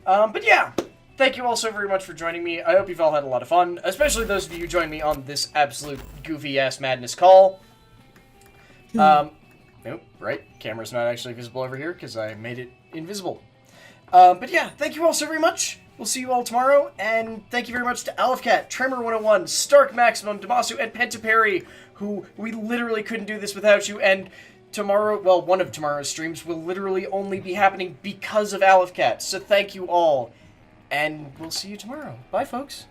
But yeah, thank you all so very much for joining me. I hope you've all had a lot of fun, especially those of you who joined me on this absolute goofy-ass madness call. Nope, right, camera's not actually visible over here because I made it invisible. But yeah, thank you all so very much. We'll see you all tomorrow, and thank you very much to Alifcat, Tremor101, Stark Maximum, Damasu, and Pentaperi, who we literally couldn't do this without you, and tomorrow, well, one of tomorrow's streams will literally only be happening because of Aleph Cat. So thank you all, and we'll see you tomorrow. Bye, folks.